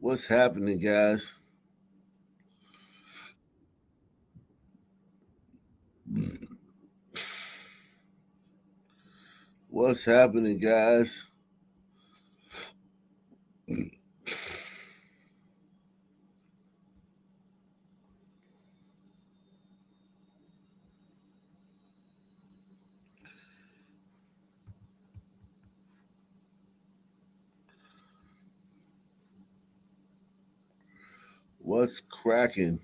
What's happening, guys? What's happening, guys? What's cracking?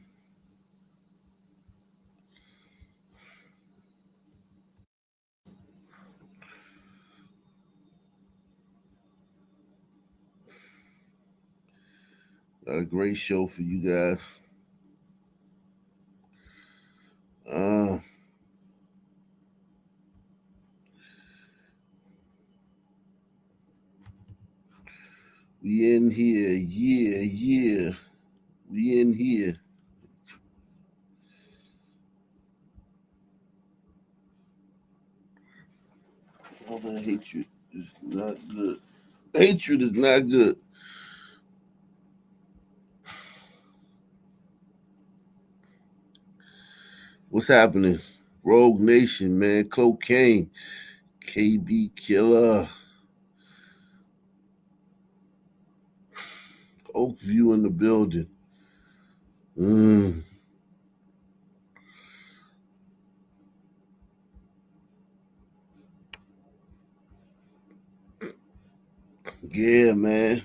Got a great show for you guys. We in here, yeah. We in here. All that hatred is not good. Hatred is not good. What's happening? Rogue Nation, man. Cocaine. KB Killer. Oakview in the building. Yeah, man.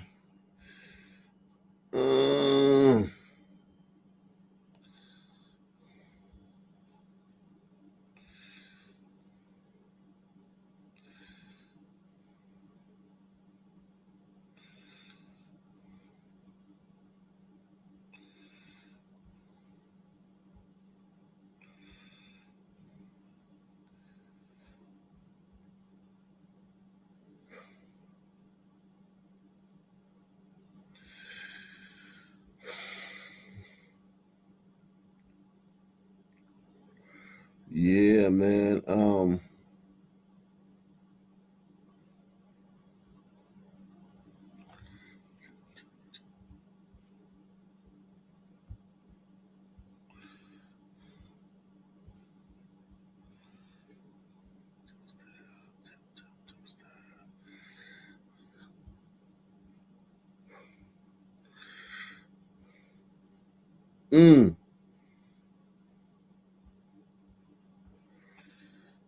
Yeah, man.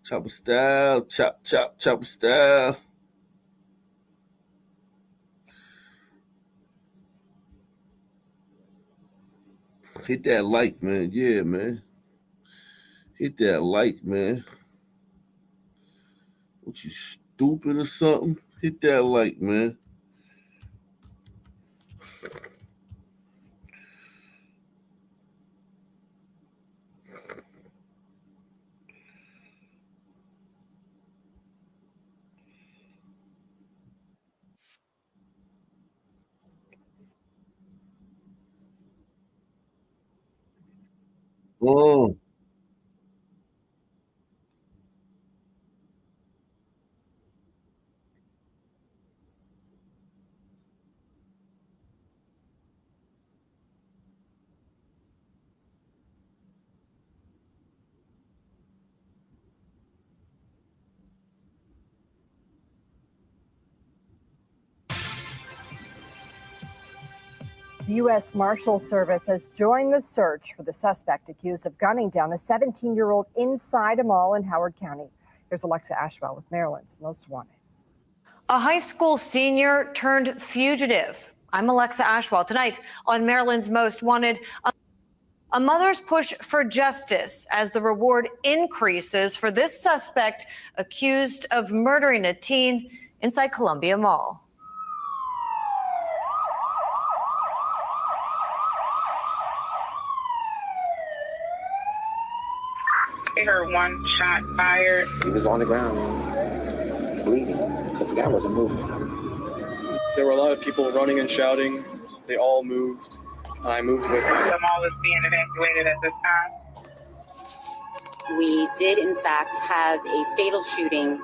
Chopper style, chopper style. Hit that like, man. Yeah, man. Hit that like, man. What, you stupid or something? Hit that like, man. Oh, The U.S. Marshal Service has joined the search for the suspect accused of gunning down a 17-year-old inside a mall in Howard County. Here's Alexa Ashwell with Maryland's Most Wanted. A high school senior turned fugitive. I'm Alexa Ashwell. Tonight on Maryland's Most Wanted, a mother's push for justice as the reward increases for this suspect accused of murdering a teen inside Columbia Mall. I heard one shot fired. He was on the ground, he's bleeding because the guy wasn't moving. There were a lot of people running and shouting. They all moved. I moved with them. The mall is being evacuated at this time. We did, in fact, have a fatal shooting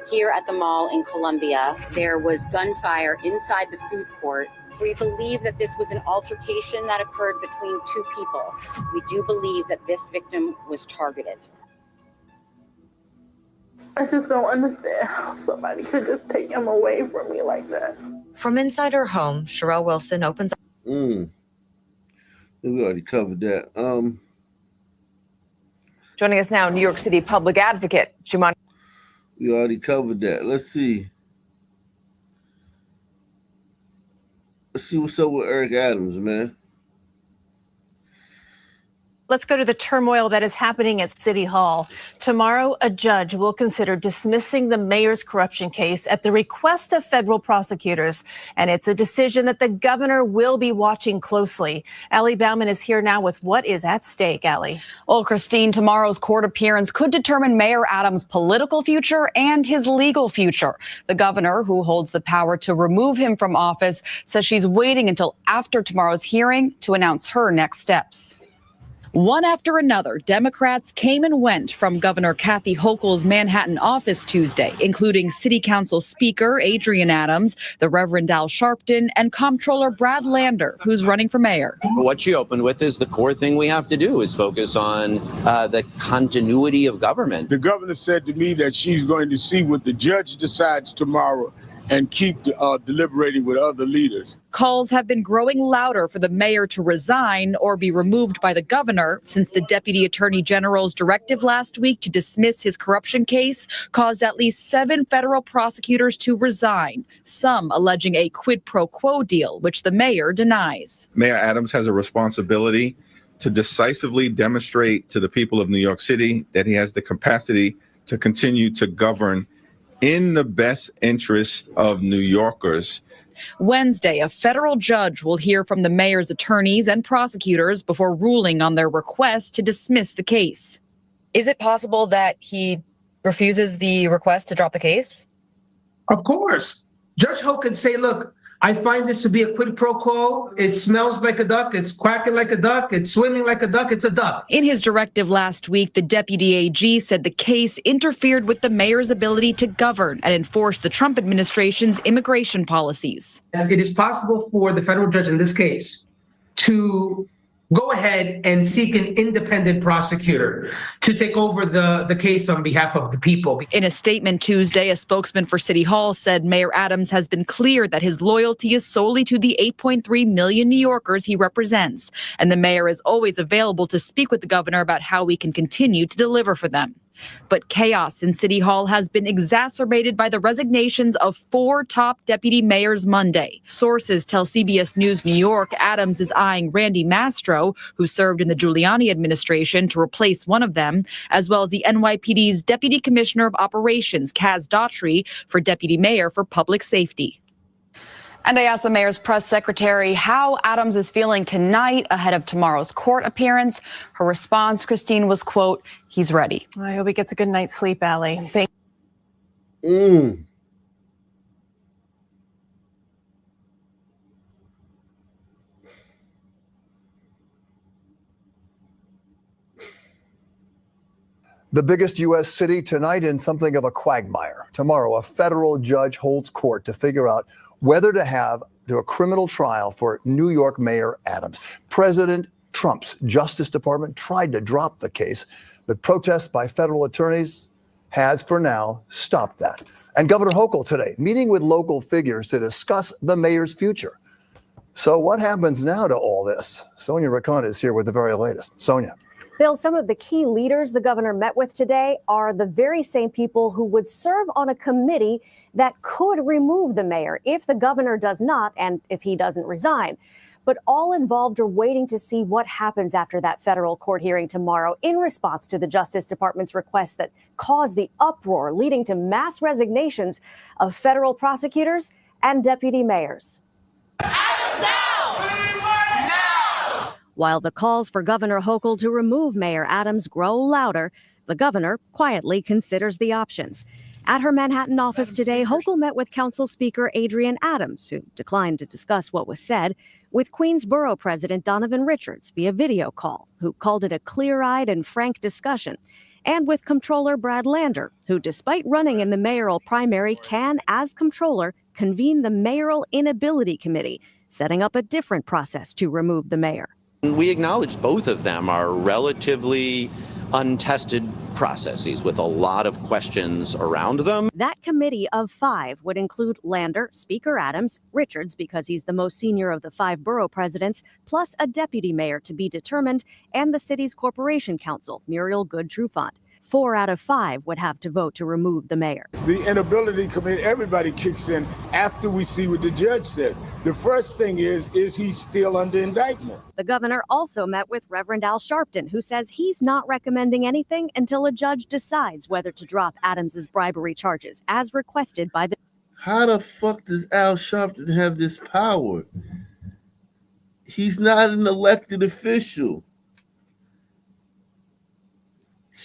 here at the mall in Columbia. There was gunfire inside the food court, We believe that this was an altercation that occurred between two people. We do believe that this victim was targeted. I just don't understand how somebody could just take him away from me like that. From inside her home, Sherelle Wilson opens up. We already covered that. Joining us now, New York City public advocate Shumani. We already covered that. Let's see what's up with Eric Adams, man. Let's go to the turmoil that is happening at City Hall. Tomorrow, a judge will consider dismissing the mayor's corruption case at the request of federal prosecutors. And it's a decision that the governor will be watching closely. Allie Bauman is here now with what is at stake, Allie. Well, Christine, tomorrow's court appearance could determine Mayor Adams' political future and his legal future. The governor, who holds the power to remove him from office, says she's waiting until after tomorrow's hearing to announce her next steps. One after another, Democrats came and went from Governor Kathy Hochul's Manhattan office Tuesday, including City Council Speaker Adrian Adams, the Reverend Al Sharpton, and Comptroller Brad Lander, who's running for mayor. What she opened with is the core thing we have to do is focus on the continuity of government. The governor said to me that she's going to see what the judge decides tomorrow and keep deliberating with other leaders. Calls have been growing louder for the mayor to resign or be removed by the governor since the deputy attorney general's directive last week to dismiss his corruption case caused at least 7 federal prosecutors to resign, some alleging a quid pro quo deal, which the mayor denies. Mayor Adams has a responsibility to decisively demonstrate to the people of New York City that he has the capacity to continue to govern in the best interest of New Yorkers. Wednesday, a federal judge will hear from the mayor's attorneys and prosecutors before ruling on their request to dismiss the case. Is it possible that he refuses the request to drop the case? Of course. Judge Hoch could say, look, I find this to be a quid pro quo. It smells like a duck. It's quacking like a duck. It's swimming like a duck. It's a duck. In his directive last week, the deputy AG said the case interfered with the mayor's ability to govern and enforce the Trump administration's immigration policies. And it is possible for the federal judge in this case to go ahead and seek an independent prosecutor to take over the case on behalf of the people. In a statement Tuesday, a spokesman for City Hall said Mayor Adams has been clear that his loyalty is solely to the 8.3 million New Yorkers he represents, and the mayor is always available to speak with the governor about how we can continue to deliver for them. But chaos in City Hall has been exacerbated by the resignations of 4 top deputy mayors Monday. Sources tell CBS News New York Adams is eyeing Randy Mastro, who served in the Giuliani administration, to replace one of them, as well as the NYPD's Deputy Commissioner of Operations, Kaz Daughtry, for deputy mayor for public safety. And I asked the mayor's press secretary how Adams is feeling tonight ahead of tomorrow's court appearance. Her response, Christine, was, quote, he's ready. I hope he gets a good night's sleep, Allie. Thank The biggest U.S. city tonight in something of a quagmire. Tomorrow, a federal judge holds court to figure out whether to do a criminal trial for New York Mayor Adams. President Trump's Justice Department tried to drop the case, but protests by federal attorneys has, for now, stopped that. And Governor Hochul today, meeting with local figures to discuss the mayor's future. So what happens now to all this? Sonia Racon is here with the very latest. Sonia. Bill, some of the key leaders the governor met with today are the very same people who would serve on a committee that could remove the mayor if the governor does not and if he doesn't resign. But all involved are waiting to see what happens after that federal court hearing tomorrow in response to the Justice Department's request that caused the uproar leading to mass resignations of federal prosecutors and deputy mayors. While the calls for Governor Hochul to remove Mayor Adams grow louder, the governor quietly considers the options. At her Manhattan office today, Hochul met with Council Speaker Adrian Adams, who declined to discuss what was said, with Queens Borough President Donovan Richards via video call, who called it a clear-eyed and frank discussion, and with Comptroller Brad Lander, who, despite running in the mayoral primary, can, as comptroller, convene the Mayoral Inability Committee setting up a different process to remove the mayor. We acknowledge both of them are relatively untested processes with a lot of questions around them. That committee of 5 would include Lander, Speaker Adams, Richards because he's the most senior of the 5 borough presidents, plus a deputy mayor to be determined, and the city's corporation counsel, Muriel Good-Trufant. 4 out of 5 would have to vote to remove the mayor. The inability committee, everybody kicks in after we see what the judge says. The first thing is he still under indictment? The governor also met with Reverend Al Sharpton, who says he's not recommending anything until a judge decides whether to drop Adams's bribery charges, as requested by the... How the fuck does Al Sharpton have this power? He's not an elected official.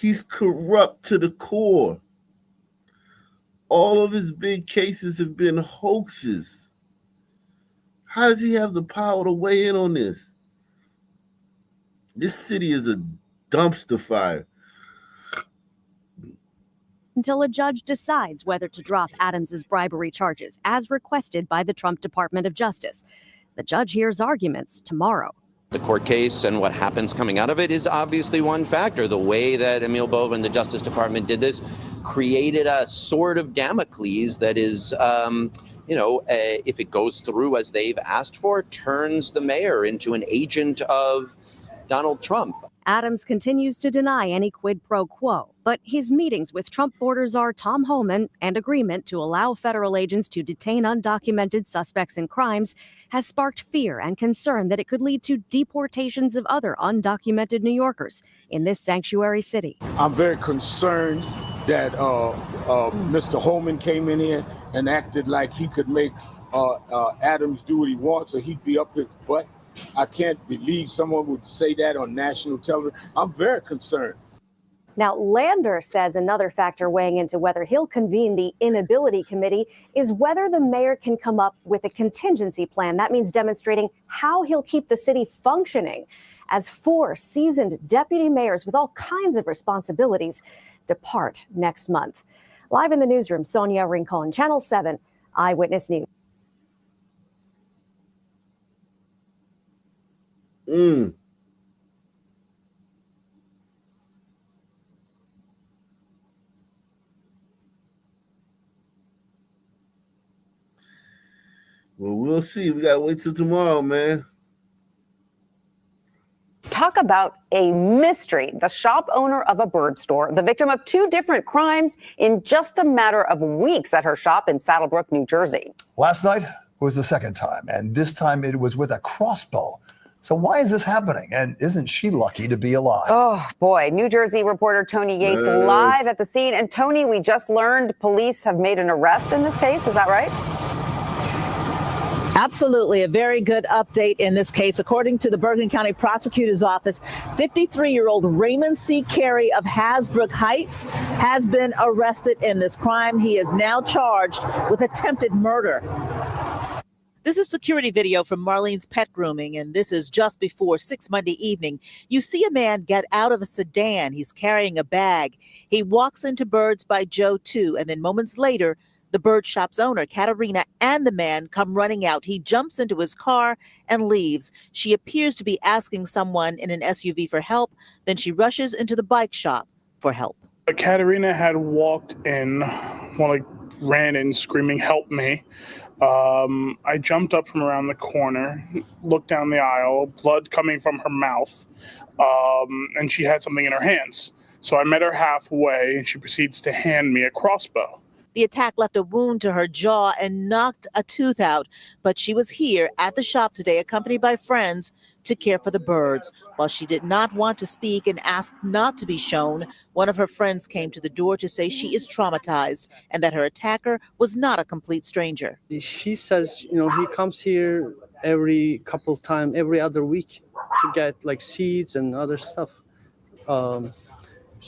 He's corrupt to the core. All of his big cases have been hoaxes. How does he have the power to weigh in on this? This city is a dumpster fire. Until a judge decides whether to drop Adams's bribery charges, as requested by the Trump Department of Justice. The judge hears arguments tomorrow. The court case and what happens coming out of it is obviously one factor. The way that Emil Bova and the Justice Department did this created a sword of Damocles that is, if it goes through as they've asked for, turns the mayor into an agent of Donald Trump. Adams continues to deny any quid pro quo, but his meetings with Trump border czar Tom Homan and agreement to allow federal agents to detain undocumented suspects in crimes has sparked fear and concern that it could lead to deportations of other undocumented New Yorkers in this sanctuary city. I'm very concerned that Mr. Holman came in here and acted like he could make Adams do what he wants, so he'd be up his butt. I can't believe someone would say that on national television. I'm very concerned. Now, Lander says another factor weighing into whether he'll convene the inability committee is whether the mayor can come up with a contingency plan. That means demonstrating how he'll keep the city functioning as 4 seasoned deputy mayors with all kinds of responsibilities depart next month. Live in the newsroom, Sonia Rincon, Channel 7 Eyewitness News. Well, we'll see. We gotta wait till tomorrow, man. Talk about a mystery. The shop owner of a bird store, the victim of 2 different crimes in just a matter of weeks at her shop in Saddlebrook, New Jersey. Last night was the second time, and this time it was with a crossbow. So why is this happening? And isn't she lucky to be alive? Oh, boy. New Jersey reporter Tony Yates live at the scene. And Tony, we just learned police have made an arrest in this case. Is that right? Absolutely. A very good update in this case. According to the Bergen County Prosecutor's Office, 53-year-old Raymond C. Carey of Hasbrook Heights has been arrested in this crime. He is now charged with attempted murder. This is security video from Marlene's Pet Grooming, and this is just before 6 Monday evening. You see a man get out of a sedan. He's carrying a bag. He walks into Birds by Joe 2, and then moments later, the bird shop's owner, Katerina, and the man come running out. He jumps into his car and leaves. She appears to be asking someone in an SUV for help. Then she rushes into the bike shop for help. Katerina had walked in, ran in screaming, "Help me." I jumped up from around the corner, looked down the aisle, blood coming from her mouth, and she had something in her hands. So I met her halfway, and she proceeds to hand me a crossbow. The attack left a wound to her jaw and knocked a tooth out, but she was here at the shop today, accompanied by friends, to care for the birds. While she did not want to speak and asked not to be shown, one of her friends came to the door to say she is traumatized and that her attacker was not a complete stranger. She says, he comes here every other week to get seeds and other stuff. So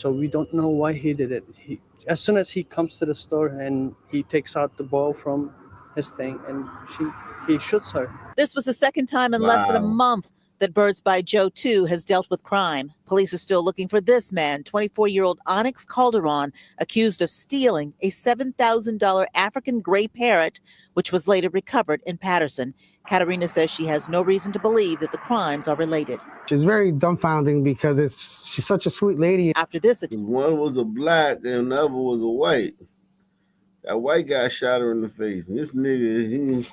we don't know why he did it. As soon as he comes to the store and he takes out the bow from his thing and he shoots her. This was the second time in less than a month that Birds by Joe 2 has dealt with crime. Police are still looking for this man, 24-year-old Onyx Calderon, accused of stealing a $7,000 African gray parrot, which was later recovered in Patterson. Katerina says she has no reason to believe that the crimes are related. It's very dumbfounding because she's such a sweet lady. After this, one was a black and the other was a white. That white guy shot her in the face. And this nigga,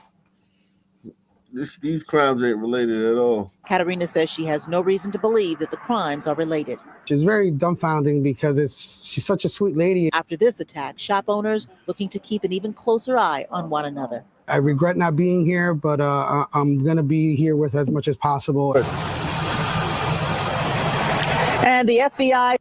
these crimes ain't related at all. Katerina says she has no reason to believe that the crimes are related. It's very dumbfounding because she's such a sweet lady. After this attack, shop owners looking to keep an even closer eye on one another. I regret not being here, but I'm going to be here with her as much as possible. And the FBI,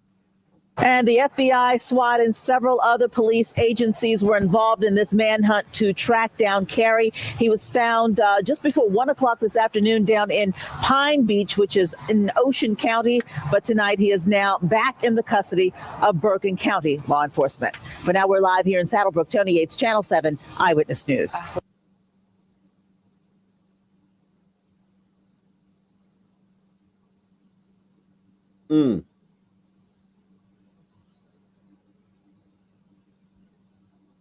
SWAT, and several other police agencies were involved in this manhunt to track down Carey. He was found just before 1 o'clock this afternoon down in Pine Beach, which is in Ocean County. But tonight he is now back in the custody of Bergen County law enforcement. But now we're live here in Saddlebrook. Tony Yates, Channel 7 Eyewitness News.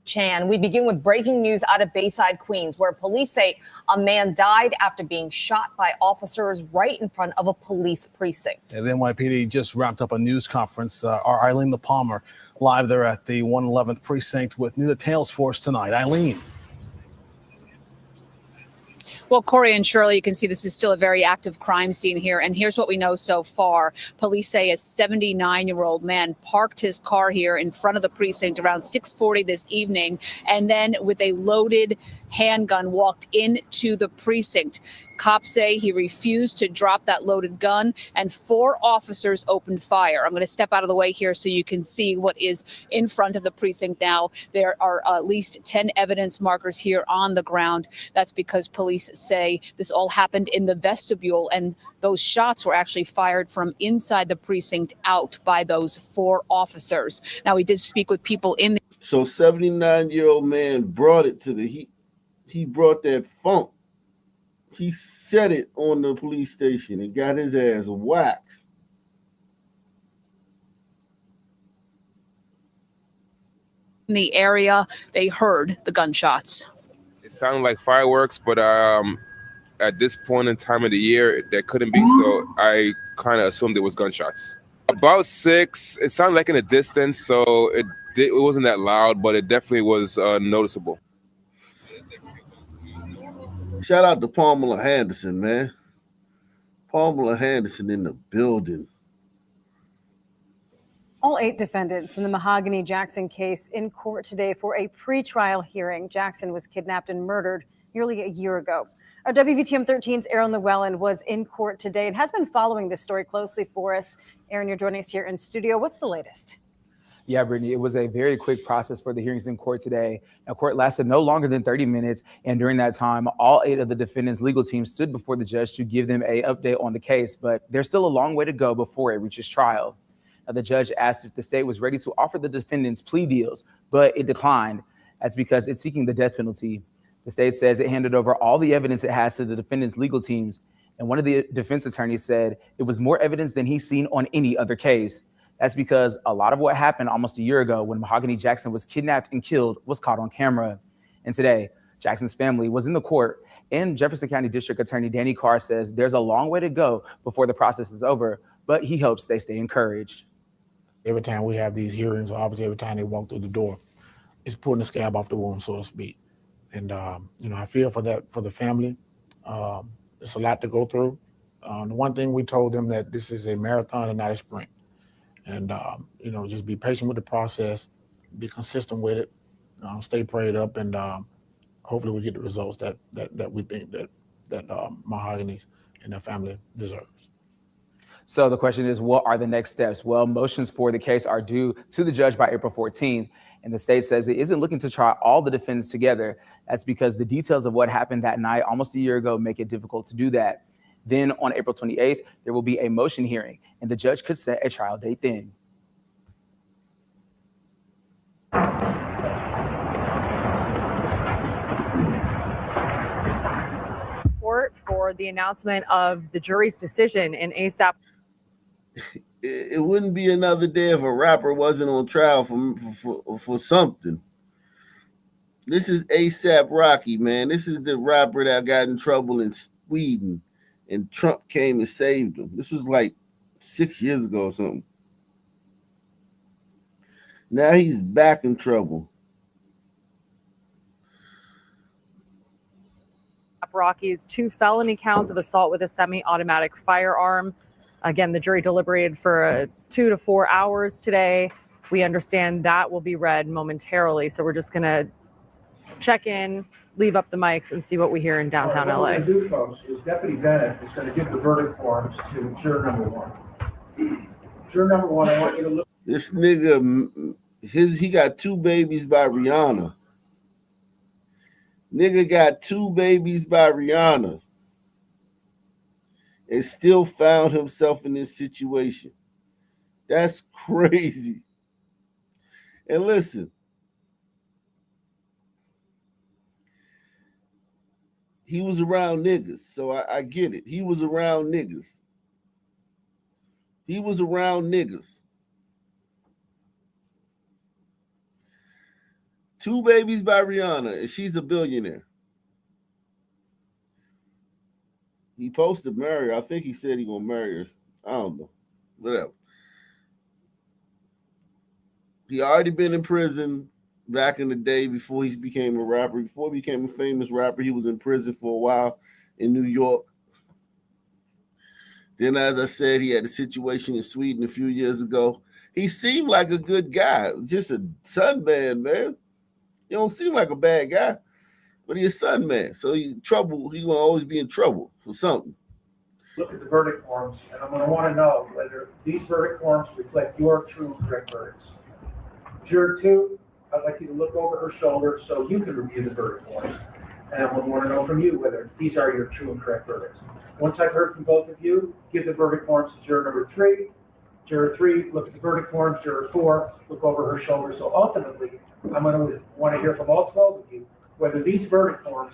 Chan, we begin with breaking news out of Bayside, Queens, where police say a man died after being shot by officers right in front of a police precinct. And the NYPD just wrapped up a news conference. Our Eileen Palmer live there at the 111th precinct with new details for us tonight. Eileen. Well, Corey and Shirley, you can see this is still a very active crime scene here. And here's what we know so far. Police say a 79-year-old man parked his car here in front of the precinct around 6:40 this evening, and then with a loaded handgun walked into the precinct. Cops say he refused to drop that loaded gun, and 4 officers opened fire. I'm going to step out of the way here so you can see what is in front of the precinct now. There are at least 10 evidence markers here on the ground. That's because police say this all happened in the vestibule, and those shots were actually fired from inside the precinct out by those 4 officers. Now, we did speak with people in the... So 79-year-old man brought it to he brought that funk. He set it on the police station and got his ass whacked. In the area, they heard the gunshots. It sounded like fireworks, but at this point in time of the year, that couldn't be. So I kind of assumed it was gunshots. About 6, it sounded like in the distance, so it wasn't that loud, but it definitely was noticeable. Shout out to Pamela Henderson, man. Pamela Henderson in the building. All 8 defendants in the Mahogany Jackson case in court today for a pretrial hearing. Jackson was kidnapped and murdered nearly a year ago. Our WVTM 13's Aaron Llewellyn was in court today and has been following this story closely for us. Aaron, you're joining us here in studio. What's the latest? Yeah, Brittany, it was a very quick process for the hearings in court today. Now, court lasted no longer than 30 minutes. And during that time, all 8 of the defendants' legal teams stood before the judge to give them an update on the case. But there's still a long way to go before it reaches trial. Now, the judge asked if the state was ready to offer the defendants plea deals, but it declined. That's because it's seeking the death penalty. The state says it handed over all the evidence it has to the defendants' legal teams. And one of the defense attorneys said it was more evidence than he's seen on any other case. That's because a lot of what happened almost a year ago when Mahogany Jackson was kidnapped and killed was caught on camera. And today, Jackson's family was in the court, and Jefferson County District Attorney Danny Carr says there's a long way to go before the process is over, but he hopes they stay encouraged. Every time we have these hearings, obviously every time they walk through the door, it's pulling the scab off the wound, so to speak. And, I feel for the family. It's a lot to go through. The one thing we told them that this is a marathon and not a sprint. And, just be patient with the process, be consistent with it, stay prayed up, and hopefully we get the results that we think that Mahogany and their family deserves. So the question is, what are the next steps? Well, motions for the case are due to the judge by April 14th, and the state says it isn't looking to try all the defendants together. That's because the details of what happened that night almost a year ago make it difficult to do that. Then on April 28th, there will be a motion hearing, and the judge could set a trial date then. Support for the announcement of the jury's decision in ASAP. It wouldn't be another day if a rapper wasn't on trial for something. This is ASAP Rocky, man. This is the rapper that got in trouble in Sweden, and Trump came and saved him. This is like 6 years ago or something. Now he's back in trouble. Rocky's 2 felony counts of assault with a semi-automatic firearm. Again, the jury deliberated for 2 to 4 hours today. We understand that will be read momentarily, so we're just going to check in, leave up the mics, and see what we hear in downtown LA. What we're going to do, folks, is Deputy Bennett is going to give the verdict forms to juror number 1. Juror number 1, I want you to look. This nigga, he got 2 babies by Rihanna. Nigga got 2 babies by Rihanna and still found himself in this situation. That's crazy. And listen, he was around niggas, so I get it. He was around niggas. He was around niggas. 2 babies by Rihanna, and she's a billionaire. He supposed to marry her. I think he said he gonna marry her. I don't know. Whatever. He already been in prison back in the day before he became a rapper. Before he became a famous rapper, he was in prison for a while in New York. Then, as I said, he had a situation in Sweden a few years ago. He seemed like a good guy, just a sunman, man. He don't seem like a bad guy, but he's a son man. So he's trouble. He's gonna always be in trouble for something. Look at the verdict forms, and I'm going to want to know whether these verdict forms reflect your true and correct verdicts. Juror 2, I'd like you to look over her shoulder so you can review the verdict forms. And I want to know from you whether these are your true and correct verdicts. Once I've heard from both of you, give the verdict forms to juror number 3. Juror 3, look at the verdict forms. Juror 4, look over her shoulder. So ultimately, I'm going to want to hear from all 12 of you whether these verdict forms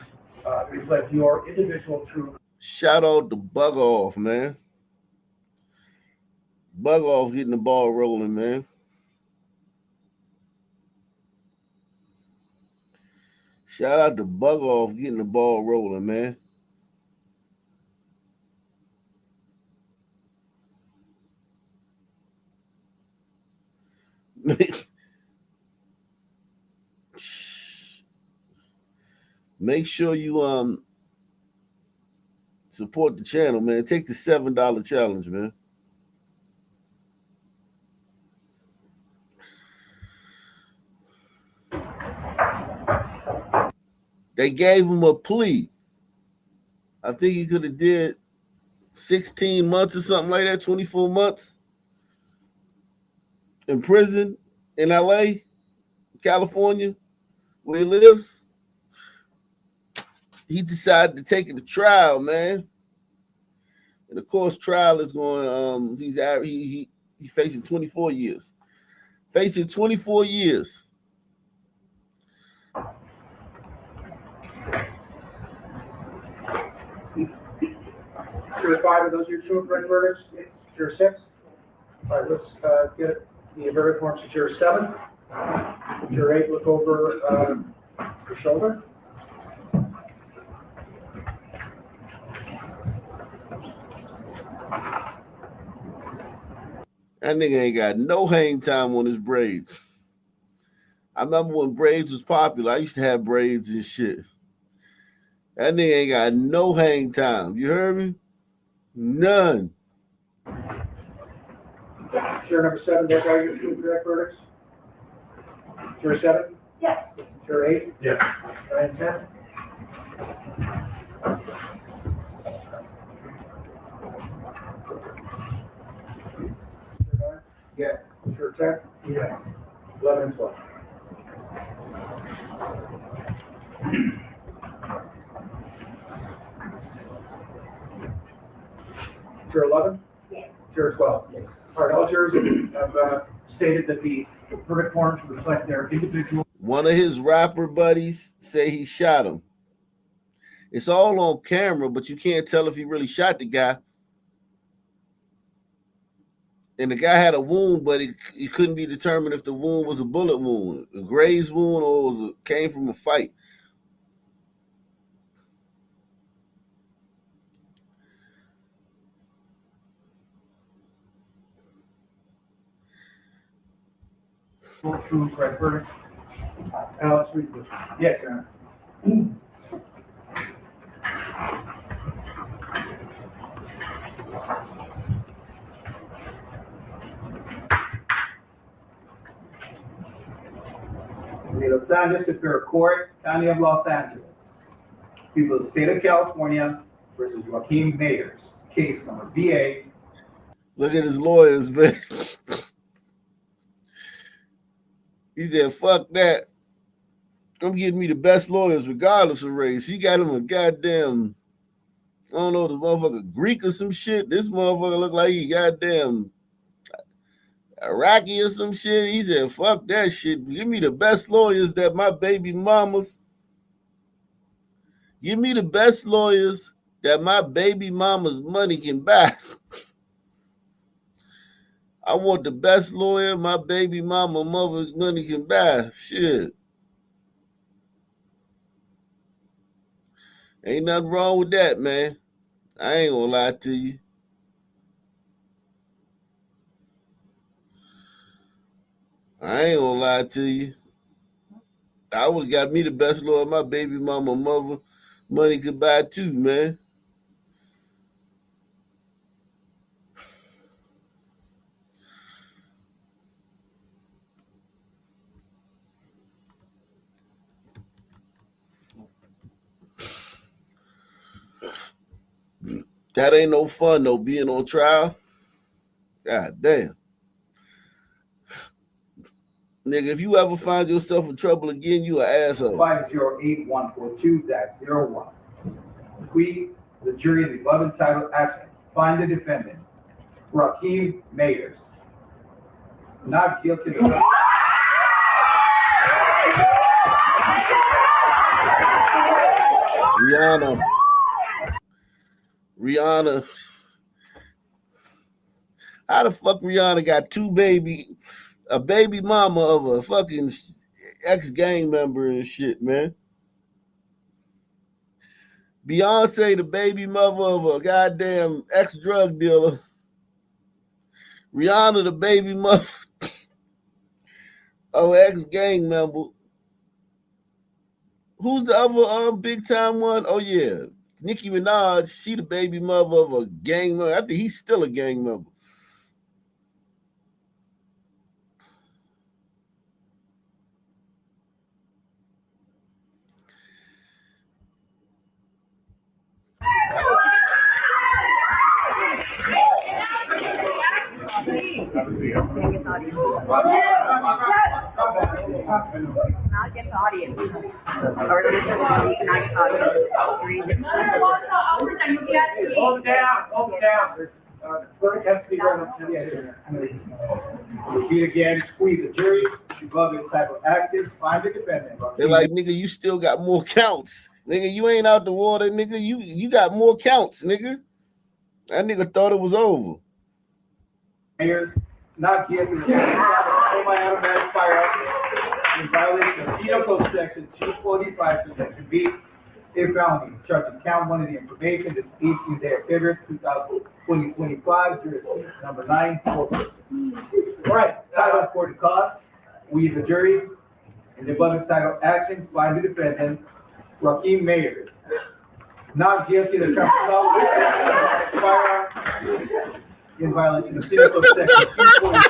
reflect your individual true. Shout out to Bug Off, man. Bug Off getting the ball rolling, man. Shout out to Bug Off getting the ball rolling, man. Make sure you support the channel, man. Take the $7 challenge, man. They gave him a plea. I think he could have did 16 months or something like that, 24 months in prison in LA, California, where he lives. He decided to take it to trial, man. And of course, trial is going. He's facing 24 years. Facing 24 years. Juror 5, are those your true and correct verdicts? Yes. Juror 6? All right, let's get the verdict forms to juror 7. Juror 8, look over your shoulder. That nigga ain't got no hang time on his braids. I remember when braids was popular. I used to have braids and shit. That nigga ain't got no hang time. You heard me? None. Juror number 7, those are your true and correct verdicts? Juror 7? Yes. Juror 8? Yes. 9 and 10? Yes. Juror 10? Yes. 11 and 12. Juror 11? Yes. Juror 12? Yes. All right, all jurors have stated that the verdict forms reflect their individual. One of his rapper buddies say he shot him. It's all on camera, but you can't tell if he really shot the guy. And the guy had a wound, but it couldn't be determined if the wound was a bullet wound, a graze wound, or came from a fight. True, correct verdict. Alex, read this. Yes, Your Honor. The Los Angeles Superior Court, County of Los Angeles. People of the State of California versus Joaquin Mayers. Case number BA. Look at his lawyers, man. He said, fuck that. I'm getting me the best lawyers regardless of race. He got him a goddamn, I don't know, the motherfucker Greek or some shit. This motherfucker look like he goddamn Iraqi or some shit. He said, fuck that shit. Give me the best lawyers that my baby mamas. Give me the best lawyers that my baby mama's money can buy. I want the best lawyer my baby mother's money can buy. Shit. Ain't nothing wrong with that, man. I ain't gonna lie to you. I ain't gonna lie to you. I would have got me the best lawyer my baby mother money could buy too, man. That ain't no fun though, being on trial. God damn. Nigga, if you ever find yourself in trouble again, you an asshole. 508142-01. We, the jury in the above entitled action, find the defendant, Joaquin Mayers, not guilty of Rihanna. How the fuck Rihanna got a baby mama of a fucking ex-gang member and shit, man? Beyonce, the baby mother of a goddamn ex-drug dealer. Rihanna, the baby mother of an ex-gang member. Who's the other big time one? Oh yeah, Nicki Minaj. She the baby mother of a gang member. I think he's still a gang member. Not get the audience. Hold down. Verdict has to be run up. Repeat again. We, the jury, above the type of actions, find the defendant. They're like, nigga, you still got more counts. Nigga, you ain't out the water, nigga. You got more counts, nigga. That nigga thought it was over. Mayers not guilty of semi-automatic firearm in violation of Penal Code Section 245 to Section B. A felonies charging count one of the information this 18th day of February 2025, jury seat number 9, 4 person. All right, title for the cause. We, the jury, in the above entitled action, find the defendant, Joaquin Mayers, not guilty of the firearm in violation of Penal Code Section 245.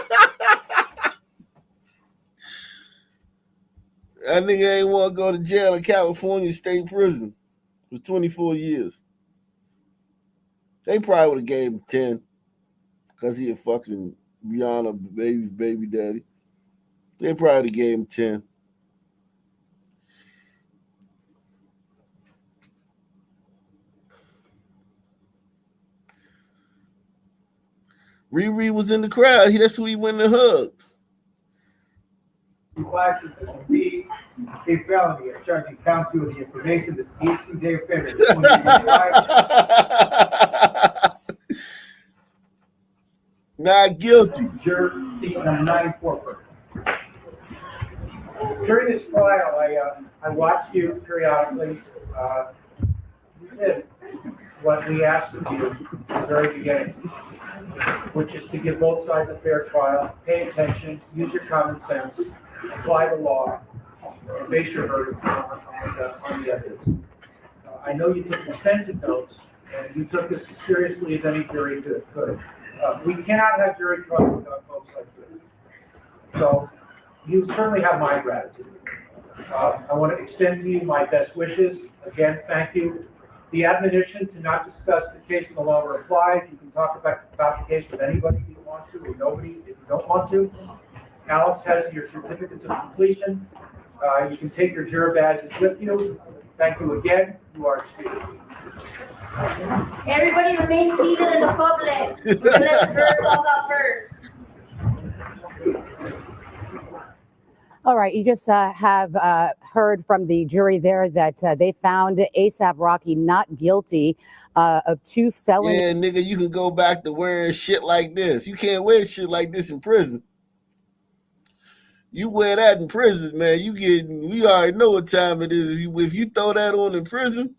That nigga ain't want to go to jail in California State Prison for 24 years. They probably would have gave him 10 because he a fucking Rihanna baby daddy. They probably gave him 10. Riri was in the crowd. That's who he went to hug. Classes and B, a felony of charging count 2 of the information this 18th day of February 2025. Not guilty. Juror seat number 94, please. During this trial, I watched you periodically. You did what we asked of you at the very beginning, which is to give both sides a fair trial, pay attention, use your common sense, apply the law, and base your verdict on the evidence. I know you took extensive notes, and you took this as seriously as any jury could. We cannot have jury trials without folks like this. So you certainly have my gratitude. I want to extend to you my best wishes. Again, thank you. The admonition to not discuss the case no longer applies. You can talk about the case with anybody if you want to, or nobody if you don't want to. Alex has your certificates of completion. You can take your juror badges with you. Thank you again. You are excused. Everybody remain seated in the public. We're going to let the jurors walk out first. All right, you just have heard from the jury there that they found ASAP Rocky not guilty of 2 felonies. Yeah, nigga, you can go back to wearing shit like this. You can't wear shit like this in prison. You wear that in prison, man. We already know what time it is. If you throw that on in prison,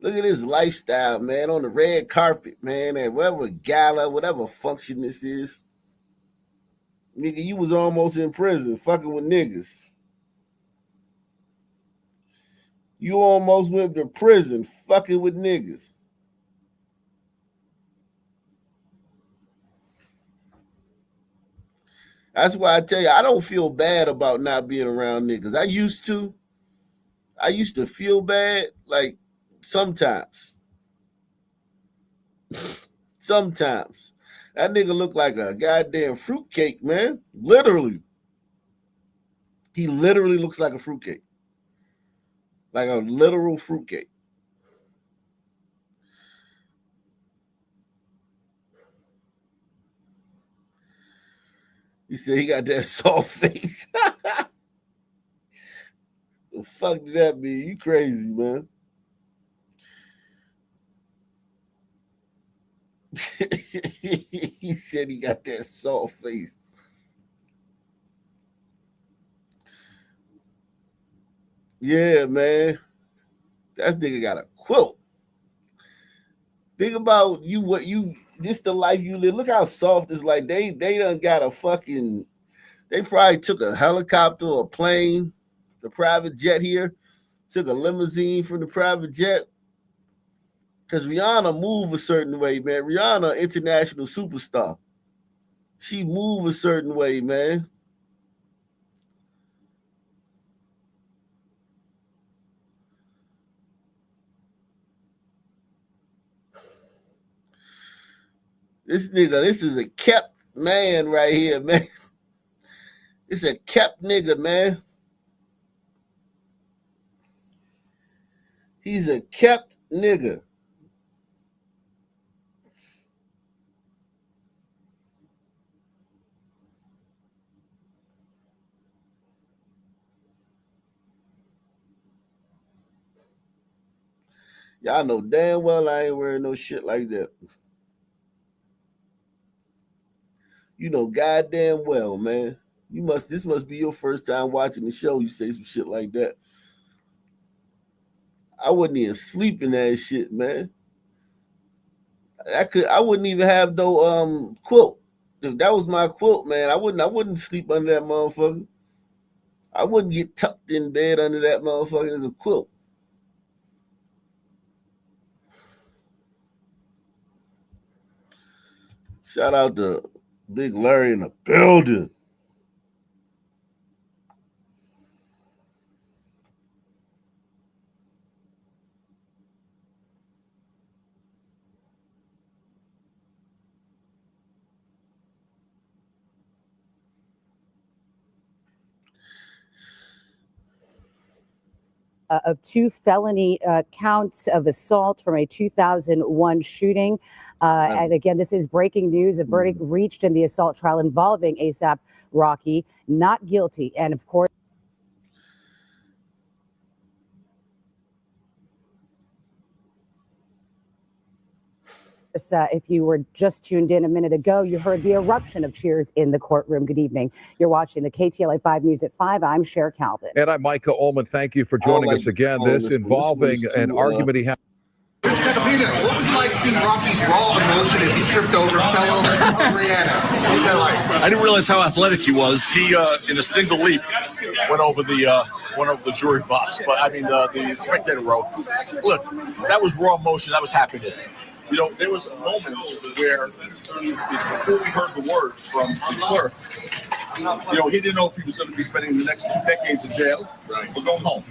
look at this lifestyle, man, on the red carpet, man, and whatever gala, whatever function this is. Nigga, you was almost in prison fucking with niggas. You almost went to prison fucking with niggas. That's why I tell you, I don't feel bad about not being around niggas. I used to feel bad, like, sometimes. Sometimes. That nigga looked like a goddamn fruitcake, man. Literally. He literally looks like a fruitcake. Like a literal fruitcake. He said he got that soft face. The fuck did that mean? You crazy, man. He said he got that soft face. Yeah, man. That nigga got a quilt. Think about this the life you live. Look how soft it's like. They done got a fucking, they probably took a helicopter or a plane, the private jet here, took a limousine from the private jet. Because Rihanna move a certain way, man. Rihanna, international superstar. She move a certain way, man. This nigga, this is a kept man right here, man. It's a kept nigga, man. He's a kept nigga. Y'all know damn well I ain't wearing no shit like that. You know goddamn well, man. This must be your first time watching the show. You say some shit like that. I wouldn't even sleep in that shit, man. I wouldn't even have no quilt. If that was my quilt, man, I wouldn't sleep under that motherfucker. I wouldn't get tucked in bed under that motherfucker as a quilt. Shout out to Big Larry in the building. Of 2 felony counts of assault from a 2001 shooting. And again, this is breaking news. A verdict reached in the assault trial involving ASAP Rocky, not guilty. And of course, If you were just tuned in a minute ago, you heard the eruption of cheers in the courtroom. Good evening. You're watching the KTLA 5 News at 5. I'm Cher Calvin. And I'm Micah Ullman. Thank you for joining us again. This involving an argument he had. What was it like seeing Rocky's raw emotion as he tripped over, fell over Rihanna? What was that like? I didn't realize how athletic he was. He, in a single leap, went over the jury box. But I mean, the spectator row. Look, that was raw emotion. That was happiness. You know, there was a moment where, before we heard the words from the clerk, you know, he didn't know if he was going to be spending the next 2 decades in jail or going home.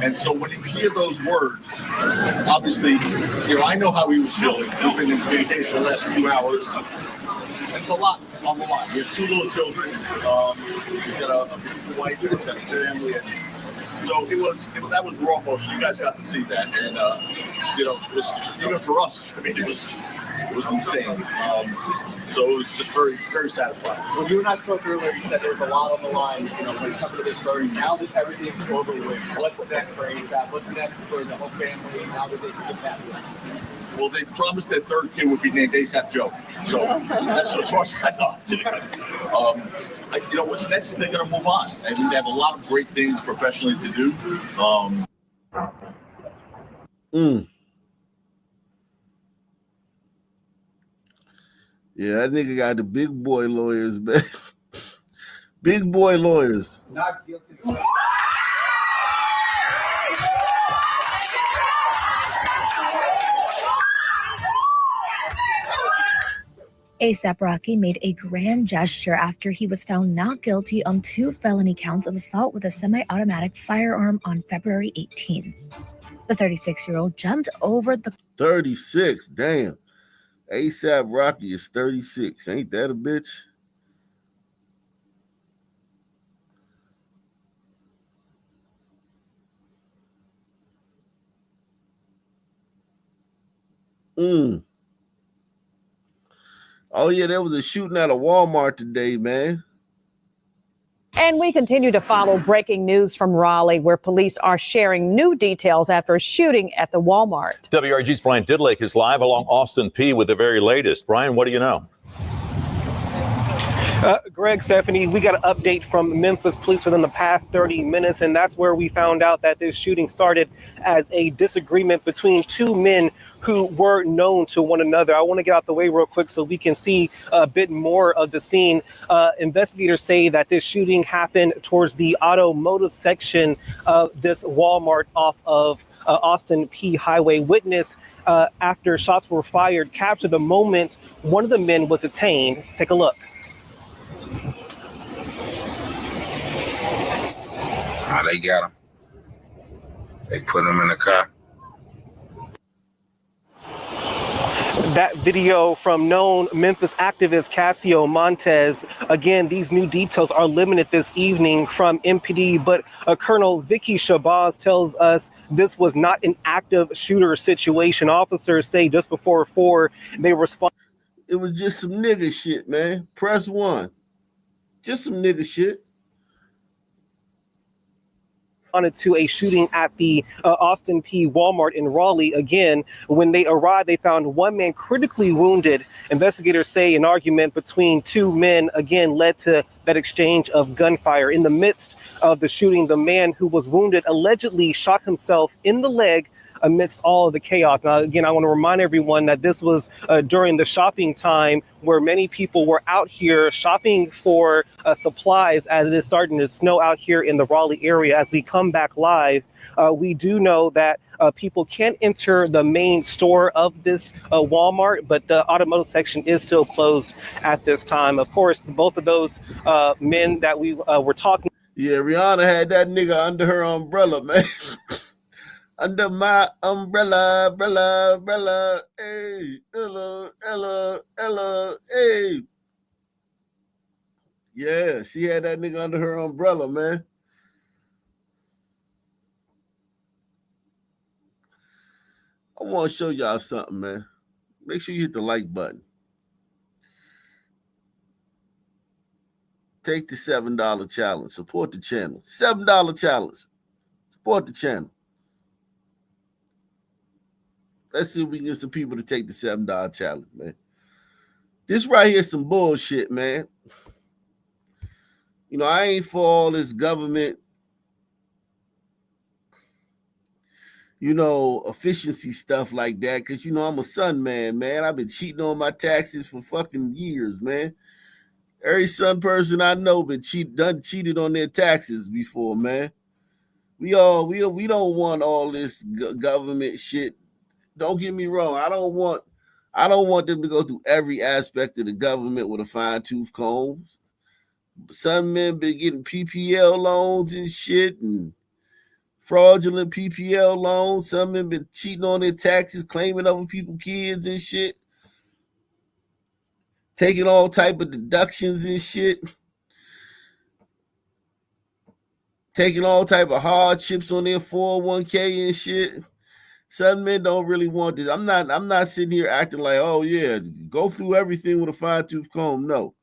And so when you hear those words, obviously, you know, I know how he was feeling. We've been in communication the last few hours. And it's a lot on the line. He has 2 little children. He's got a beautiful wife. He's got a family. And so that was raw emotion. You guys got to see that. And, you know, it was, even for us, I mean, it was insane. So it was just very, very satisfying. When you and I spoke earlier, you said there was a lot on the line, you know, when it comes to this verdict. Now that everything's over with, what's next for ASAP? What's next for the whole family now that they can get past this? Well, they promised that third kid would be named ASAP Joe. So that's as far as I know. You know, what's next is they're going to move on. I mean, they have a lot of great things professionally to do. Yeah, that nigga got the big boy lawyers, man. Big boy lawyers. Not guilty. ASAP Rocky made a grand gesture after he was found not guilty on 2 felony counts of assault with a semi-automatic firearm on February 18. The 36-year-old jumped over the 36, damn. ASAP Rocky is 36. Ain't that a bitch? Oh, yeah, there was a shooting at a Walmart today, man. And we continue to follow breaking news from Raleigh, where police are sharing new details after a shooting at the Walmart. WRG's Brian Didlake is live along Austin P with the very latest. Brian, what do you know? Greg, Stephanie, we got an update from Memphis police within the past 30 minutes, and that's where we found out that this shooting started as a disagreement between 2 men who were known to one another. I want to get out the way real quick so we can see a bit more of the scene. Investigators say that this shooting happened towards the automotive section of this Walmart off of Austin P Highway. Witness after shots were fired captured the moment one of the men was detained. Take a look. They got him. They put him in the car. That video from known Memphis activist Cassio Montez. Again, these new details are limited this evening from MPD, but Colonel Vicky Shabazz tells us this was not an active shooter situation. Officers say just before 4, they responded. It was just some nigga shit, man. Press 1. Just some nigga shit. To a shooting at the Austin P Walmart in Raleigh. Again, when they arrived, they found 1 man critically wounded. Investigators say an argument between 2 men again led to that exchange of gunfire. In the midst of the shooting, the man who was wounded allegedly shot himself in the leg amidst all of the chaos. Now, again, I want to remind everyone that this was during the shopping time where many people were out here shopping for supplies as it is starting to snow out here in the Raleigh area. As we come back live, we do know that people can't enter the main store of this Walmart, but the automotive section is still closed at this time. Of course, both of those men that we were talking. Yeah, Rihanna had that nigga under her umbrella, man. Under my umbrella, hey, Ella, hey. Yeah, she had that nigga under her umbrella, man. I want to show y'all something, man. Make sure you hit the like button. Take the $7 challenge. Support the channel. $7 challenge. Support the channel. Let's see if we can get some people to take the $7 challenge, man. This right here is some bullshit, man. You know, I ain't for all this government, efficiency stuff like that, because, I'm a son man, man. I've been cheating on my taxes for fucking years, man. Every son person I know been cheated on their taxes before, man. We don't want all this government shit. Don't get me wrong. I don't want them to go through every aspect of the government with a fine-tooth comb. Some men been getting PPL loans and shit and fraudulent PPL loans. Some men been cheating on their taxes, claiming other people's kids and shit. Taking all type of deductions and shit. Taking all type of hardships on their 401k and shit. Some men don't really want this. I'm not sitting here acting like, oh yeah, go through everything with a fine-tooth comb. No.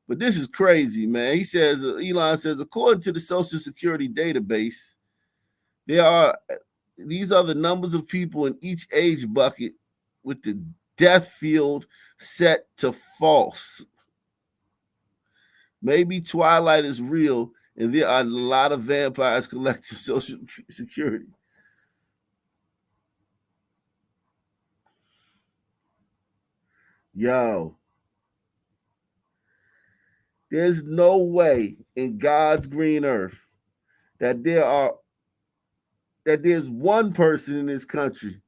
But this is crazy, man. Elon says, according to the Social Security database, these are the numbers of people in each age bucket with the death field set to false. Maybe Twilight is real, and there are a lot of vampires collecting Social Security. Yo. There's no way in God's green earth that there's one person in this country.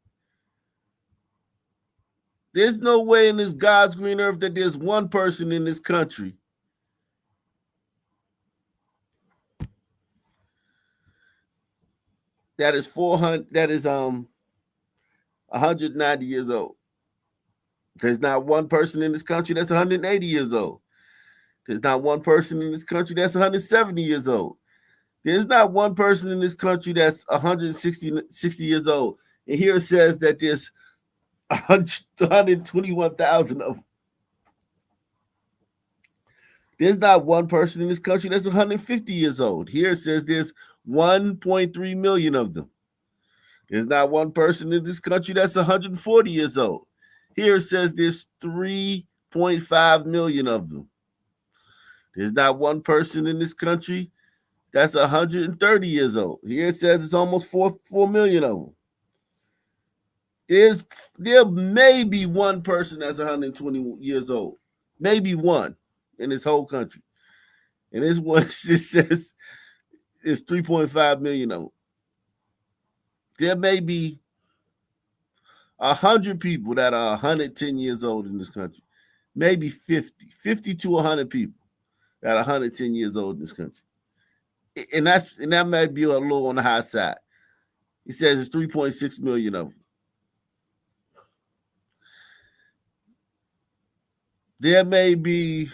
There's no way in this God's green earth that there's one person in this country that is 190 years old. There's not one person in this country that's 180 years old. There's not one person in this country that's 170 years old. There's not one person in this country that's 160 years old. And here it says that there's 121,000 of them. There's not one person in this country that's 150 years old. Here it says there's 1.3 million of them. There's not one person in this country that's 140 years old. Here it says there's 3.5 million of them. There's not one person in this country that's 130 years old. Here it says it's almost 4 million of them. There may be one person that's 120 years old. Maybe one in this whole country. And this one it says it's 3.5 million of them. There may be 100 people that are 110 years old in this country. Maybe 50 to 100 people that are 110 years old in this country. And that might be a little on the high side. It says it's 3.6 million of them. There may be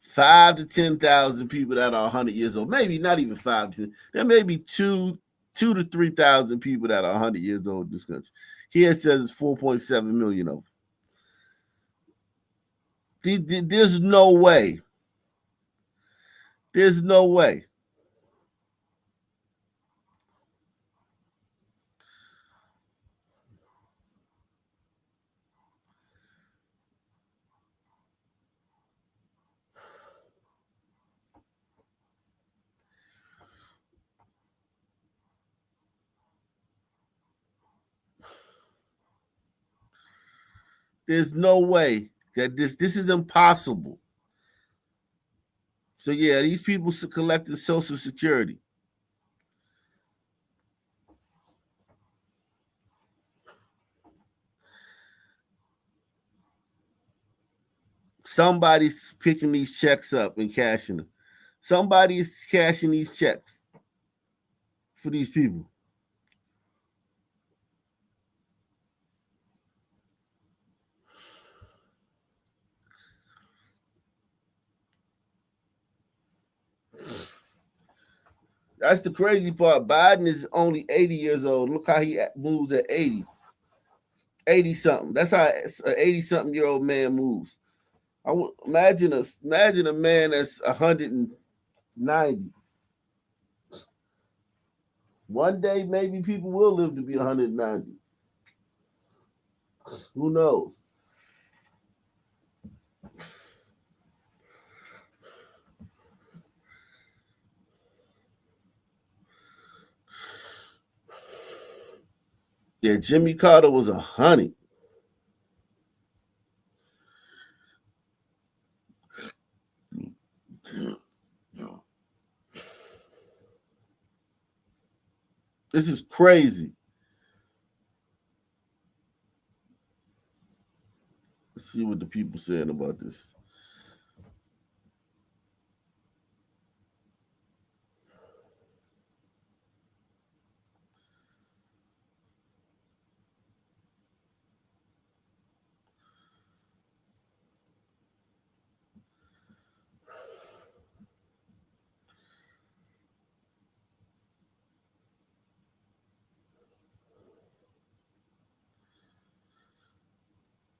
5 to 10,000 people that are 100 years old. Maybe not even 5 to 10. There may be 2 to 3,000 people that are 100 years old in this country. Here it says it's 4.7 million of them. There's no way. There's no way. There's no way that this is impossible. So yeah, these people collecting Social Security. Somebody's picking these checks up and cashing them. Somebody's cashing these checks for these people. That's the crazy part. Biden is only 80 years old. Look how he moves at 80. 80 something. That's how an 80 something year old man moves. Imagine a man that's 190. One day, maybe people will live to be 190. Who knows? Yeah, Jimmy Carter was 100. This is crazy. Let's see what the people saying about this.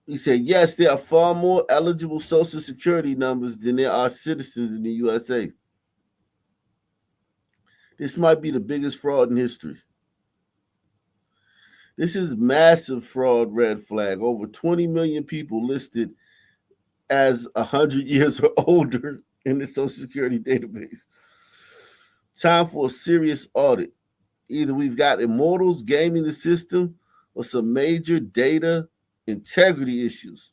He said, yes, there are far more eligible Social Security numbers than there are citizens in the USA. This might be the biggest fraud in history. This is massive fraud red flag. Over 20 million people listed as 100 years or older in the Social Security database. Time for a serious audit. Either we've got immortals gaming the system or some major data integrity issues.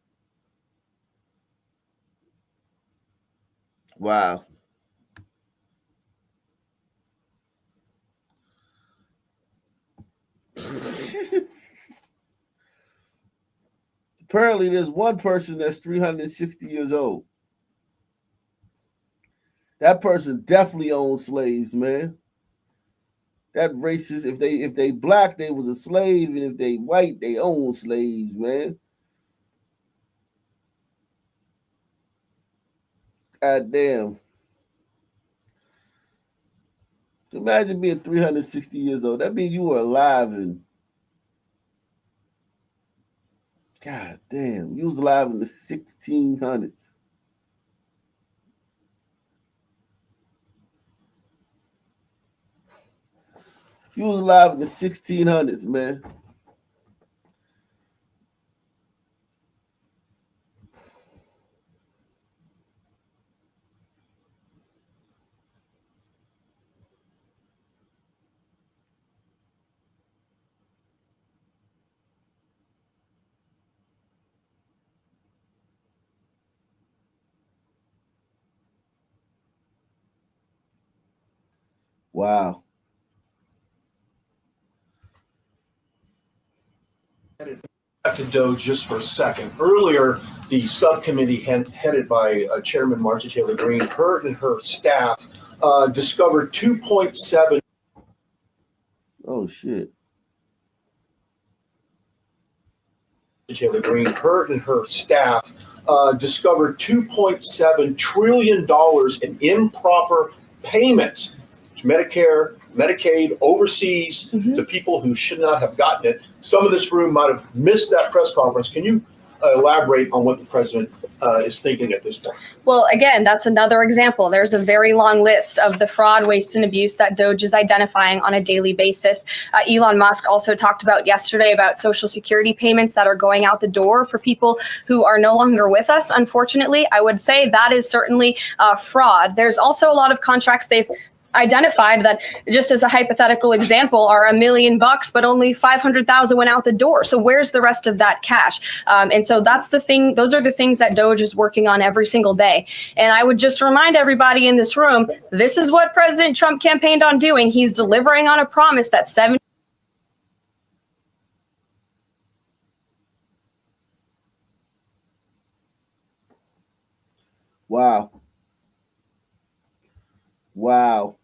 Wow. Apparently, there's one person that's 360 years old. That person definitely owned slaves, man. That racist, if they black, they was a slave, and if they white, they own slaves, man. God damn. Imagine being 360 years old. That means you were alive and God damn, you was alive in the 1600s. You was alive in the 1600s, man. Wow. Back to Doe just for a second. Earlier, the subcommittee headed by Chairman Marjorie Taylor Greene, her and her staff discovered 2.7. Oh shit. Taylor Greene, her and her staff discovered $2.7 trillion in improper payments to Medicare, Medicaid, overseas, to people who should not have gotten it. Some of this room might have missed that press conference. Can you elaborate on what the president is thinking at this point? Well, again, that's another example. There's a very long list of the fraud, waste, and abuse that DOGE is identifying on a daily basis. Elon Musk also talked about yesterday about Social Security payments that are going out the door for people who are no longer with us. Unfortunately, I would say that is certainly fraud. There's also a lot of contracts they've identified that, just as a hypothetical example, are $1 million, but only 500,000 went out the door. So where's the rest of that cash? And so that's the thing. Those are the things that DOGE is working on every single day. And I would just remind everybody in this room, this is what President Trump campaigned on doing. He's delivering on a promise that 70. Wow. Wow.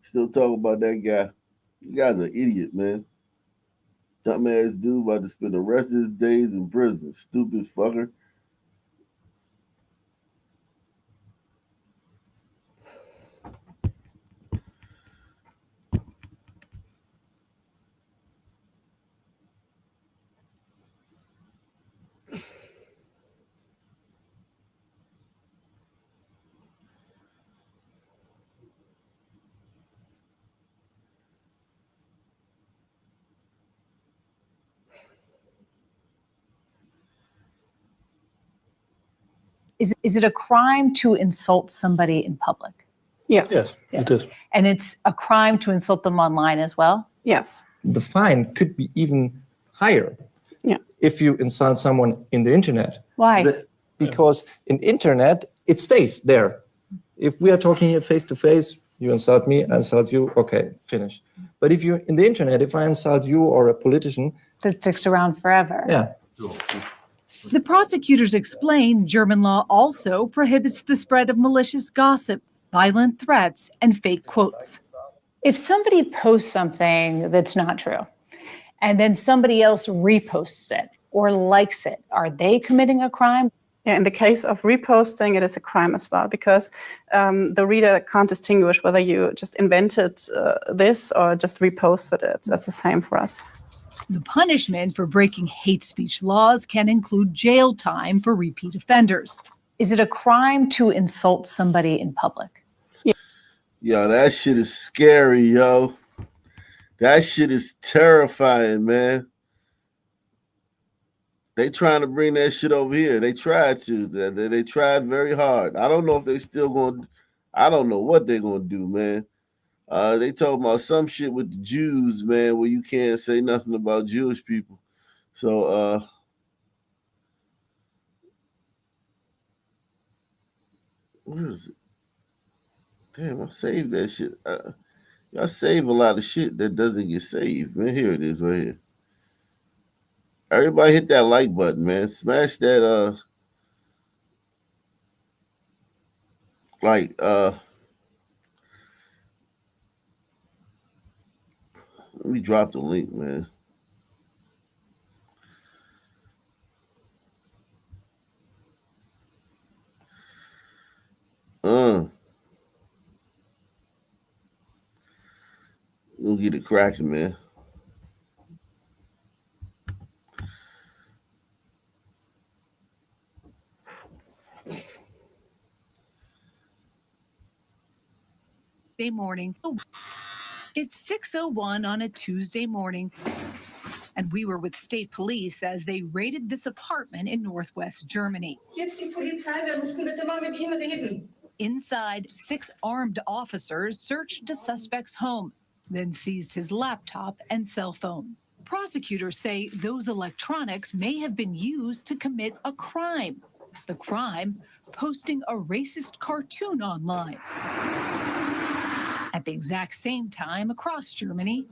Still talking about that guy. You guy's an idiot, man. Dumbass dude about to spend the rest of his days in prison. Stupid fucker. Is it a crime to insult somebody in public? Yes, it is. And it's a crime to insult them online as well? Yes. The fine could be even higher. Yeah. If you insult someone in the internet. Why? Because in internet, it stays there. If we are talking here face to face, you insult me, I insult you, okay, finish. But if you're in the internet, if I insult you or a politician, that sticks around forever. Yeah. The prosecutors explain German law also prohibits the spread of malicious gossip, violent threats, and fake quotes. If somebody posts something that's not true, and then somebody else reposts it or likes it, are they committing a crime? Yeah, in the case of reposting, it is a crime as well, because the reader can't distinguish whether you just invented this or just reposted it. That's the same for us. The punishment for breaking hate speech laws can include jail time for repeat offenders. Is it a crime to insult somebody in public? Yo, that shit is scary, yo. That shit is terrifying, man. They trying to bring that shit over here. They tried to. They tried very hard. I don't know if they still going to. I don't know what they're going to do, man. They talking about some shit with the Jews, man, where you can't say nothing about Jewish people. So, where is it? Damn, I saved that shit. I save a lot of shit that doesn't get saved, man. Here it is right here. Everybody hit that like button, man. Smash that like let me drop the link, man. We'll get it cracking, man. Morning. It's 6:01 on a Tuesday morning, and we were with state police as they raided this apartment in northwest Germany. Inside, 6 armed officers searched a suspect's home, then seized his laptop and cell phone. Prosecutors say those electronics may have been used to commit a crime. The crime, posting a racist cartoon online. At the exact same time across Germany,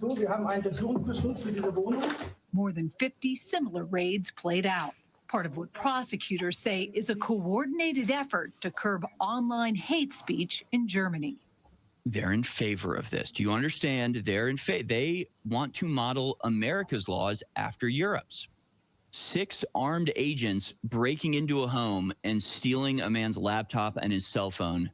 more than 50 similar raids played out. Part of what prosecutors say is a coordinated effort to curb online hate speech in Germany. They're in favor of this. Do you understand? They're in favor. They want to model America's laws after Europe's. 6 armed agents breaking into a home and stealing a man's laptop and his cell phone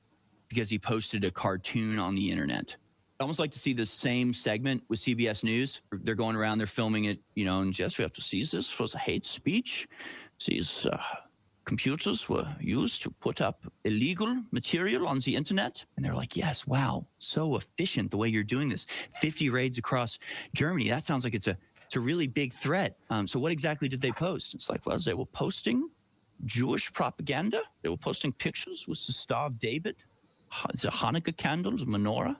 because he posted a cartoon on the internet. I almost like to see the same segment with CBS News. They're going around, they're filming it, and yes, we have to seize this for hate speech. These computers were used to put up illegal material on the internet. And they're like, yes, wow, so efficient the way you're doing this. 50 raids across Germany. That sounds like it's a really big threat. So what exactly did they post? It's like, well, they were posting Jewish propaganda. They were posting pictures with the Star of David, the Hanukkah candles, menorah.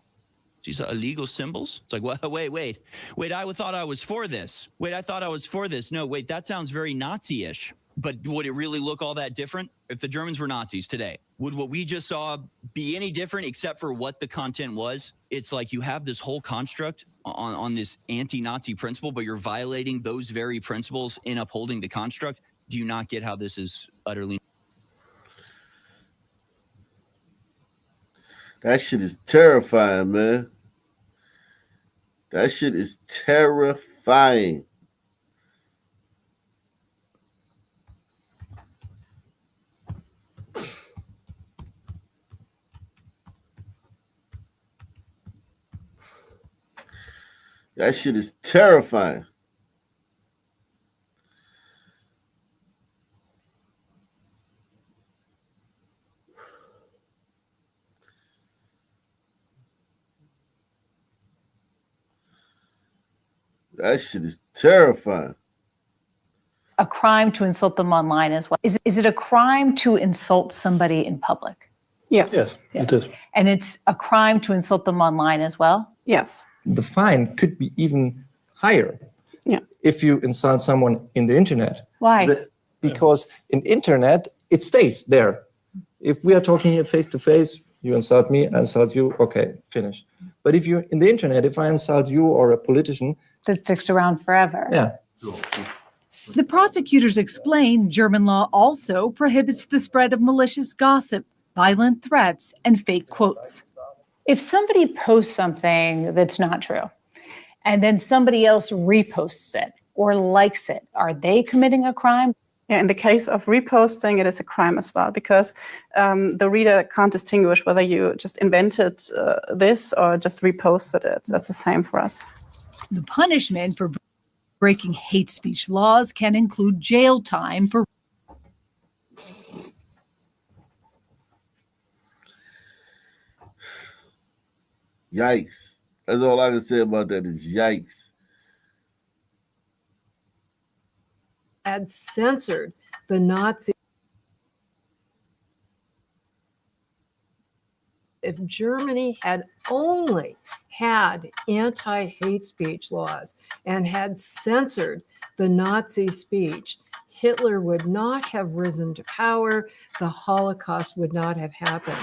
These are illegal symbols. It's like, well, wait. I thought I was for this. I thought I was for this. No, wait, that sounds very Nazi-ish. But would it really look all that different if the Germans were Nazis today? Would what we just saw be any different except for what the content was? It's like you have this whole construct on this anti-Nazi principle, but you're violating those very principles in upholding the construct. Do you not get how this is utterly? That shit is terrifying, man. That shit is terrifying. That shit is terrifying. That shit is terrifying. a crime to insult them online as well. Is it a crime to insult somebody in public? Yes. Yes, it is. And it's a crime to insult them online as well? Yes. The fine could be even higher if you insult someone in the internet. Why? Because in internet, it stays there. If we are talking here face to face, you insult me, I insult you, okay, finish. But if you in the internet, if I insult you or a politician, that sticks around forever. Yeah. The prosecutors explain German law also prohibits the spread of malicious gossip, violent threats, and fake quotes. If somebody posts something that's not true, and then somebody else reposts it or likes it, are they committing a crime? Yeah, in the case of reposting, it is a crime as well, because the reader can't distinguish whether you just invented this or just reposted it. That's the same for us. The punishment for breaking hate speech laws can include jail time for Yikes. That's all I can say about that is yikes. Had censored the Nazi. If Germany had only had anti-hate speech laws and had censored the Nazi speech, Hitler would not have risen to power. The Holocaust would not have happened.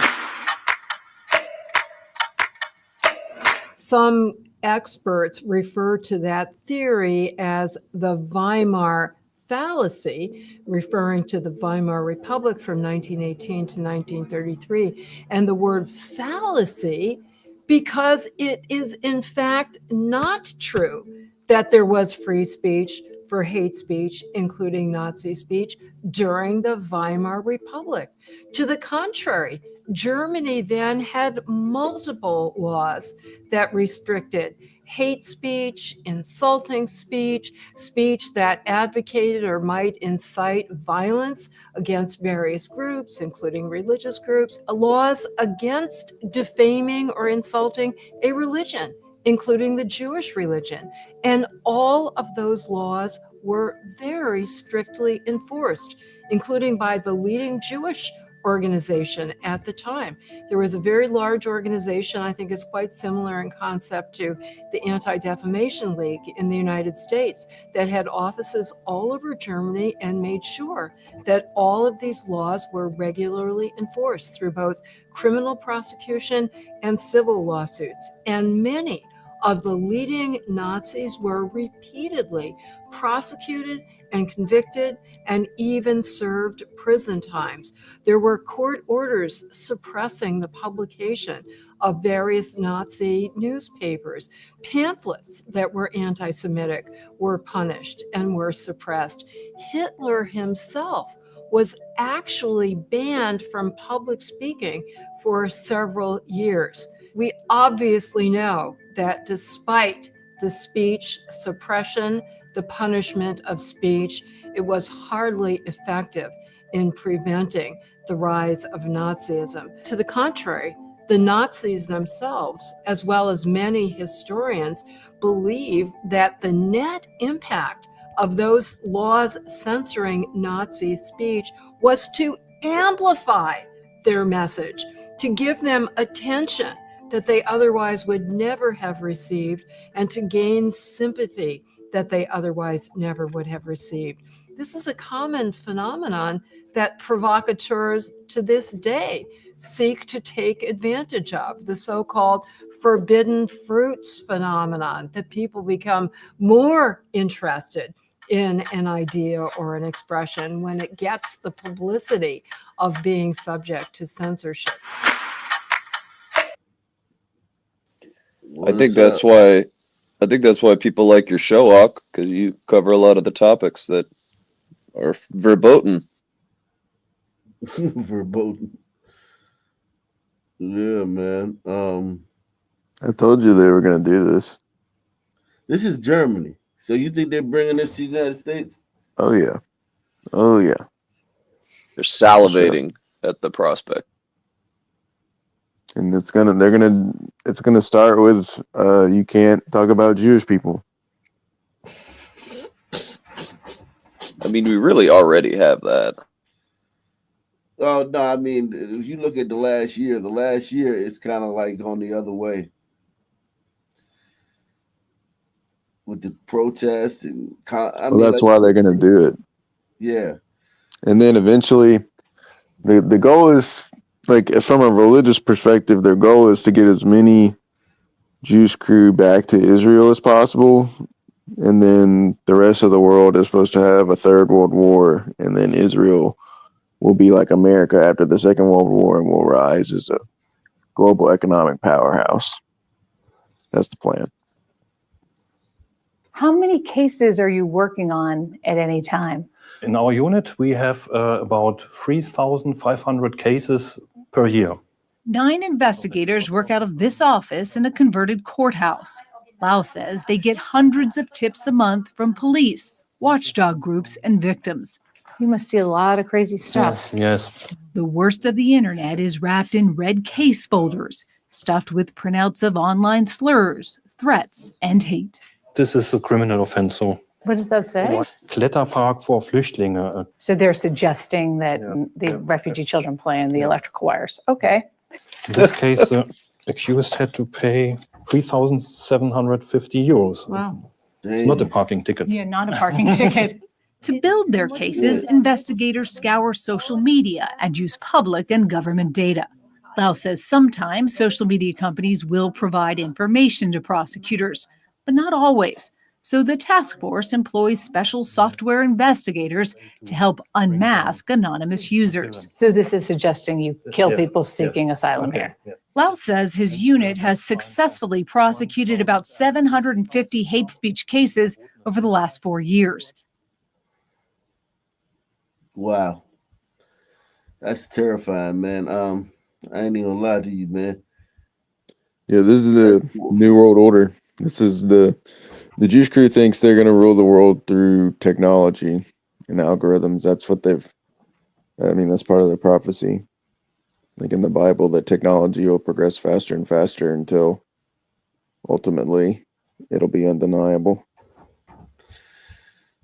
Some experts refer to that theory as the Weimar fallacy, referring to the Weimar Republic from 1918 to 1933. And the word fallacy, because it is in fact not true that there was free speech for hate speech, including Nazi speech, during the Weimar Republic. To the contrary, Germany then had multiple laws that restricted hate speech, insulting speech, speech that advocated or might incite violence against various groups, including religious groups, laws against defaming or insulting a religion, including the Jewish religion. And all of those laws were very strictly enforced, including by the leading Jewish organization at the time. There was a very large organization, I think it's quite similar in concept to the Anti-Defamation League in the United States, that had offices all over Germany and made sure that all of these laws were regularly enforced through both criminal prosecution and civil lawsuits. And many of the leading Nazis were repeatedly prosecuted and convicted and even served prison times. There were court orders suppressing the publication of various Nazi newspapers. Pamphlets that were anti-Semitic were punished and were suppressed. Hitler himself was actually banned from public speaking for several years. We obviously know that despite the speech suppression, the punishment of speech, it was hardly effective in preventing the rise of Nazism. To the contrary, the Nazis themselves, as well as many historians, believe that the net impact of those laws censoring Nazi speech was to amplify their message, to give them attention that they otherwise would never have received, and to gain sympathy that they otherwise never would have received. This is a common phenomenon that provocateurs to this day seek to take advantage of, the so-called forbidden fruits phenomenon, that people become more interested in an idea or an expression when it gets the publicity of being subject to censorship. I think that's why people like your show, Hawk, because you cover a lot of the topics that are verboten. Verboten. Yeah, man. I told you they were going to do this. This is Germany. So you think they're bringing this to the United States? Oh yeah. Oh yeah. They're salivating at the prospect. And it's gonna start with you can't talk about Jewish people. I mean, we really already have that. Oh no, I mean, if you look at the last year it's kind of like on the other way with the protest and That's why they're going to do it. Yeah. And then eventually, the goal is, like, from a religious perspective, their goal is to get as many Jewish crew back to Israel as possible. And then the rest of the world is supposed to have a third world war. And then Israel will be like America after the Second World War and will rise as a global economic powerhouse. That's the plan. How many cases are you working on at any time? In our unit, we have about 3,500 cases per year. 9 investigators work out of this office in a converted courthouse. Lau says they get hundreds of tips a month from police, watchdog groups, and victims. You must see a lot of crazy stuff. Yes. The worst of the internet is wrapped in red case folders, stuffed with printouts of online slurs, threats, and hate. This is a criminal offense. So, What does that say? Kletterpark for Flüchtlinge. So they're suggesting that the refugee children play in the electrical wires. Okay. In this case, the accused had to pay 3,750 euros. Wow. It's not a parking ticket. Yeah, not a parking ticket. To build their cases, investigators scour social media and use public and government data. Lau says sometimes social media companies will provide information to prosecutors, but not always. So the task force employs special software investigators to help unmask anonymous users. So this is suggesting you kill people seeking asylum here. Lau says his unit has successfully prosecuted about 750 hate speech cases over the last 4 years. Wow. That's terrifying, man. I ain't even gonna lie to you, man. Yeah, this is the New World Order. This is the Jewish crew thinks they're going to rule the world through technology and algorithms. That's what that's part of their prophecy. Like in the Bible, that technology will progress faster and faster until ultimately it'll be undeniable.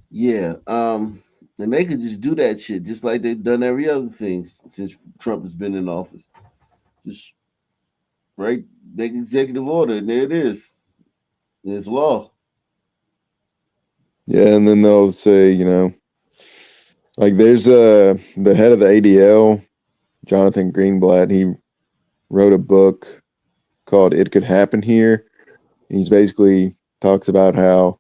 Yeah. And they could just do that shit just like they've done every other thing since Trump has been in office. Just make executive order, and there it is. It's law. Yeah, and then they'll say, like there's the head of the ADL, Jonathan Greenblatt. He wrote a book called "It Could Happen Here." He's basically talks about how,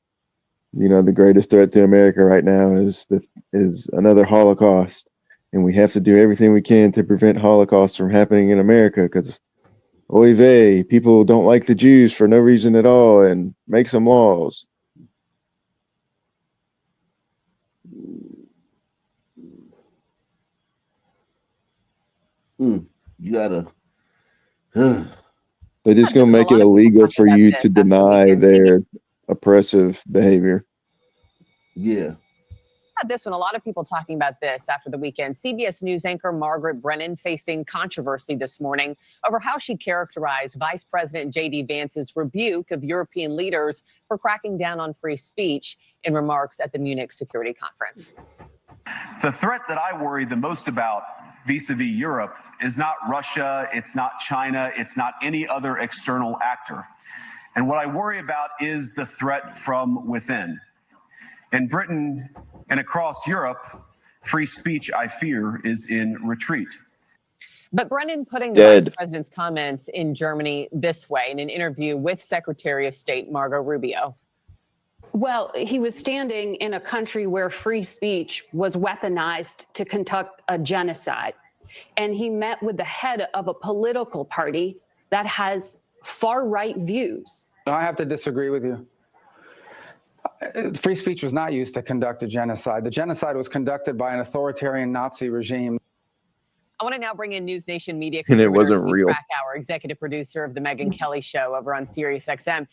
the greatest threat to America right now is another Holocaust, and we have to do everything we can to prevent Holocaust from happening in America because, oy vey, people don't like the Jews for no reason at all, and make some laws. You gotta. They're just going to make it illegal for you to deny their oppressive behavior. Yeah. This one, a lot of people talking about this after the weekend. CBS News anchor Margaret Brennan facing controversy this morning over how she characterized Vice President J.D. Vance's rebuke of European leaders for cracking down on free speech in remarks at the Munich Security Conference. The threat that I worry the most about vis-a-vis Europe is not Russia, it's not China, it's not any other external actor. And what I worry about is the threat from within. In Britain and across Europe, free speech, I fear, is in retreat. But Brennan putting the Vice President's comments in Germany this way in an interview with Secretary of State Marco Rubio. Well, he was standing in a country where free speech was weaponized to conduct a genocide. And he met with the head of a political party that has far-right views. I have to disagree with you. Free speech was not used to conduct a genocide. The genocide was conducted by an authoritarian Nazi regime. I want to now bring in News Nation media And it contributor wasn't Steve real. Krakauer, executive producer of the Megyn Kelly Show over on SiriusXM.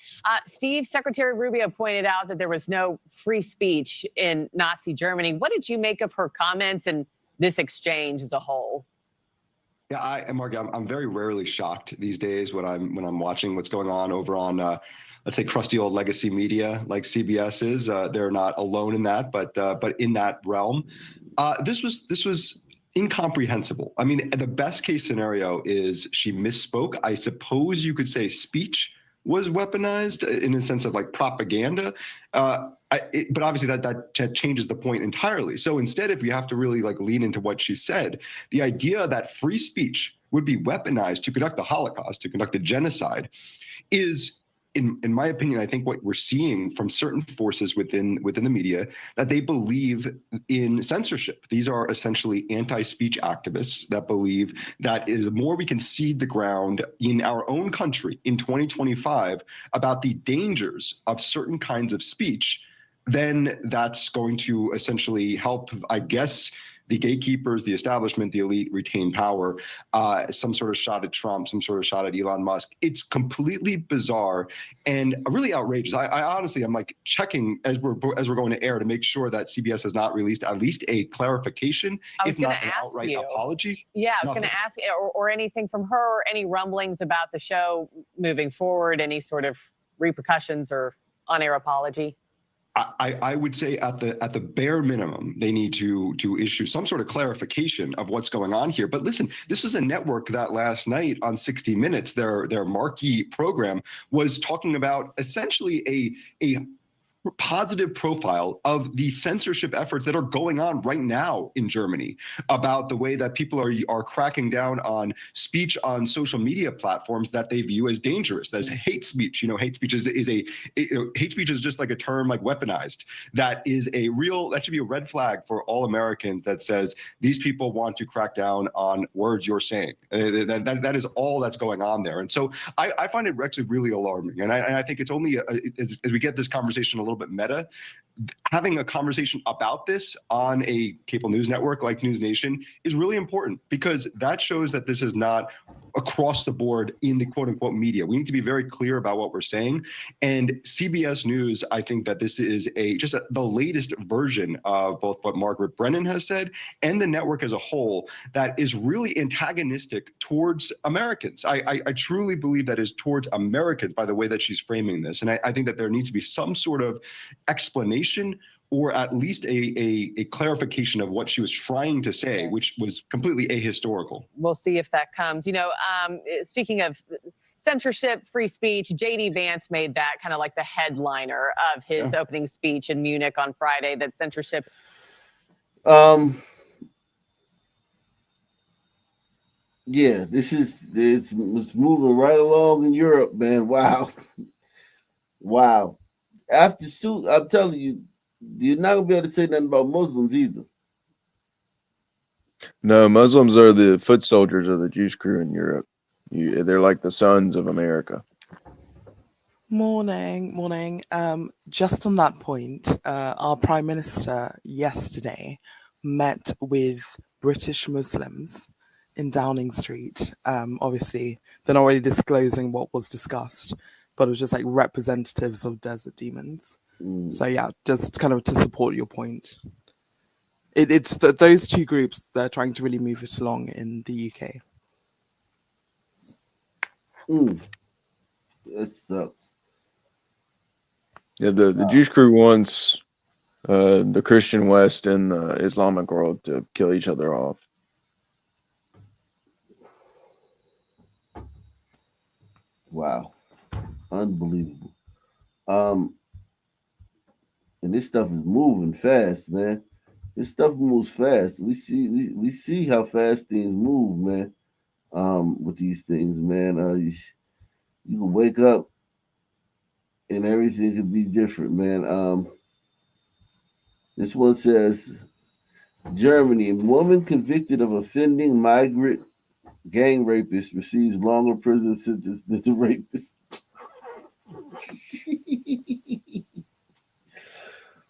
Steve, Secretary Rubio pointed out that there was no free speech in Nazi Germany. What did you make of her comments and this exchange as a whole? Yeah, Mark, I'm very rarely shocked these days when I'm watching what's going on over on let's say, crusty old legacy media like CBS is. They're not alone in that, but in that realm, this was incomprehensible. I mean, the best case scenario is she misspoke. I suppose you could say speech was weaponized in a sense of like propaganda. But obviously that changes the point entirely. So instead, if you have to really like lean into what she said, the idea that free speech would be weaponized to conduct the Holocaust, to conduct a genocide, is, in my opinion, I think what we're seeing from certain forces within the media, that they believe in censorship. These are essentially anti-speech activists that believe that is more we can cede the ground in our own country in 2025 about the dangers of certain kinds of speech, then that's going to essentially help, I guess, the gatekeepers, the establishment, the elite retain power. Some sort of shot at Trump, some sort of shot at Elon Musk. It's completely bizarre and really outrageous. I honestly, I'm like checking as we're going to air to make sure that CBS has not released at least a clarification, if not an outright apology. Yeah, I was going to ask, or anything from her, any rumblings about the show moving forward, any sort of repercussions or on-air apology? I would say at the bare minimum, they need to issue some sort of clarification of what's going on here. But listen, this is a network that last night on 60 Minutes, their marquee program, was talking about essentially a positive profile of the censorship efforts that are going on right now in Germany, about the way that people are cracking down on speech on social media platforms that they view as dangerous, as hate speech. You know, hate speech hate speech is just like a term like weaponized. That should be a red flag for all Americans that says these people want to crack down on words you're saying. That is all that's going on there. And so I find it actually really alarming. And I think it's only as we get this conversation a little bit meta, having a conversation about this on a cable news network like News Nation is really important, because that shows that this is not across the board in the quote unquote media. We need to be very clear about what we're saying. And CBS News, I think that this is the latest version of both what Margaret Brennan has said and the network as a whole that is really antagonistic towards Americans. I truly believe that is towards Americans by the way that she's framing this. And I think that there needs to be some sort of explanation, or at least a clarification of what she was trying to say, which was completely ahistorical. We'll see if that comes. You know, speaking of censorship, free speech, J.D. Vance made that kind of like the headliner of his opening speech in Munich on Friday, that censorship. Yeah, it's moving right along in Europe, man. Wow. Wow. After suit, I'm telling you, you're not gonna be able to say nothing about Muslims either. No, Muslims are the foot soldiers of the Jewish crew in Europe. They're like the sons of America. Morning. Just on that point, our Prime Minister yesterday met with British Muslims in Downing Street. Obviously, they're not really disclosing what was discussed, but it was just like representatives of desert demons. So yeah, just kind of to support your point. It's those two groups that are trying to really move it along in the UK. That sucks. Yeah, the Jewish crew wants the Christian West and the Islamic world to kill each other off. Wow. Unbelievable. And this stuff is moving fast, man. This stuff moves fast. We see how fast things move, man. With these things, man. You can wake up and everything could be different, man. This one says, Germany, woman convicted of offending migrant gang rapist receives longer prison sentence than the rapist.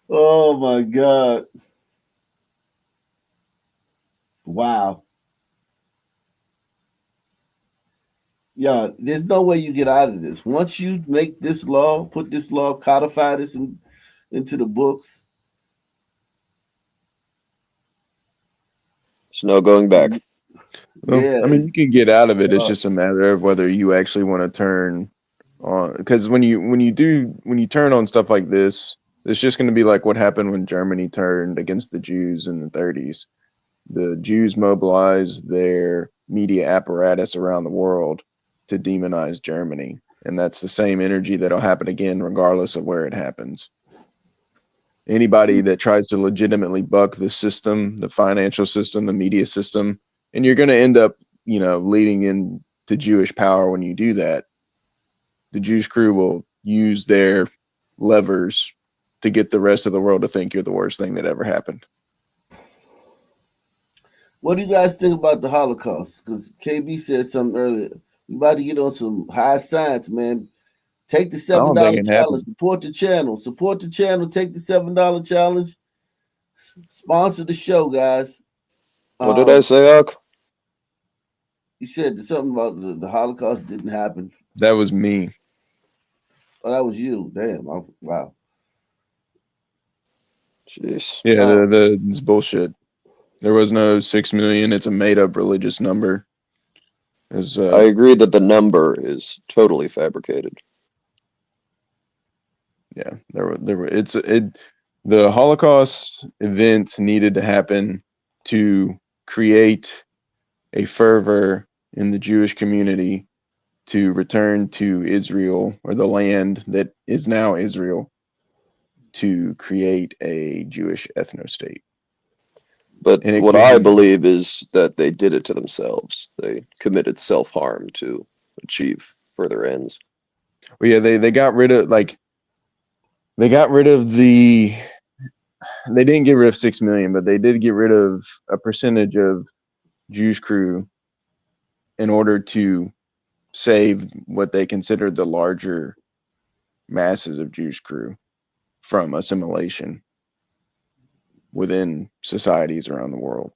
Oh my God. Wow. Yeah, there's no way you get out of this. Once you make this law, put this law, codify this into the books. There's no going back. Well, Yeah. I mean, you can get out of it. It's just a matter of whether you actually want to turn Because when you turn on stuff like this, it's just going to be like what happened when Germany turned against the Jews in the 30s. The Jews mobilized their media apparatus around the world to demonize Germany. And that's the same energy that'll happen again, regardless of where it happens. Anybody that tries to legitimately buck the system, the financial system, the media system, and you're going to end up, leading into Jewish power when you do that. The Jewish crew will use their levers to get the rest of the world to think you're the worst thing that ever happened. What do you guys think about the Holocaust? Because KB said something earlier. We about to get on some high science, man. Take the $7 challenge. Happened. Support the channel. Support the channel. Take the $7 challenge. Sponsor the show, guys. What did I say, Huck? You said something about the Holocaust didn't happen. That was me. Oh, that was you. Damn. Wow. Jeez. Yeah, it's bullshit. There was no 6 million. It's a made-up religious number. I agree that the number is totally fabricated. Yeah, the Holocaust events needed to happen to create a fervor in the Jewish community to return to Israel, or the land that is now Israel, to create a Jewish ethno-state. But what I believe is that they did it to themselves. They committed self-harm to achieve further ends. Well, yeah, they got rid of they didn't get rid of 6 million, but they did get rid of a percentage of Jewish crew in order to save what they considered the larger masses of Jewish crew from assimilation within societies around the world.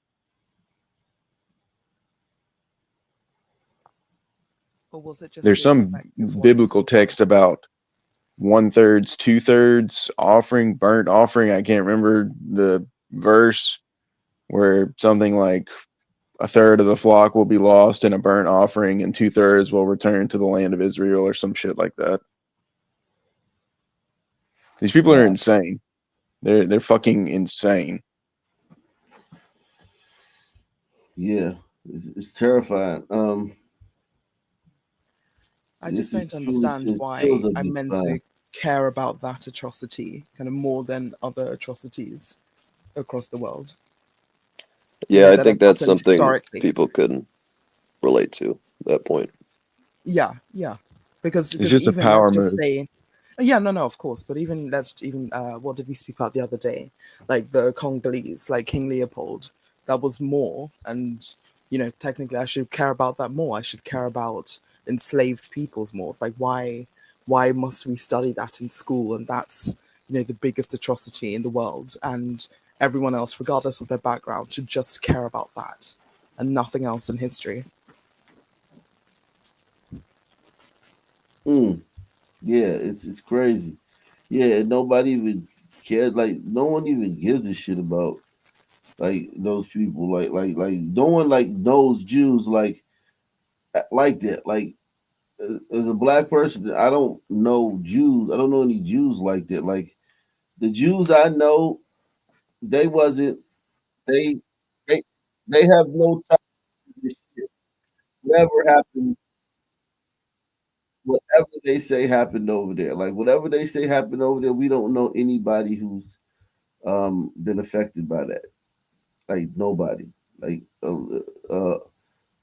Or was it just There's some biblical text about 1/3, 2/3 offering, burnt offering. I can't remember the verse, where something like 1/3 of the flock will be lost in a burnt offering and 2/3 will return to the land of Israel, or some shit like that. These people are insane. They're fucking insane. Yeah, it's terrifying. I just don't understand why I'm meant to care about that atrocity kind of more than other atrocities across the world. Yeah, I think that's something people couldn't relate to at that point. Yeah. Because it's just a power move. No, of course. But what did we speak about the other day? Like the Congolese, like King Leopold, that was more. And, technically I should care about that more. I should care about enslaved peoples more. Like, why must we study that in school? And that's, the biggest atrocity in the world. And everyone else, regardless of their background, should just care about that and nothing else in history. Yeah, it's crazy. Yeah, nobody even cares. Like, no one even gives a shit about those people. Like no one knows Jews like that. Like, as a black person, I don't know Jews. I don't know any Jews like that. Like, the Jews I know, they wasn't. They have no time for this shit. Whatever happened. Whatever they say happened over there. Like, whatever they say happened over there, we don't know anybody who's been affected by that. Like, nobody. Like,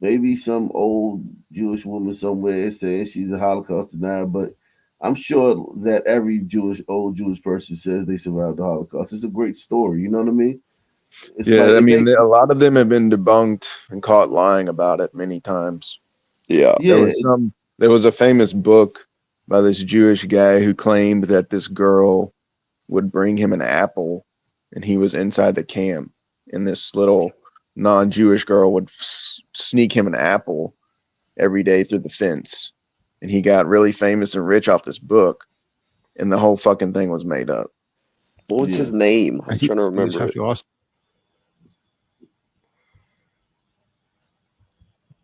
maybe some old Jewish woman somewhere says she's a Holocaust denier, but I'm sure that every old Jewish person says they survived the Holocaust. It's a great story. You know what I mean? It's a lot of them have been debunked and caught lying about it many times. Yeah. There was a famous book by this Jewish guy who claimed that this girl would bring him an apple, and he was inside the camp, and this little non-Jewish girl would sneak him an apple every day through the fence, and he got really famous and rich off this book, and the whole fucking thing was made up. What was his name? I'm trying to remember.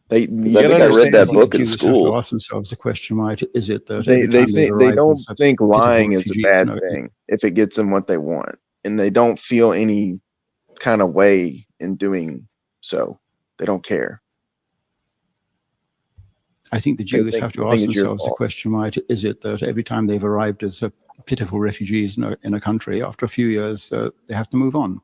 They, Because I think I read that book in Jews have to school. ask themselves the question, right? Is it that they every time think arrive, they don't there's a think pitiful lying is a refugees bad and thing if it gets them what they want, and they don't feel any kind of way in doing so. They don't care. I think the They Jews have to think ask it's your themselves the fault. question, right? Is it that every time they've arrived as a pitiful refugees in a country, after a few years, they have to move on?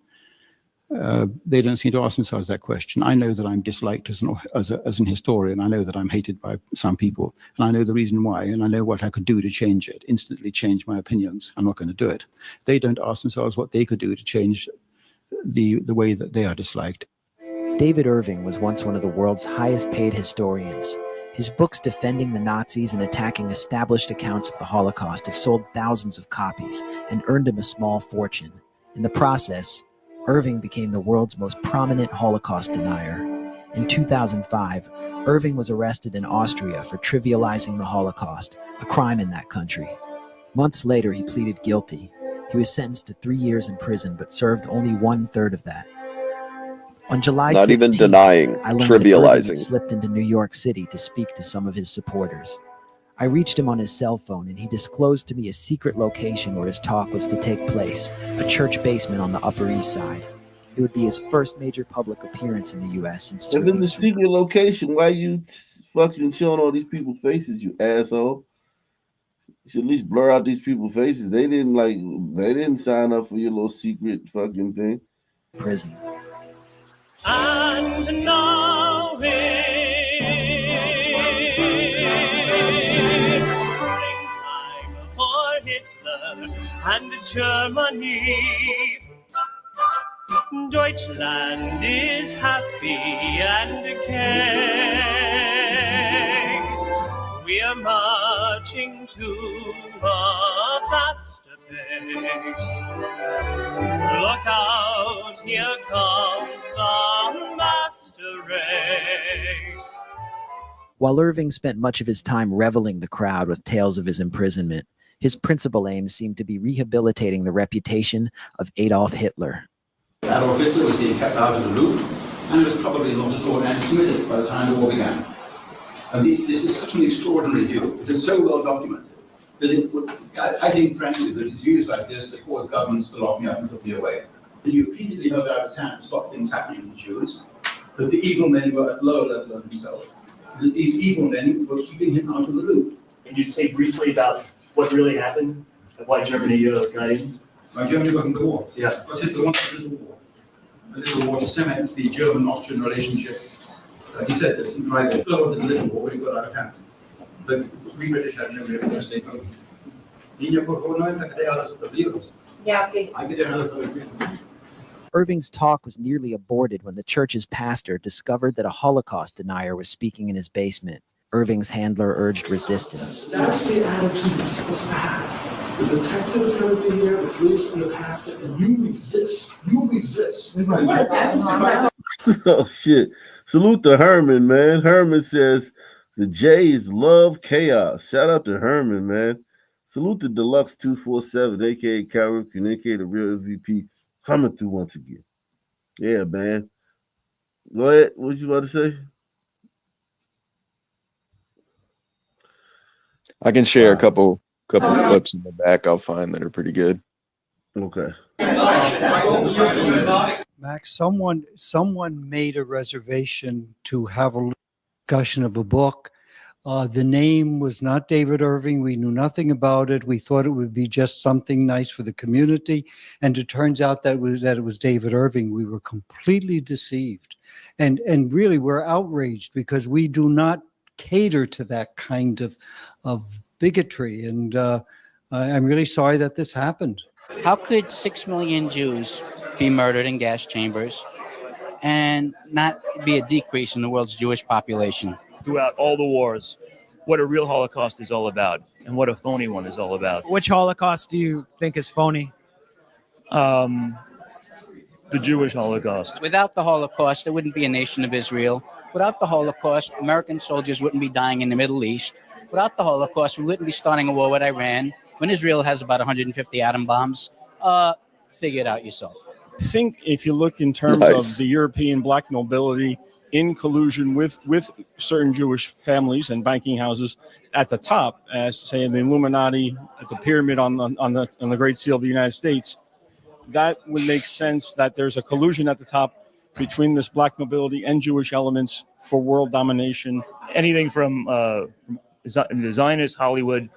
They don't seem to ask themselves that question. I know that I'm disliked as an historian. I know that I'm hated by some people, and I know the reason why, and I know what I could do to change it, instantly change my opinions. I'm not going to do it. They don't ask themselves what they could do to change the way that they are disliked. David Irving was once one of the world's highest paid historians. His books defending the Nazis and attacking established accounts of the Holocaust have sold thousands of copies and earned him a small fortune. In the process, Irving became the world's most prominent Holocaust denier. In 2005, Irving was arrested in Austria for trivializing the Holocaust, a crime in that country. Months later, he pleaded guilty. He was sentenced to 3 years in prison, but served only 1/3 of that. On July Not 16th, even denying, I learned that Irving trivializing. had slipped into New York City to speak to some of his supporters. I reached him on his cell phone, and he disclosed to me a secret location where his talk was to take place, a church basement on the Upper East Side. It would be his first major public appearance in the U.S. since its If it's a release. secret location, why you fucking showing all these people's faces, you asshole? You should at least blur out these people's faces. They didn't sign up for your little secret fucking thing. Prison. And now it's springtime for Hitler and Germany. Deutschland is happy and gay. We are marching to a faster pace. Look out, here comes the master race. While Irving spent much of his time reveling the crowd with tales of his imprisonment, his principal aim seemed to be rehabilitating the reputation of Adolf Hitler. Adolf Hitler was being kept out of the loop and was probably not at all anti-Semitic by the time the war began. And this is such an extraordinary view. It is so well documented that I think, frankly, that it's views like this that cause governments to lock me up and put me away. And you repeatedly held out its hand to stop things happening to Jews, that the evil men were at lower level of himself, that these evil men were keeping him out of the loop. Can you say briefly about what really happened and why Germany got in? Why Germany got in the war? Yeah. Because Hitler wanted a little war. A little war to cement the German-Austrian relationship. He said this in private. Hitler wanted a little war, but he got out of hand. But we British had no real say. Yeah, okay. Irving's talk was nearly aborted when the church's pastor discovered that a Holocaust denier was speaking in his basement. Irving's handler urged resistance. That's the attitude you're supposed to have. The detective is going to be here, the police and the pastor, and you resist. You resist. Oh shit! Salute to Herman, man. Herman says the Jays love chaos. Shout out to Herman, man. Salute to Deluxe 247, aka Kyrie, aka the real MVP, coming through once again. Yeah, man. Go ahead. What you about to say? I can share a couple clips in the back I'll find that are pretty good. Okay. Max, someone made a reservation to have a discussion of a book. The name was not David Irving. We knew nothing about it. We thought it would be just something nice for the community, and it turns out that it was David Irving. We were completely deceived, and really we're outraged because we do not cater to that kind of bigotry, and I'm really sorry that this happened. How could 6 million Jews be murdered in gas chambers and not be a decrease in the world's Jewish population? Throughout all the wars, what a real Holocaust is all about and what a phony one is all about. Which Holocaust do you think is phony? The Jewish Holocaust. Without the Holocaust, there wouldn't be a nation of Israel. Without the Holocaust, American soldiers wouldn't be dying in the Middle East. Without the Holocaust, we wouldn't be starting a war with Iran when Israel has about 150 atom bombs. Figure it out yourself. I think if you look in terms of the European black nobility in collusion with certain Jewish families and banking houses at the top, as say the Illuminati at the pyramid on the Great Seal of the United States. That would make sense that there's a collusion at the top between this black nobility and Jewish elements for world domination. Anything from the Zionist Hollywood,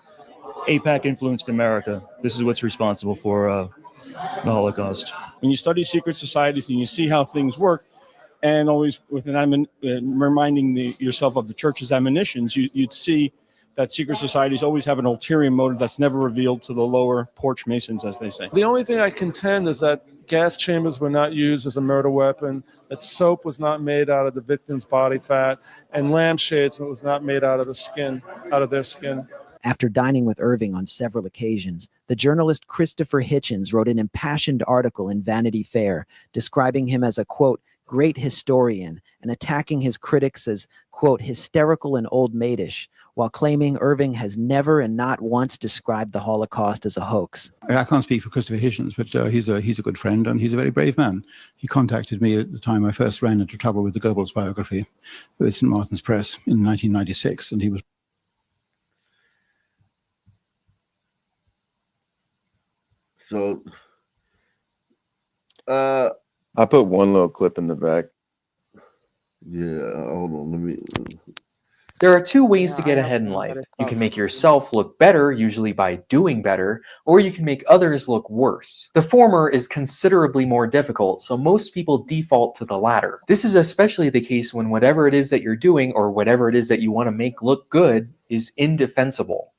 AIPAC influenced America. This is what's responsible for the Holocaust. When you study secret societies and you see how things work, and always with reminding yourself of the church's admonitions, you'd see that secret societies always have an ulterior motive that's never revealed to the lower porch masons, as they say. The only thing I contend is that gas chambers were not used as a murder weapon, that soap was not made out of the victim's body fat, and lampshades was not made out of their skin. After dining with Irving on several occasions, the journalist Christopher Hitchens wrote an impassioned article in Vanity Fair describing him as a, quote, great historian and attacking his critics as, quote, hysterical and old maidish, while claiming Irving has never and not once described the Holocaust as a hoax. I can't speak for Christopher Hitchens, but he's a good friend and he's a very brave man. He contacted me at the time I first ran into trouble with the Goebbels biography with St. Martin's Press in 1996, and he was... So, I put one little clip in the back. Yeah, hold on, let me... There are two ways to get ahead in life. You can make yourself look better, usually by doing better, or you can make others look worse. The former is considerably more difficult, so most people default to the latter. This is especially the case when whatever it is that you're doing or whatever it is that you want to make look good is indefensible.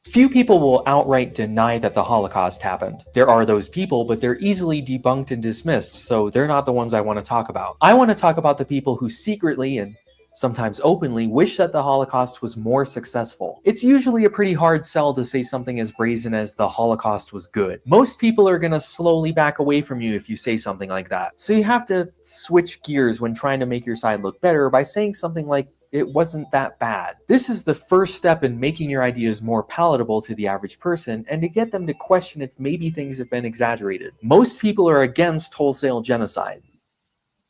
Few people will outright deny that the Holocaust happened. There are those people, but they're easily debunked and dismissed, so they're not the ones I want to talk about. I want to talk about the people who secretly and sometimes openly wish that the Holocaust was more successful. It's usually a pretty hard sell to say something as brazen as the Holocaust was good. Most people are going to slowly back away from you if you say something like that. So you have to switch gears when trying to make your side look better by saying something like, it wasn't that bad. This is the first step in making your ideas more palatable to the average person and to get them to question if maybe things have been exaggerated. Most people are against wholesale genocide.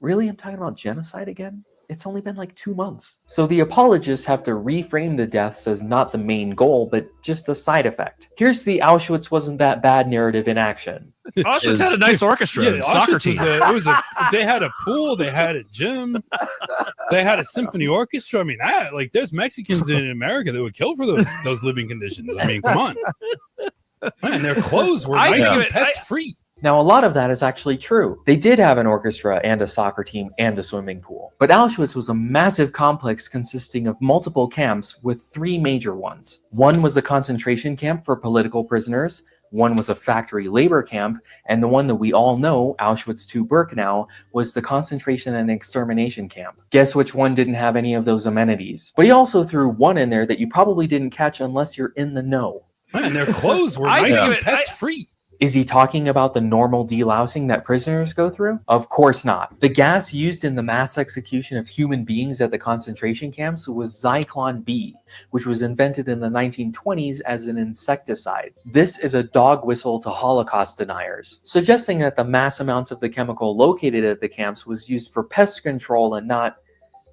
Really? I'm talking about genocide again? It's only been like 2 months. So the apologists have to reframe the deaths as not the main goal, but just a side effect. Here's the Auschwitz wasn't that bad narrative in action. Auschwitz had a nice orchestra. Yeah, Soccer Auschwitz team. they had a pool, they had a gym, they had a symphony orchestra. I mean, there's Mexicans in America that would kill for those living conditions. I mean, come on. Man, their clothes were nice and pest-free. Now, a lot of that is actually true. They did have an orchestra and a soccer team and a swimming pool. But Auschwitz was a massive complex consisting of multiple camps with 3 major ones. One was a concentration camp for political prisoners, one was a factory labor camp, and the one that we all know, Auschwitz II-Birkenau, was the concentration and extermination camp. Guess which one didn't have any of those amenities? But he also threw one in there that you probably didn't catch unless you're in the know. Man, their clothes were nice and pest-free. Is he talking about the normal delousing that prisoners go through? Of course not. The gas used in the mass execution of human beings at the concentration camps was Zyklon B, which was invented in the 1920s as an insecticide. This is a dog whistle to Holocaust deniers, suggesting that the mass amounts of the chemical located at the camps was used for pest control and not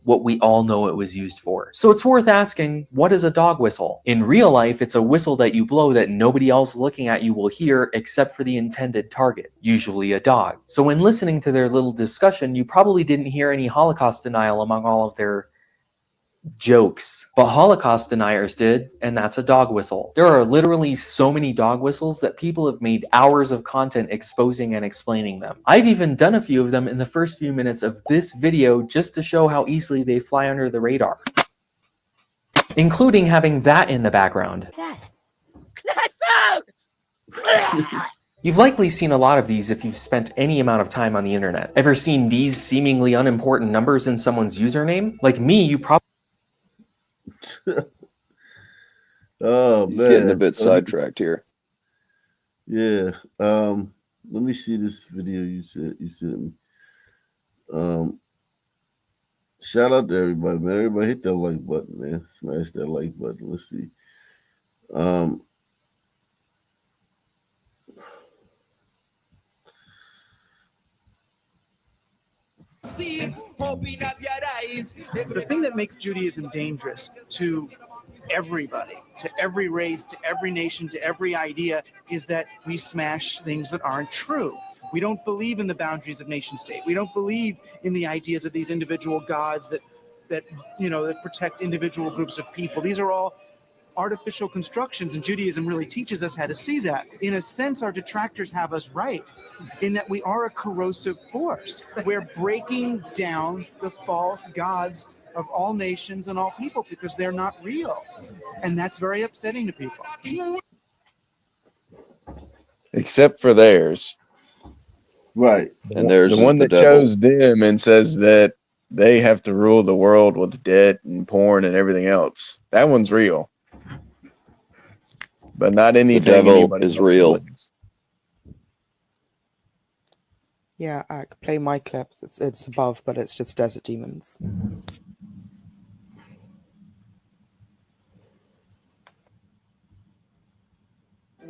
what we all know it was used for. So it's worth asking, what is a dog whistle? In real life, it's a whistle that you blow that nobody else looking at you will hear except for the intended target, usually a dog. So when listening to their little discussion, you probably didn't hear any Holocaust denial among all of their jokes. But Holocaust deniers did, and that's a dog whistle. There are literally so many dog whistles that people have made hours of content exposing and explaining them. I've even done a few of them in the first few minutes of this video just to show how easily they fly under the radar, including having that in the background. You've likely seen a lot of these if you've spent any amount of time on the internet. Ever seen these seemingly unimportant numbers in someone's username? Like me, you probably Oh, He's man. getting a bit sidetracked here. Yeah. Let me see this video you sent me. Shout out to everybody, man. Everybody hit that like button, man. Smash that like button. Let's see. The thing that makes Judaism dangerous to everybody, to every race, to every nation, to every idea, is that we smash things that aren't true. We don't believe in the boundaries of nation state. We don't believe in the ideas of these individual gods that protect individual groups of people. These are all artificial constructions, and Judaism really teaches us how to see that. In a sense, our detractors have us right in that we are a corrosive force. We're breaking down the false gods of all nations and all people because they're not real. And that's very upsetting to people. Except for theirs. Right. And theirs the is one the that devil. chose them and says that they have to rule the world with debt and porn and everything else. That one's real. But not anything devil anybody is else real. believes. Yeah, I could play my clips. It's above, but it's just desert demons.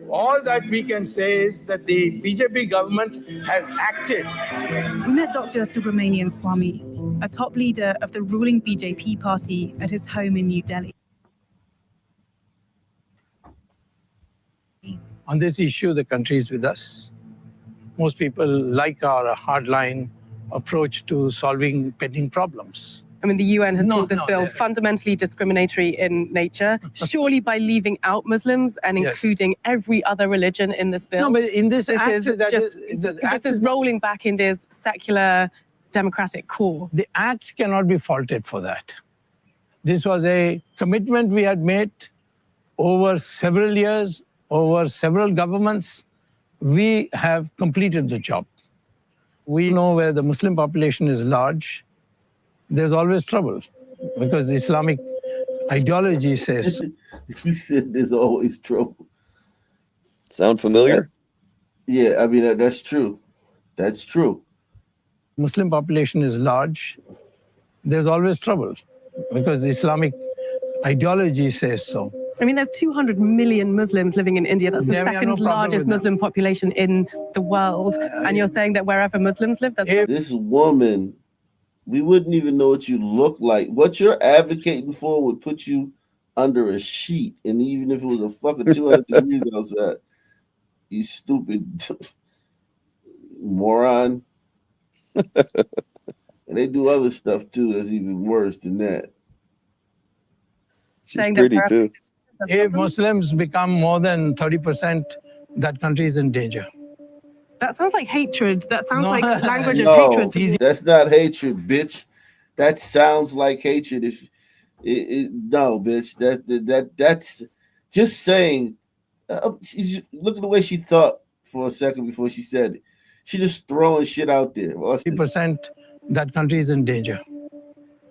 All that we can say is that the BJP government has acted. We met Dr. Subramanian Swamy, a top leader of the ruling BJP party, at his home in New Delhi. On this issue, the country is with us. Most people like our hardline approach to solving pending problems. I mean, the UN has called this bill fundamentally discriminatory in nature, surely by leaving out Muslims and including every other religion in this bill. No, but in this this act, is rolling back India's secular democratic core. The act cannot be faulted for that. This was a commitment we had made over several years, over several governments. We have completed the job. We know where the Muslim population is large, there's always trouble because the Islamic ideology says. You said there's always trouble. Sound familiar? Yeah, I mean, that's true. That's true. Muslim population is large, there's always trouble because the Islamic ideology says so. I mean, there's 200 million Muslims living in India. That's the second largest Muslim population in the world. And you're saying that wherever Muslims live, there's... This woman, we wouldn't even know what you look like. What you're advocating for would put you under a sheet. And even if it was a fucking 200 degrees outside, you stupid moron. And they do other stuff too that's even worse than that. She's pretty too. If Muslims become more than 30%, that country is in danger. That sounds like hatred. That sounds like language of hatred. That's not hatred, bitch. That sounds like hatred. No, bitch. That's just saying. Look at the way she thought for a second before she said it. She just throwing shit out there. 30%, that country is in danger.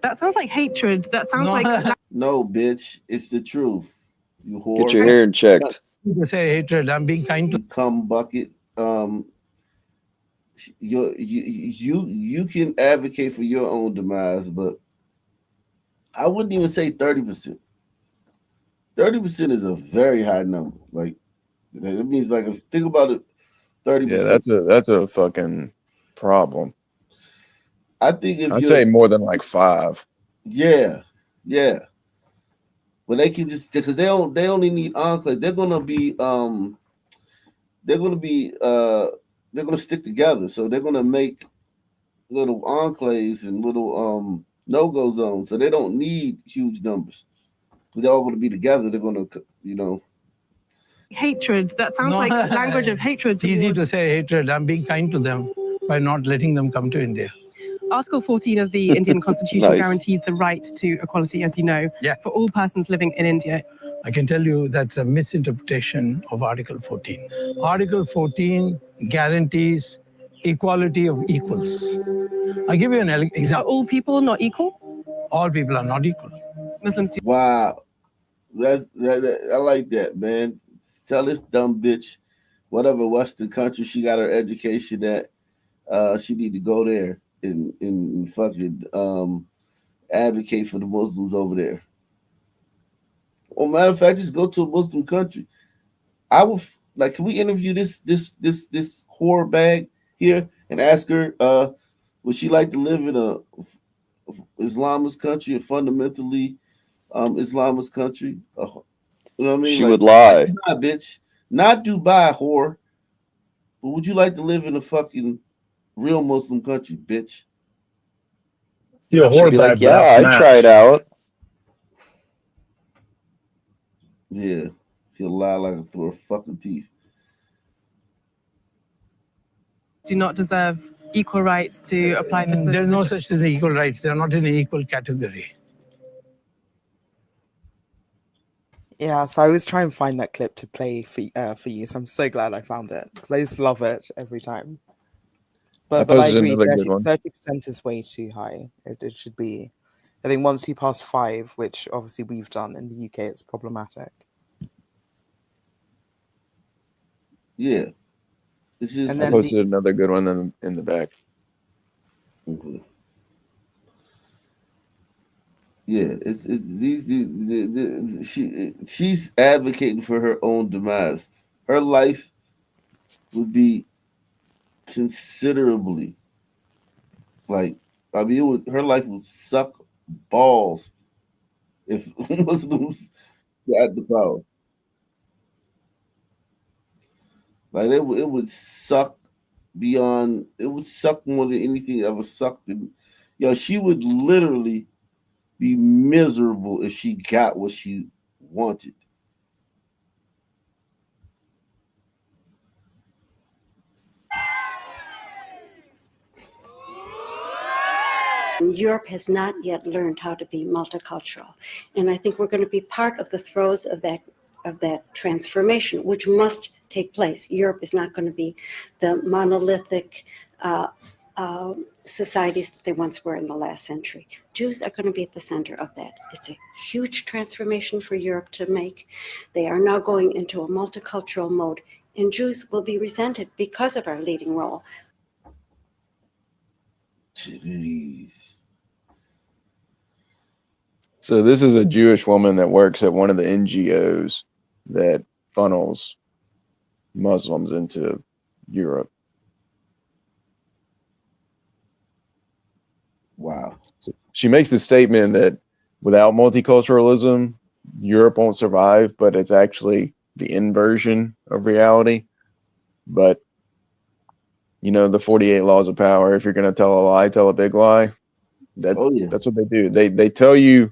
That sounds like hatred. That sounds like... No, bitch. It's the truth. You whore. Get your hearing checked. You say hatred. I'm being kind to... Cum bucket. You can advocate for your own demise, but I wouldn't even say 30%. 30% is a very high number. Like it means, like, if think about it, 30%. Yeah, that's a fucking problem. I think if I'd say more than like 5. Yeah. But they can just, because they only need enclave. They're gonna stick together. So they're gonna make little enclaves and little no-go zones. So they don't need huge numbers. They're all gonna be together. They're gonna, hatred. That sounds like language of hatred. It's easy to say hatred. I'm being kind to them by not letting them come to India. Article 14 of the Indian Constitution Nice. guarantees the right to equality, as you know, for all persons living in India. I can tell you that's a misinterpretation of Article 14. Article 14 guarantees equality of equals. I'll give you an example. Are all people not equal? All people are not equal. Muslims do. Wow. I like that, man. Tell this dumb bitch, whatever Western country she got her education at, she need to go there and fucking advocate for the Muslims over there. Well, matter of fact, just go to a Muslim country. I would like. Can we interview this whore bag here and ask her? Would she like to live in a Islamist country, a fundamentally Islamist country? You know what I mean? She like, would lie. Dubai, bitch. Not Dubai, whore. But would you like to live in a fucking real Muslim country, bitch? She'd be like, yeah, I'd try it out. Yeah. She'll lie like through her fucking teeth. Do not deserve equal rights to apply for citizenship? There's no such thing as equal rights. They're not in an equal category. Yeah, so I was trying to find that clip to play for you. So I'm so glad I found it because I just love it every time. But I agree, 30% is way too high. It should be, I think once you pass 5, which obviously we've done in the UK, it's problematic. Yeah. It's just, I posted another good one in the back. Okay. Yeah, she's advocating for her own demise. Her life would be considerably her life would suck balls if Muslims got the power. Like it would suck beyond. It would suck more than anything ever sucked. She would literally be miserable if she got what she wanted. Europe has not yet learned how to be multicultural, and I think we're going to be part of the throes of that transformation, which must take place. Europe is not going to be the monolithic societies that they once were in the last century. Jews are going to be at the center of that. It's a huge transformation for Europe to make. They are now going into a multicultural mode, and Jews will be resented because of our leading role. Jeez. So this is a Jewish woman that works at one of the NGOs that funnels Muslims into Europe. Wow. So she makes the statement that without multiculturalism, Europe won't survive, but it's actually the inversion of reality. But the 48 laws of power, if you're going to tell a lie, tell a big lie. That's what they do. They tell you,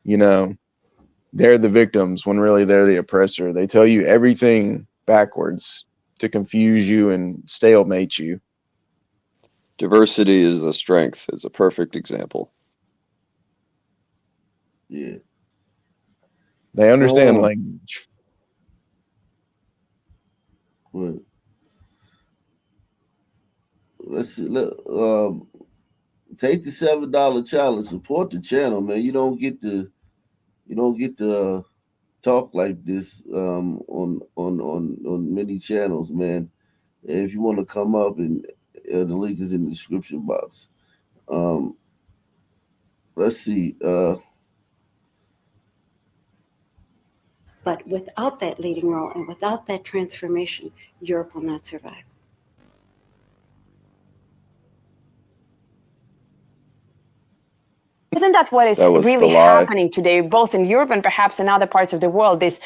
they're the victims when really they're the oppressor. They tell you everything backwards to confuse you and stalemate you. Diversity is a strength. It's a perfect example. Yeah. They understand language. Right. Let's see. Take the $7 challenge. Support the channel, man. You don't get to talk like this on many channels, man. And if you want to come up, and the link is in the description box. Let's see. But without that leading role and without that transformation, Europe will not survive. Isn't that what is really happening today, both in Europe and perhaps in other parts of the world? This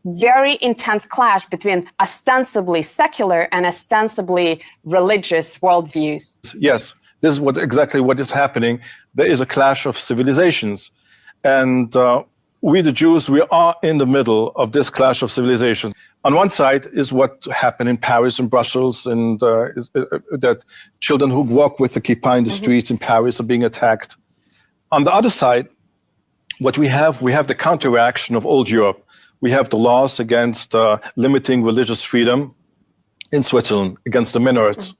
very intense clash between ostensibly secular and ostensibly religious worldviews. Yes, this is exactly what is happening. There is a clash of civilizations. And we, the Jews, we are in the middle of this clash of civilizations. On one side is what happened in Paris and Brussels, and that children who walk with the kippah in the streets in Paris are being attacked. On the other side, what we have the counter-reaction of old Europe. We have the laws against limiting religious freedom in Switzerland, against the minarets,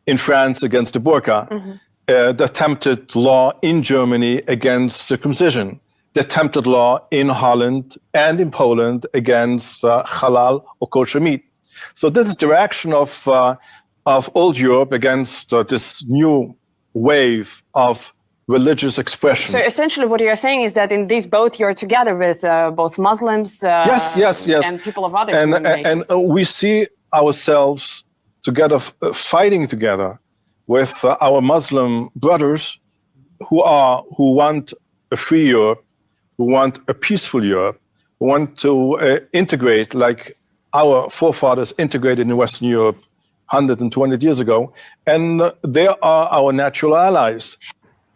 in France, against the burqa, the attempted law in Germany against circumcision, the attempted law in Holland and in Poland against halal or kosher meat. So this is the reaction of old Europe against this new wave of religious expression. So essentially what you're saying is that in these both, you're together with both Muslims yes. and people of other denominations. And we see ourselves together, fighting together with our Muslim brothers who want a free Europe, who want a peaceful Europe, who want to integrate like our forefathers integrated in Western Europe 120 years ago. And they are our natural allies.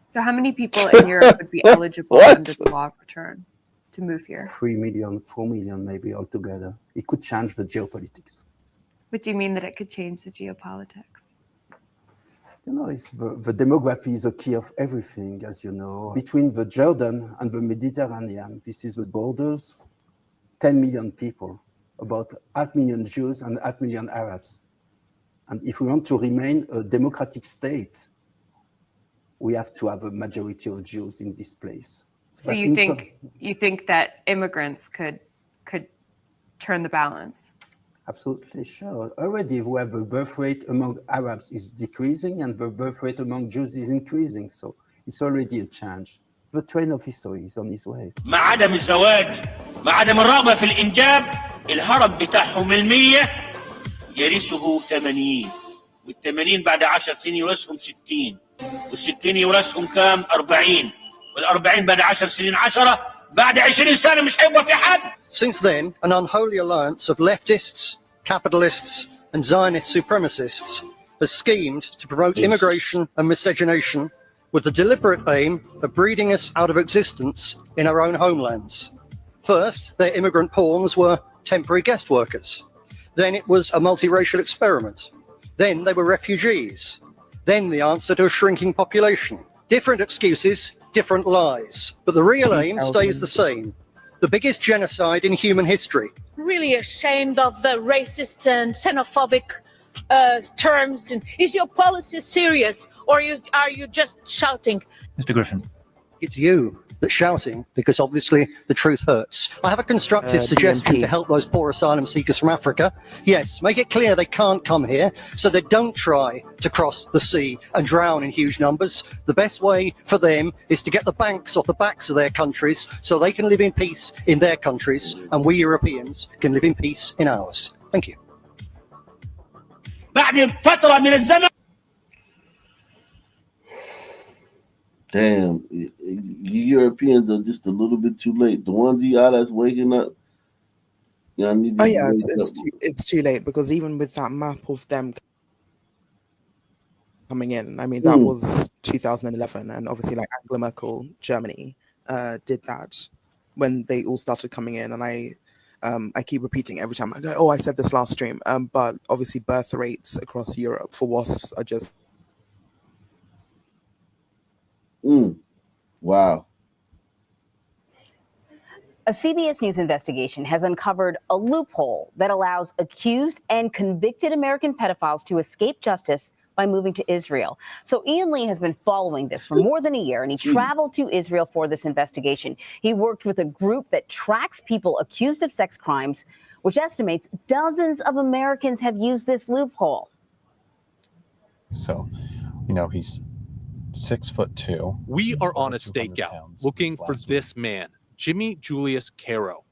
So how many people in Europe would be eligible under the law of return to move here? 3 million, 4 million maybe altogether. It could change the geopolitics. What do you mean that it could change the geopolitics? You know, it's the demography is the key of everything, as you know. Between the Jordan and the Mediterranean, this is the borders, 10 million people, about 500,000 Jews and 500,000 Arabs. And if we want to remain a democratic state, we have to have a majority of Jews in this place. So you think that immigrants could turn the balance? Absolutely sure. Already we have the birth rate among Arabs is decreasing and the birth rate among Jews is increasing. So it's already a change. The train of history is on its way. مع عدم الزواج، مع عدم الرغبة في الإنجاب، الهرم بتاعهم 100 يرثه 80 وال80 بعد 10 سنين يورثهم 60 وال60 يورثهم كام؟ 40 وال40 بعد 10 سنين 10 بعد 20 سنة مش هيبقى في حد. Since then, an unholy alliance of leftists, capitalists, and Zionist supremacists has schemed to promote immigration and miscegenation with the deliberate aim of breeding us out of existence in our own homelands. First, their immigrant pawns were temporary guest workers. Then it was a multiracial experiment. Then they were refugees. Then the answer to a shrinking population. Different excuses, different lies. But the real aim stays the same. The biggest genocide in human history. Really ashamed of the racist and xenophobic terms. Is your policy serious, or are you just shouting? Mr. Griffin. It's you that's shouting, because obviously the truth hurts. I have a constructive suggestion to help those poor asylum seekers from Africa. Yes, make it clear they can't come here, so they don't try to cross the sea and drown in huge numbers. The best way for them is to get the banks off the backs of their countries so they can live in peace in their countries, and we Europeans can live in peace in ours. Thank you. بعد فترة من الزمن. Damn, you Europeans are just a little bit too late. The ones y'all that's waking up, y'all need to yeah, wake up. it's too late, because even with that map of them coming in, I mean, that was 2011, and obviously like Angela Merkel, Germany, did that when they all started coming in, and I keep repeating every time I go, oh, I said this last stream, but obviously birth rates across Europe for WASPs are just Wow. A CBS News investigation has uncovered a loophole that allows accused and convicted American pedophiles to escape justice by moving to Israel. So Ian Lee has been following this for more than a year, and he traveled to Israel for this investigation. He worked with a group that tracks people accused of sex crimes, which estimates dozens of Americans have used this loophole. So, he's 6'2". We are on a stakeout looking for this man, Jimmy Julius Caro,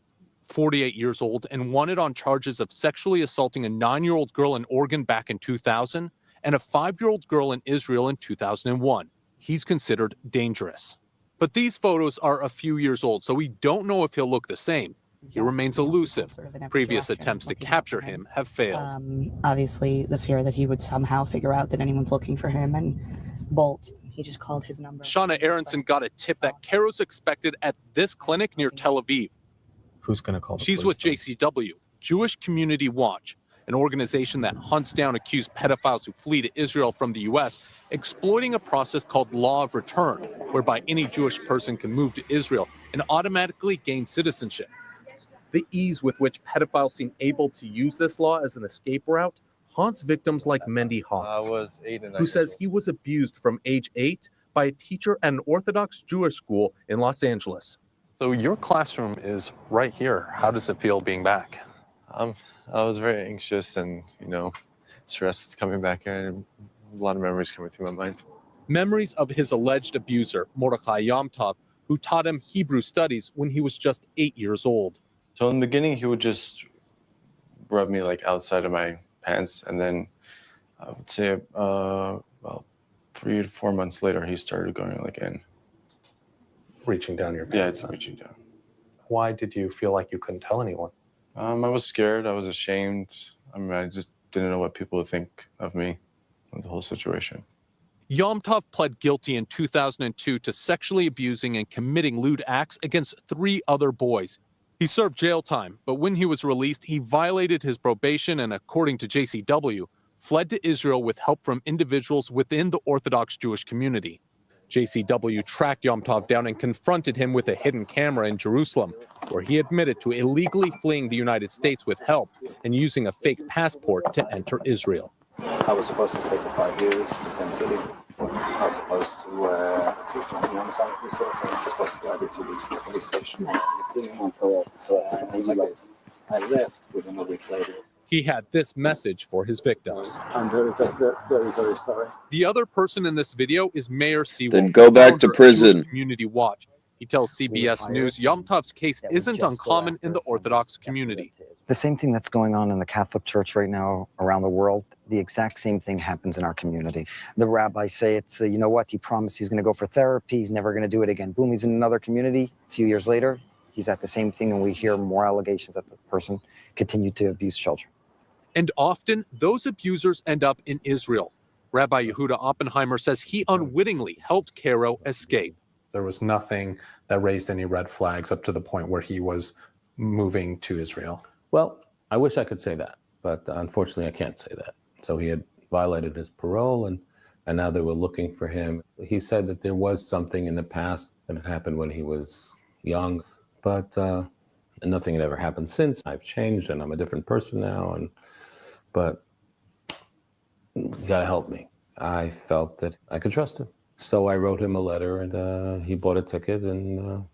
48 years old and wanted on charges of sexually assaulting a 9-year-old girl in Oregon back in 2000 and a 5-year-old girl in Israel in 2001. He's considered dangerous. But these photos are a few years old, so we don't know if he'll look the same. He remains elusive. Previous attempts to capture him have failed. Obviously, the fear that he would somehow figure out that anyone's looking for him and bolt. He just called his number. Shauna Aronson got a tip that Caro's expected at this clinic near Tel Aviv. Who's going to call the She's police with JCW, Jewish Community Watch, an organization that hunts down accused pedophiles who flee to Israel from the U.S., exploiting a process called law of return, whereby any Jewish person can move to Israel and automatically gain citizenship. The ease with which pedophiles seem able to use this law as an escape route haunts victims like Mendy Hawk, who says he was abused from age 8 by a teacher at an Orthodox Jewish school in Los Angeles. So your classroom is right here. How does it feel being back? I was very anxious and, stressed coming back here, and a lot of memories coming through my mind. Memories of his alleged abuser, Mordechai Yom Tov, who taught him Hebrew studies when he was just 8 years old. So in the beginning, he would just rub me like outside of my pants, and then I would say about 3 to 4 months later, he started going like in. Reaching down your Yeah, pants. it's reaching down. Why did you feel like you couldn't tell anyone? I was scared. I was ashamed. I mean, I just didn't know what people would think of me, of the whole situation. Yom Tov pled guilty in 2002 to sexually abusing and committing lewd acts against 3 other boys. He served jail time, but when he was released, he violated his probation and, according to JCW, fled to Israel with help from individuals within the Orthodox Jewish community. JCW tracked Yom Tov down and confronted him with a hidden camera in Jerusalem, where he admitted to illegally fleeing the United States with help and using a fake passport to enter Israel. I was supposed to stay for 5 years in the same city. I was supposed to, let's see, join the armed side of the I was supposed to go every 2 weeks to the police station. I left within a week later. He had this message for his victims. I'm very, very sorry. The other person in this video is Mayor Sewell. Then go back to founder of prison. Jewish Community Watch. He tells CBS News Yom Tov's case isn't uncommon in the Orthodox community. The same thing that's going on in the Catholic Church right now around the world, the exact same thing happens in our community. The rabbis say it's, you know what, he promised he's going to go for therapy, he's never going to do it again. Boom, he's in another community. A few years later, he's at the same thing, and we hear more allegations that the person continued to abuse children. And often, those abusers end up in Israel. Rabbi Yehuda Oppenheimer says he unwittingly helped Caro escape. There was nothing that raised any red flags up to the point where he was moving to Israel. Well, I wish I could say that, but unfortunately I can't say that. So he had violated his parole, and now they were looking for him. He said that there was something in the past that had happened when he was young, but nothing had ever happened since. I've changed and I'm a different person now, but you gotta help me. I felt that I could trust him. So I wrote him a letter, and he bought a ticket, and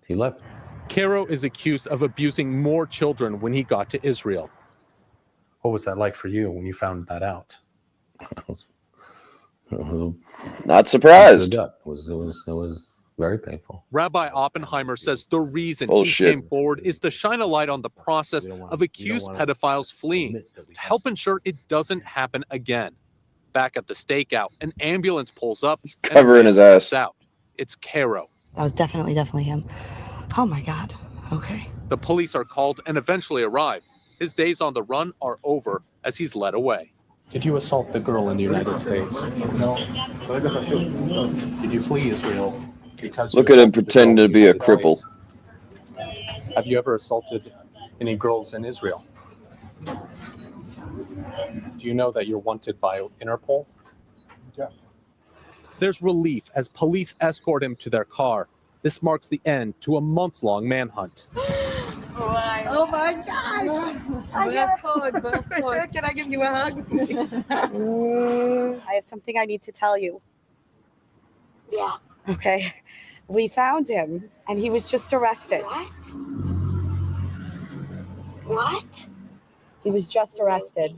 he left. Caro is accused of abusing more children when he got to Israel. What was that like for you when you found that out? Not surprised. It was very painful. Rabbi Oppenheimer says the reason Bullshit. he came forward is to shine a light on the process of accused pedophiles fleeing, to help ensure it doesn't happen again. Back at the stakeout, an ambulance pulls up. He's covering his ass. Out. It's Caro. That was definitely him. Oh my God. Okay. The police are called and eventually arrive. His days on the run are over as he's led away. Did you assault the girl in the United States? No. Did you flee Israel because Look at him pretending to be a cripple. Have you ever assaulted any girls in Israel? Do you know that you're wanted by Interpol? Yeah. There's relief as police escort him to their car. This marks the end to a months-long manhunt. Oh my gosh! Can I give you a hug? I have something I need to tell you. Yeah. Okay. We found him, and he was just arrested. What? He was just arrested.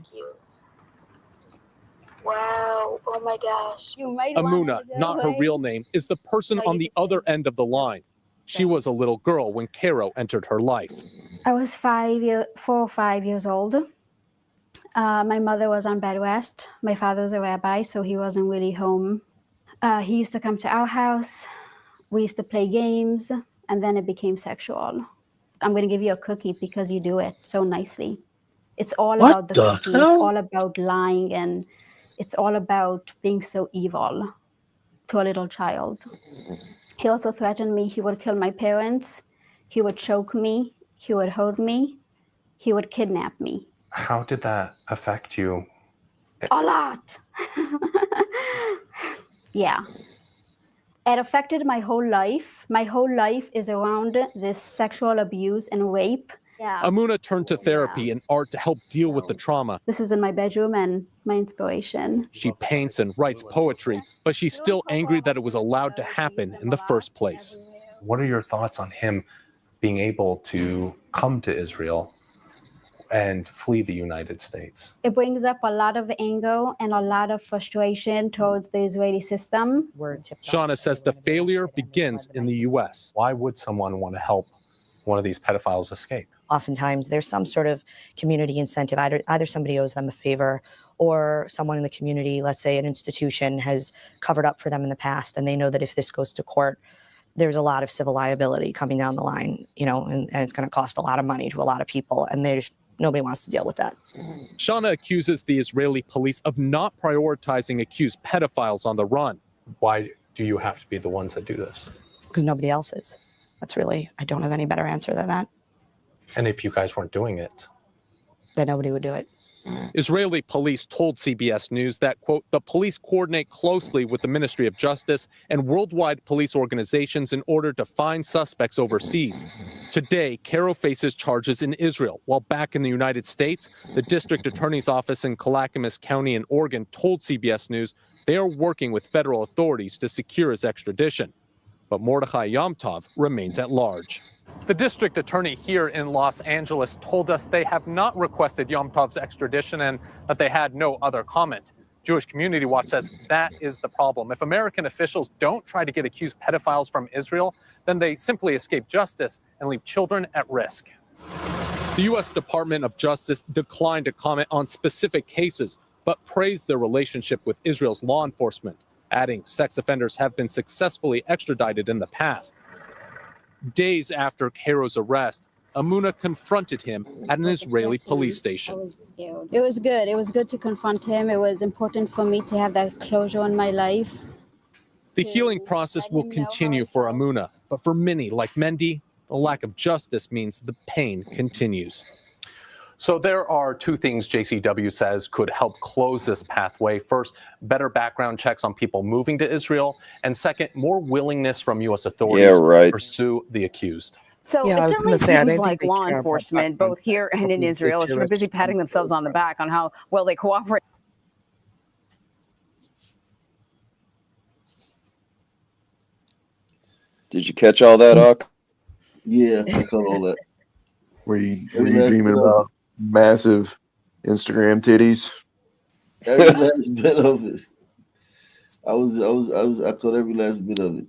Wow. Oh my gosh. You might Amuna, not her real name, is the person on the other end of the line. She was a little girl when Caro entered her life. I was 4 or 5 years old. My mother was on bed rest. My father's a rabbi, so he wasn't really home. He used to come to our house. We used to play games, and then it became sexual. I'm going to give you a cookie because you do it so nicely. It's all about the cookie. It's all about lying, and it's all about being so evil to a little child. He also threatened me. He would kill my parents. He would choke me. He would hold me. He would kidnap me. How did that affect you? A lot. Yeah. It affected my whole life. My whole life is around this sexual abuse and rape. Yeah. Amuna turned to therapy and art to help deal with the trauma. This is in my bedroom and my inspiration. She paints and writes poetry, but she's still angry that it was allowed to happen in the first place. What are your thoughts on him being able to come to Israel and flee the United States? It brings up a lot of anger and a lot of frustration towards the Israeli system. Shauna says the failure begins in the U.S. Why would someone want to help one of these pedophiles escape? Oftentimes there's some sort of community incentive. Either somebody owes them a favor, or someone in the community, let's say an institution, has covered up for them in the past, and they know that if this goes to court, there's a lot of civil liability coming down the line, and it's going to cost a lot of money to a lot of people, and nobody wants to deal with that. Shauna accuses the Israeli police of not prioritizing accused pedophiles on the run. Why do you have to be the ones that do this? Because nobody else is. I don't have any better answer than that. And if you guys weren't doing it, then nobody would do it. Israeli police told CBS News that, quote, the police coordinate closely with the Ministry of Justice and worldwide police organizations in order to find suspects overseas. Today, Caro faces charges in Israel, while back in the United States, the district attorney's office in Clackamas County in Oregon told CBS News they are working with federal authorities to secure his extradition. But Mordechai Yomtov remains at large. The district attorney here in Los Angeles told us they have not requested Yomtov's extradition and that they had no other comment. Jewish Community Watch says that is the problem. If American officials don't try to get accused pedophiles from Israel, then they simply escape justice and leave children at risk. The U.S. Department of Justice declined to comment on specific cases, but praised their relationship with Israel's law enforcement, adding sex offenders have been successfully extradited in the past. Days after Caro's arrest, Amuna confronted him at an Israeli police station. It was good. It was good to confront him. It was important for me to have that closure in my life. The healing process will continue for Amuna, but for many like Mendy, the lack of justice means the pain continues. So there are two things JCW says could help close this pathway. First, better background checks on people moving to Israel. And second, more willingness from U.S. authorities to pursue the accused. So Yeah, I it was certainly gonna say, I seems don't think like they law care about enforcement, background both here and in checks. Israel, are sort of busy patting themselves on the back on how well they cooperate. Did you catch all that, Hawk? Yeah, I caught all that. Were you dreaming about massive Instagram titties? Every last bit of it. I caught every last bit of it.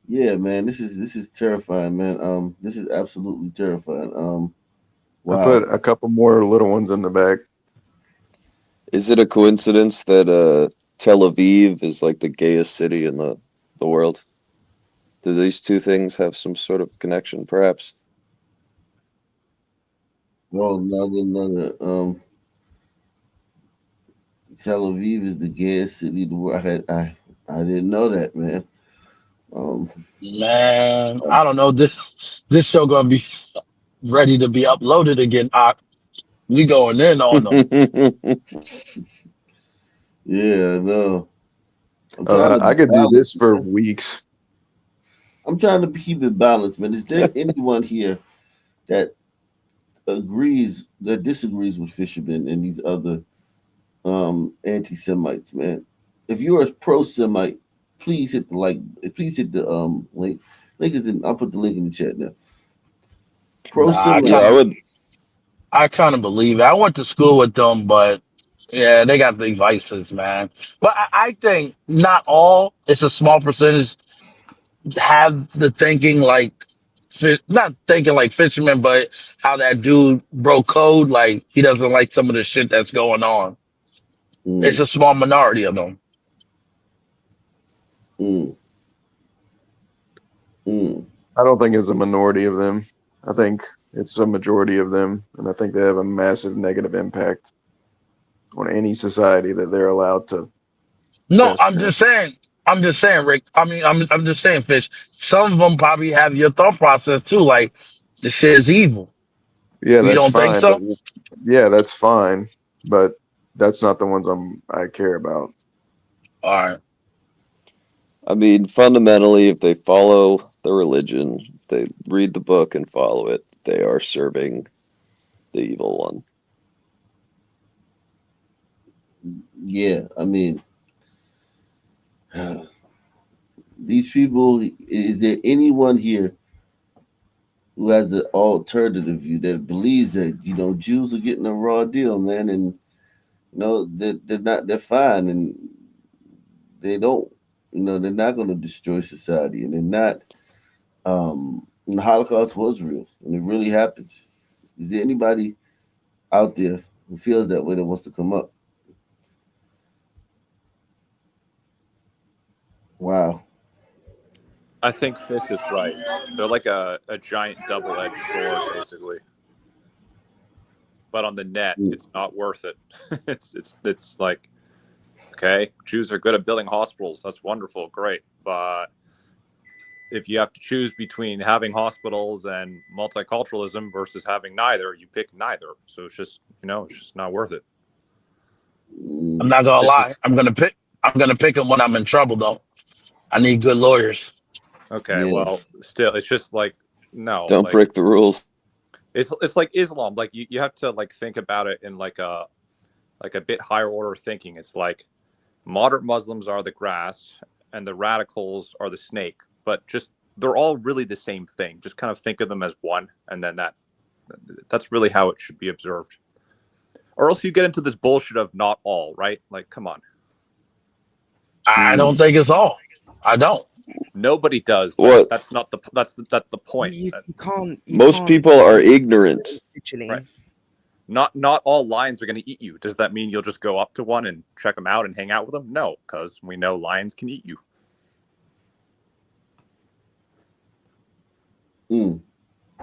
Yeah, man, this is terrifying, man. This is absolutely terrifying. Wow. I put a couple more little ones in the back. Is it a coincidence that Tel Aviv is like the gayest city in the world? Do these two things have some sort of connection, perhaps? Well, no, Tel Aviv is the gayest city in the world. I didn't know that, man. Man, I don't know. This show gonna be ready to be uploaded again. We going in on them. Yeah, no. I could do this for weeks. I'm trying to keep it balanced, man. Is there anyone here that disagrees with Fisherman and these other anti-Semites, man? If you're a pro-Semite, please hit the please hit the link. Link is in. I'll put the link in the chat now. Pro-Semite. I kind of believe it. I went to school with them, but yeah, they got these vices, man. But I think not all. It's a small percentage have the thinking like, not thinking like Fisherman, but how that dude broke code. Like he doesn't like some of the shit that's going on. It's a small minority of them. I don't think it's a minority of them. I think it's a majority of them, and I think they have a massive negative impact on any society that they're allowed to. No, I'm just saying, Rick. I mean, I'm just saying, Fish. Some of them probably have your thought process too. Like the shit is evil. Yeah, You that's don't think fine. so? But, yeah, that's fine, but that's not the ones I care about. All right. I mean, fundamentally, if they follow the religion, they read the book and follow it, they are serving the evil one. Yeah, I mean, these people. Is there anyone here who has the alternative view that believes that, you know, Jews are getting a raw deal, man, and you know they're fine, and they don't, you know, they're not going to destroy society, and they're not. And the Holocaust was real, and it really happened. Is there anybody out there who feels that way that wants to come up? Wow. I think Fish is right. They're like a giant double-edged sword, basically. But on the net, it's not worth it. It's like, okay, Jews are good at building hospitals. That's wonderful, great. But if you have to choose between having hospitals and multiculturalism versus having neither, you pick neither. So it's just, you know, it's just not worth it. I'm not gonna lie. I'm gonna pick them when I'm in trouble, though. I need good lawyers. Okay, well, still, it's just like, no. Don't like, break the rules. It's like Islam. Like you have to like think about it in like a bit higher order of thinking. It's like moderate Muslims are the grass and the radicals are the snake, but just they're all really the same thing. Just kind of think of them as one, and then that's really how it should be observed. Or else you get into this bullshit of not all, right? Like, come on. I don't think it's all. I don't. Nobody does. But What? That's not the point. You can't. Most people are ignorant. Right. Not all lions are going to eat you. Does that mean you'll just go up to one and check them out and hang out with them? No, because we know lions can eat you.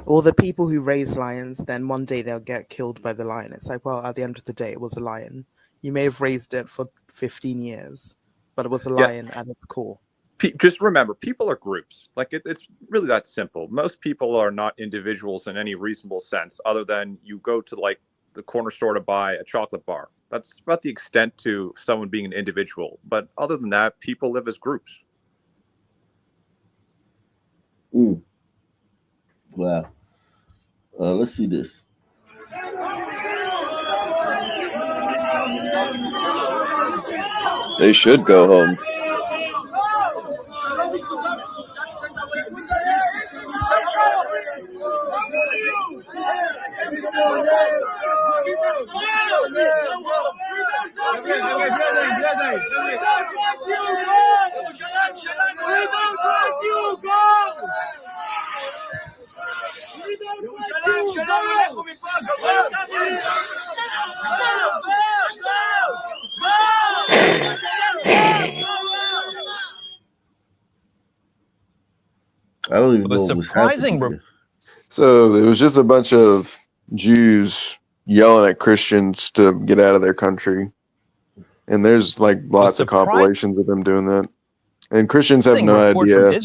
Or the people who raise lions, then one day they'll get killed by the lion. It's like, well, at the end of the day, it was a lion. You may have raised it for 15 years, but it was a lion at its core. Just remember, people are groups. Like it's really that simple. Most people are not individuals in any reasonable sense, other than you go to like the corner store to buy a chocolate bar. That's about the extent to someone being an individual. But other than that, people live as groups. Wow. Let's see this. They should go home. I don't even know what was happening. So it was just a bunch of Jews yelling at Christians to get out of their country. And there's like lots of compilations of them doing that. And Christians have no idea.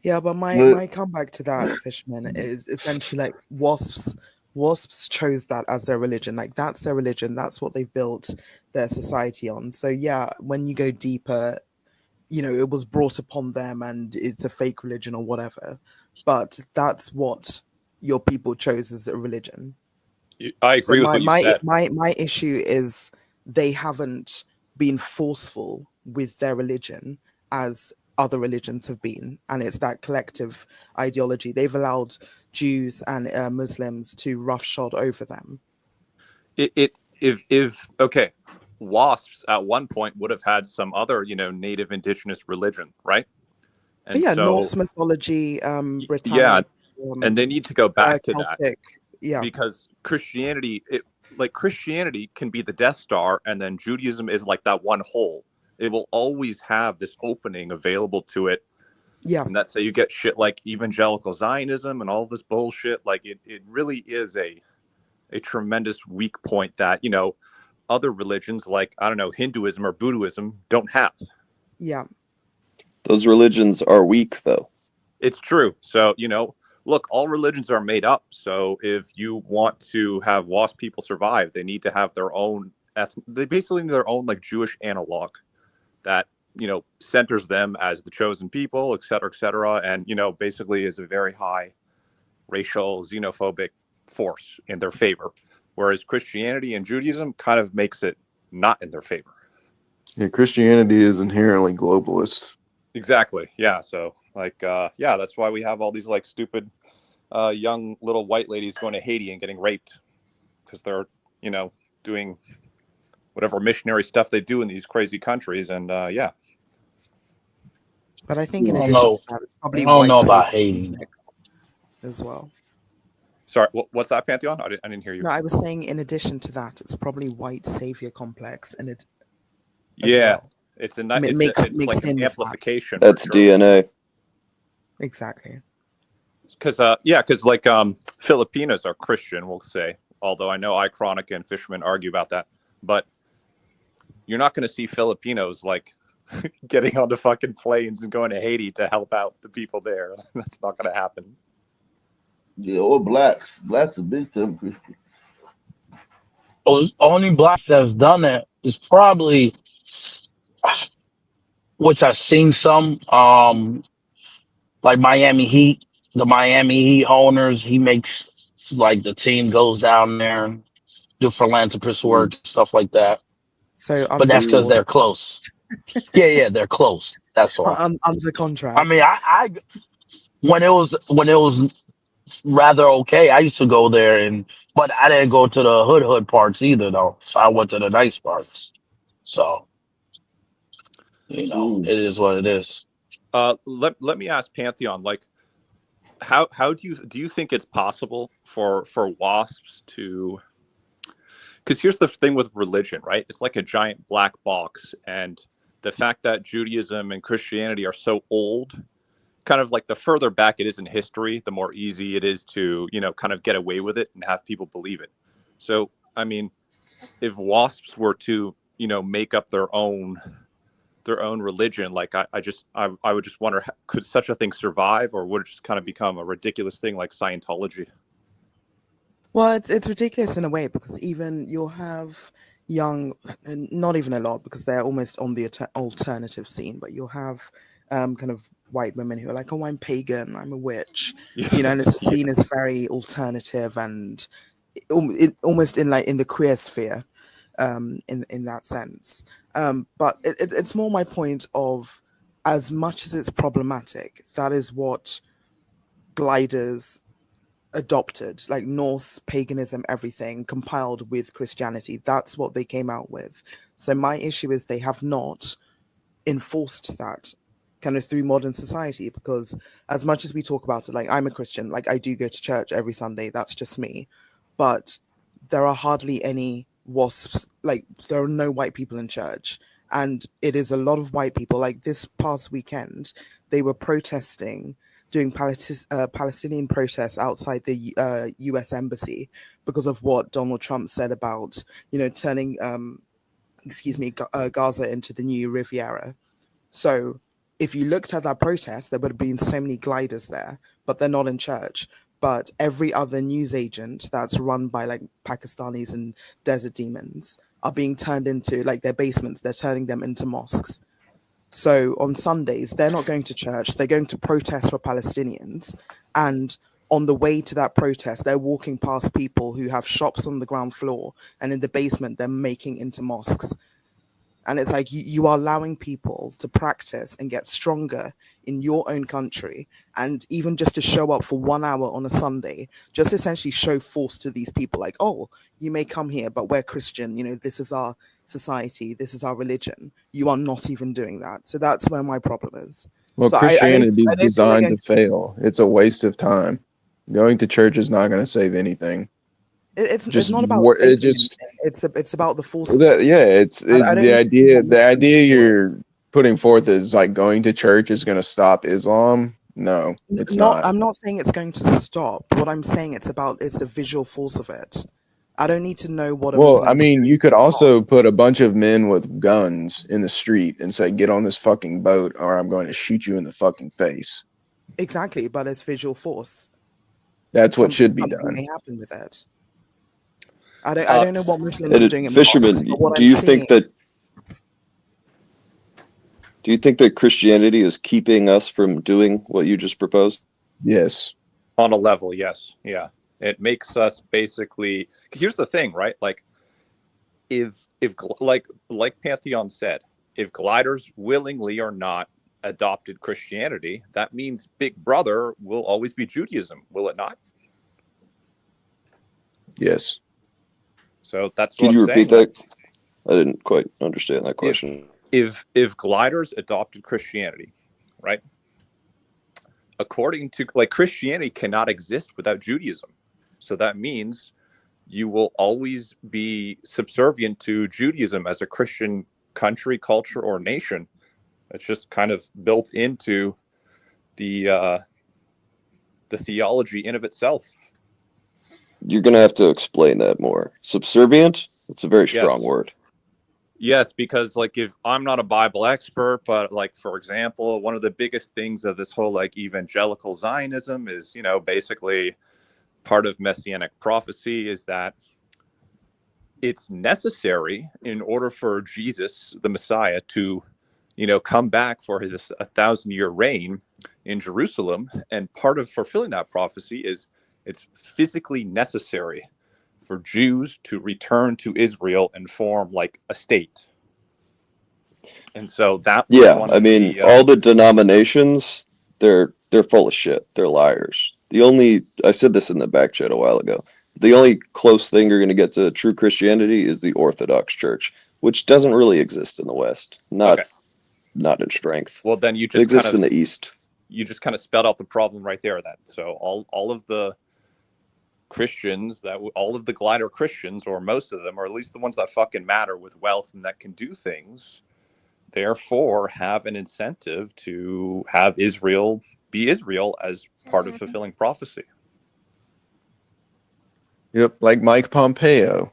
Yeah, but my comeback to that, Fishman, is essentially like wasps chose that as their religion. Like that's their religion. That's what they've built their society on. So yeah, when you go deeper, you know, it was brought upon them and it's a fake religion or whatever. But that's what your people chose as a religion. I agree with what you said. My issue is they haven't been forceful with their religion as other religions have been, and it's that collective ideology. They've allowed Jews and Muslims to roughshod over them. Okay, wasps at one point would have had some other, you know, native indigenous religion, right? And yeah, so, Norse mythology, Britannic. Yeah, and they need to go back to Celtic, that. Yeah, because Christianity can be the Death Star, and then Judaism is like that one hole. It will always have this opening available to it. Yeah. And that's how you get shit like evangelical Zionism and all this bullshit. Like it really is a tremendous weak point that, you know, other religions like, I don't know, Hinduism or Buddhism don't have. Yeah. Those religions are weak, though. It's true. So, you know, look, all religions are made up. So if you want to have wasp people survive, they need to have their own, they basically need their own like Jewish analog that, you know, centers them as the chosen people, et cetera, and, you know, basically is a very high racial, xenophobic force in their favor. Whereas Christianity and Judaism kind of makes it not in their favor. Yeah, Christianity is inherently globalist. Exactly. Yeah. So like, yeah, that's why we have all these like stupid young little white ladies going to Haiti and getting raped because they're, you know, doing whatever missionary stuff they do in these crazy countries. And yeah. But I think I in don't addition know. to that, it's I probably don't white know about savior Haiti. complex as well. Sorry, what's that, Pantheon? I didn't hear you. No, I was saying in addition to that, it's probably white savior complex and it as Yeah. well. It's a Mixed like an in with that. amplification. That's for sure. DNA. Exactly. Because because like Filipinos are Christian, we'll say. Although I know Icronic and Fisherman argue about that, but you're not going to see Filipinos like getting onto fucking planes and going to Haiti to help out the people there. That's not going to happen. Yeah, or blacks. Blacks are big time Christian. Only black that's done it is probably, which I've seen some, like Miami Heat, the Miami Heat owners. He makes like the team goes down there and do philanthropist work, stuff like that. So But that's because they're Underforce close. Yeah, they're close. That's all. under contract. I mean, I when it was rather okay, I used to go there, but I didn't go to the hood parts either though. So I went to the nice parts. So it is what it is. Let me ask Pantheon, like, how do you think it's possible for WASPs to? Because here's the thing with religion, right? It's like a giant black box, and the fact that Judaism and Christianity are so old, kind of like the further back it is in history, the more easy it is to, you know, kind of get away with it and have people believe it. So, I mean, if WASPs were to, you know, make up their own religion, like I would just wonder, could such a thing survive, or would it just kind of become a ridiculous thing like Scientology? Well, it's ridiculous in a way because even you'll have young, not even a lot because they're almost on the alternative scene, but you'll have kind of white women who are like, oh, I'm pagan, I'm a witch, you know, and it's seen as very alternative and almost in the queer sphere, in that sense. But it's more my point of, as much as it's problematic, that is what gliders adopted, like Norse paganism, everything compiled with Christianity. That's what they came out with. So my issue is they have not enforced that kind of through modern society, because as much as we talk about it, like I'm a Christian, like I do go to church every Sunday, that's just me, but there are hardly any WASPs, like there are no white people in church, and it is a lot of white people. Like this past weekend they were protesting, doing Palestinian protests outside the US embassy because of what Donald Trump said about, you know, turning Gaza into the new Riviera. So if you looked at that protest, there would have been so many gliders there, but they're not in church. But every other news agent that's run by like Pakistanis and desert demons are being turned into, like, their basements, they're turning them into mosques. So on Sundays, they're not going to church, they're going to protest for Palestinians. And on the way to that protest, they're walking past people who have shops on the ground floor, and in the basement, they're making into mosques. And it's like you are allowing people to practice and get stronger in your own country. And even just to show up for 1 hour on a Sunday, just essentially show force to these people like, oh, you may come here, but we're Christian. You know, this is our society. This is our religion. You are not even doing that. So that's where my problem is. Well, So Christianity is I don't think we're designed going to fail. It's a waste of time. Going to church is not going to save anything. It's not about it saving just anything. It's about the force of that, it. yeah, it's I don't the need to see idea. what The Muslims idea do. you're putting forth is like going to church is going to stop Islam. No, it's not. I'm not saying it's going to stop. What I'm saying it's about is the visual force of it. I don't need to know what a Well, I Muslim's mean, doing. you could also put a bunch of men with guns in the street and say, "Get on this fucking boat, or I'm going to shoot you in the fucking face." Exactly, but it's visual force. That's what should be Something done. may happen with it. I don't know what Muslims are doing in Fisherman, mosques, but what do I'm you seeing. think that Christianity is keeping us from doing what you just proposed? Yes. On a level, yes. Yeah. It makes us basically, here's the thing, right? Like if like Pantheon said, if gliders willingly or not adopted Christianity, that means Big Brother will always be Judaism, will it not? Yes. So that's Can what you I'm repeat saying. that? I didn't quite understand that question. If gliders adopted Christianity, right? According to Christianity cannot exist without Judaism. So that means you will always be subservient to Judaism as a Christian country, culture, or nation. It's just kind of built into the theology in of itself. You're going to have to explain that more. Subservient? It's a very strong word. Yes, because if I'm not a Bible expert, but for example, one of the biggest things of this whole evangelical Zionism is, basically part of messianic prophecy is that it's necessary in order for Jesus, the Messiah, to, come back for his 1,000-year reign in Jerusalem. And part of fulfilling that prophecy is it's physically necessary for Jews to return to Israel and form a state. And so that all the denominations, they're full of shit. They're liars. I said this in the back chat a while ago. The only close thing you're going to get to true Christianity is the Orthodox Church, which doesn't really exist in the West. Not in strength. Well, then it exists in the East. You just kind of spelled out the problem right there. Then, so all of the Christians, all of the glider Christians, or most of them, or at least the ones that fucking matter with wealth and that can do things, therefore have an incentive to have Israel be Israel as part of fulfilling prophecy. Yep, like Mike Pompeo,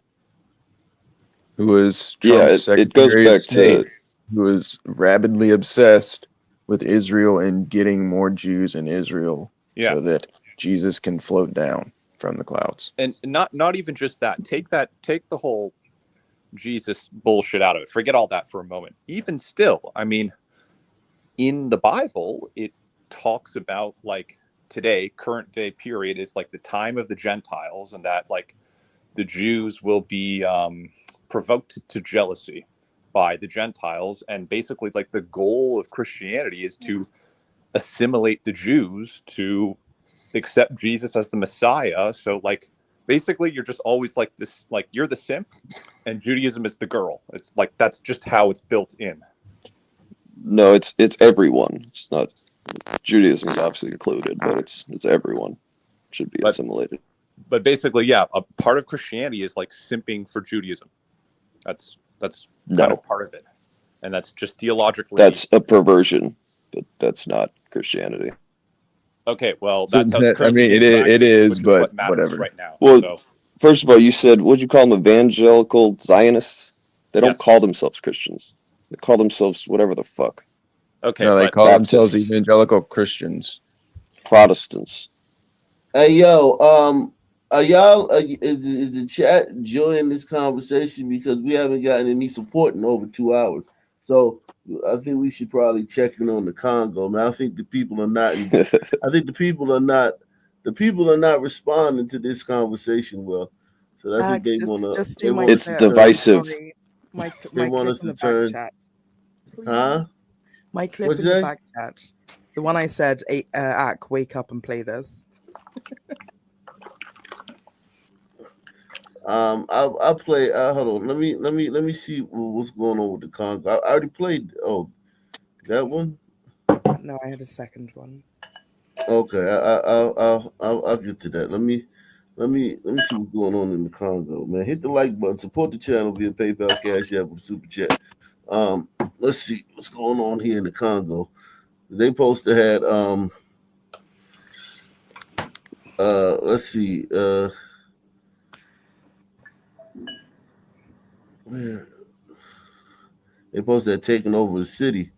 who was Trump's Secretary of State, who was rabidly obsessed with Israel and getting more Jews in Israel so that Jesus can float down from the clouds. And not even just that. Take the whole Jesus bullshit out of it. Forget all that for a moment. Even still, I mean, in the Bible, it talks about today, current day period is the time of the Gentiles, and that the Jews will be provoked to jealousy by the Gentiles, and basically the goal of Christianity is to assimilate the Jews to accept Jesus as the Messiah. So basically you're just always this, you're the simp and Judaism is the girl. It's that's just how it's built in. No, it's everyone. It's not Judaism is obviously included, but it's everyone should be assimilated. But basically, a part of Christianity is simping for Judaism. That's kind of part of it, and that's just theologically. That's a perversion, but that's not Christianity. Okay, well, So that's how it's currently it is, but what whatever. Right now. Well, so. First of all, you said, what'd you call them, evangelical Zionists? They don't call themselves Christians. They call themselves whatever the fuck. Okay, no, they call themselves evangelical Christians. Protestants. Hey, yo, are y'all is the chat enjoying this conversation? Because we haven't gotten any support in over 2 hours. So I think we should probably check in on the Congo, man. I think the people are not. I think the people are not. The people are not responding to this conversation well. So I think they want to. It's divisive. They want us to turn. Huh? My clip in the back chat. The one I said, Ak, wake up and play this. I'll play. Hold on. Let me see what's going on with the Congo. I already played. Oh, that one. No, I had a second one. Okay, I'll get to that. Let me see what's going on in the Congo, man. Hit the like button. Support the channel via PayPal, Cash App, or Super Chat. Let's see what's going on here in the Congo. They supposed to had let's see where they supposed to have taken over the city.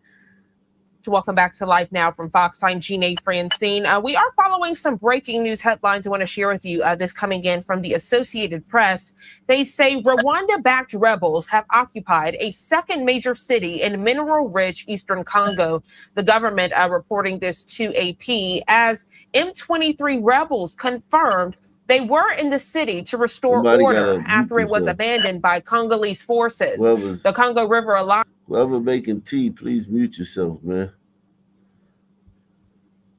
Welcome back to Life Now from Fox. I'm Jeanne Francine. We are following some breaking news headlines I want to share with you. This coming in from the Associated Press. They say Rwanda-backed rebels have occupied a second major city in mineral-rich eastern Congo. The government reporting this to AP as M23 rebels confirmed they were in the city to restore order after it was abandoned by Congolese forces. The Congo River Alliance. Whoever making tea, please mute yourself, man.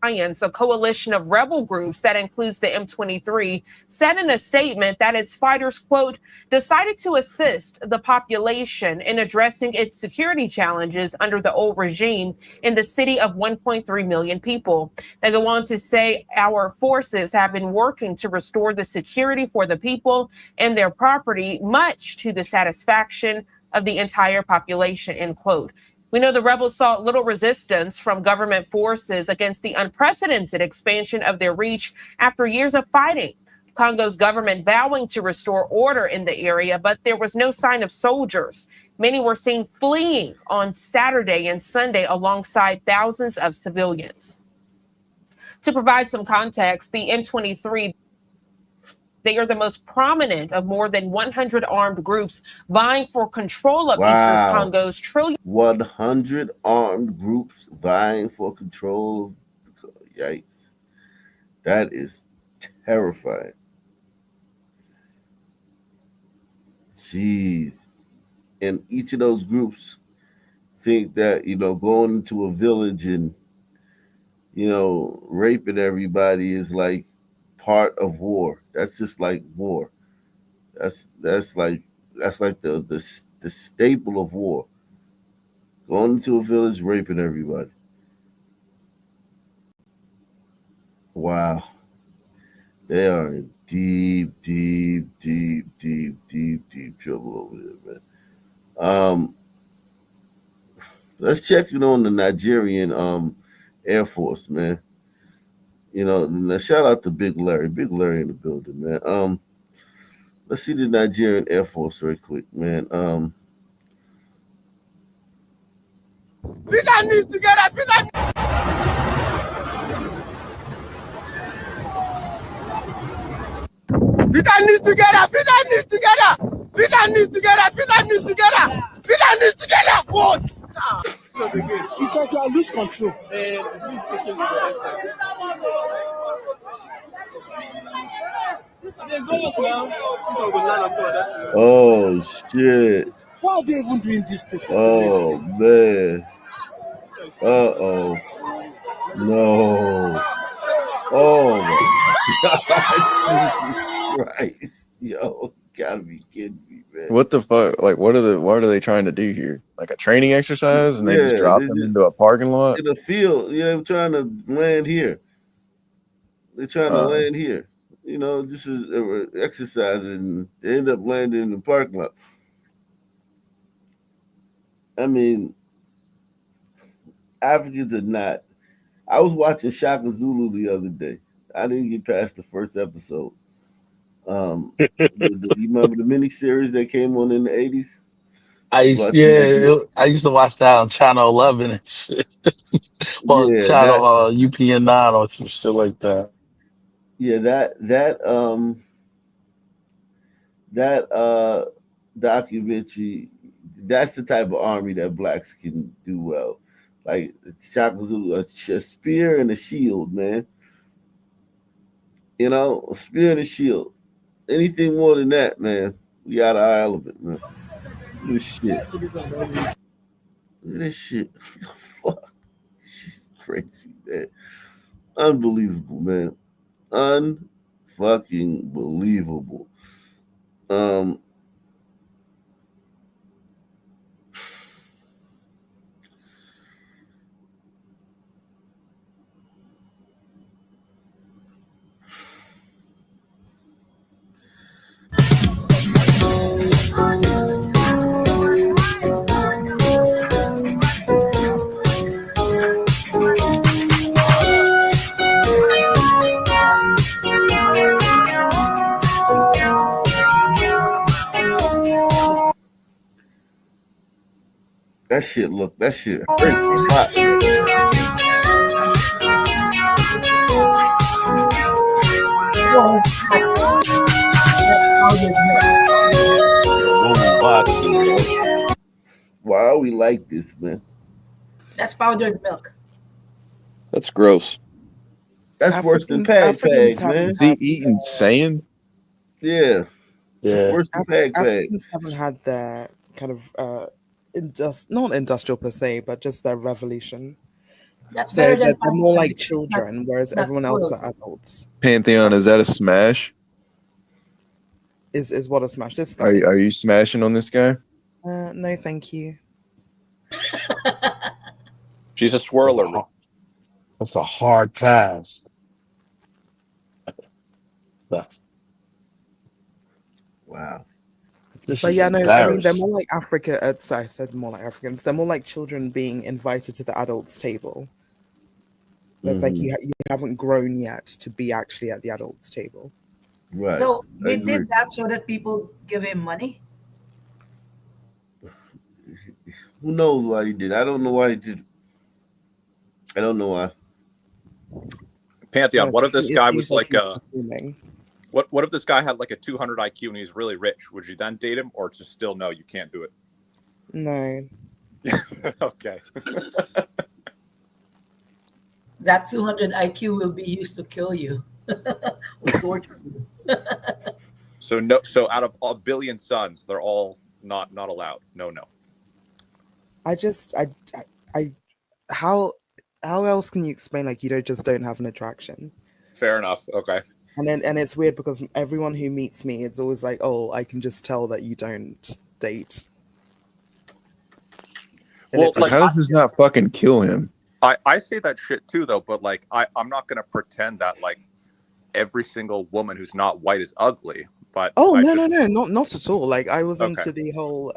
Alliance, a coalition of rebel groups that includes the M23, said in a statement that its fighters, quote, decided to assist the population in addressing its security challenges under the old regime in the city of 1.3 million people. They go on to say our forces have been working to restore the security for the people and their property, much to the satisfaction of the entire population, end quote. We know the rebels saw little resistance from government forces against the unprecedented expansion of their reach after years of fighting. Congo's government vowing to restore order in the area, but there was no sign of soldiers. Many were seen fleeing on Saturday and Sunday alongside thousands of civilians. To provide some context, the M23, they are the most prominent of more than 100 armed groups vying for control of Eastern Congo's trillion. 100 armed groups vying for control of. Yikes. That is terrifying. Jeez. And each of those groups think that, going into a village and, raping everybody is like part of war. That's just like war. That's like the staple of war. Going into a village, raping everybody. Wow. They are in deep trouble over there, man. Let's check on the Nigerian Air Force, man. Shout out to Big Larry. Big Larry in the building, man. Let's see the Nigerian Air Force right quick, man. Put our knees together. Put our knees together. Put our knees together. Put our knees together. Put our knees together. Put our knees together. God. It's like you lose control. Please take him to the next side. Oh shit. Why are they even doing this thing? Oh man. Uh-oh. No. Oh my God. Jesus Christ. Yo, gotta be kidding me, man. What the fuck? Like, what are they trying to do here? Like a training exercise, and they just drop them into a parking lot in the field. Yeah, they're trying to land here. They're trying to land here. Just exercising. They end up landing in the parking lot. I mean, Africans are not. I was watching Shaka Zulu the other day. I didn't get past the first episode. You remember the miniseries that came on in the 80s? I used to watch that on Channel 11 and shit. Well, Yeah, Channel UPN 9 or some shit like that. Yeah, that documentary, that's the type of army that blacks can do well. Like Shaka Zulu, a spear and a shield, man. A spear and a shield. Anything more than that, man, we out of our element, man. Look at this shit. Look at this shit. What the fuck? She's crazy, man. Unbelievable, man. Unfucking believable. That shit hurt. Why are we like this, man? That's powdered milk. That's gross. That's worse than pag, man. Is he eating sand? Yeah. That's worse than pag. Africans haven't had their kind of not industrial per se, but just their revolution. That's So better than they're more like punishment. children, whereas Not everyone else cruelty. are adults. Pantheon, is that a smash? Is what a smash. This guy. Are you smashing on this guy? No, thank you. She's a swirler. That's a hard pass. Wow. But yeah, no, I mean, they're more like Africa. Sorry, I said more like Africans. They're more like children being invited to the adults' table. That's like you haven't grown yet to be actually at the adults' table. Right. So I he agree. did that so that people give him money. Who knows why he did? I don't know why he did. I don't know why. Pantheon, what if this guy was like assuming. what if this guy had like a 200 IQ and he's really rich? Would you then date him, or just still no, you can't do it? No. Okay. That 200 IQ will be used to kill you. So no. So out of a billion sons, they're all not allowed. No. How else can you explain like you don't have an attraction? Fair enough. Okay. And it's weird because everyone who meets me, it's always like, oh, I can just tell that you don't date. And Well, like, how does this not fucking kill him? I say that shit too, though. But like, I'm not gonna pretend that like every single woman who's not white is ugly. But no, not at all. Like I was Okay. into the whole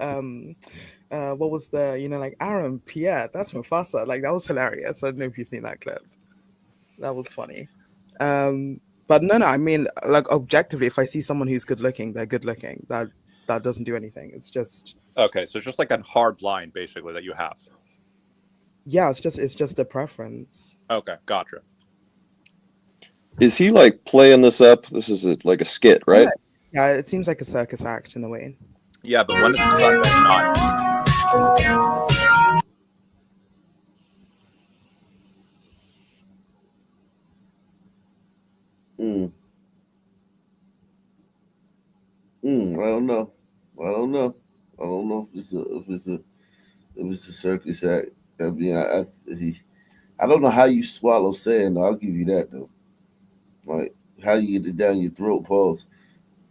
what was the like Aaron Pierre, that's Mufasa. Like that was hilarious. I don't know if you've seen that clip. That was funny. But no, I mean like objectively, if I see someone who's good looking, they're good looking. That doesn't do anything. It's just okay. So it's just like a hard line basically that you have. Yeah, it's just a preference. Okay, gotcha. Is he like playing this up? This is like a skit, right? Yeah, it seems like a circus act in a way. Yeah, but when it's done, that's not. I don't know. I don't know if it's a circus act. I mean, I don't know how you swallow sand. I'll give you that though. Like how you get it down your throat, pause.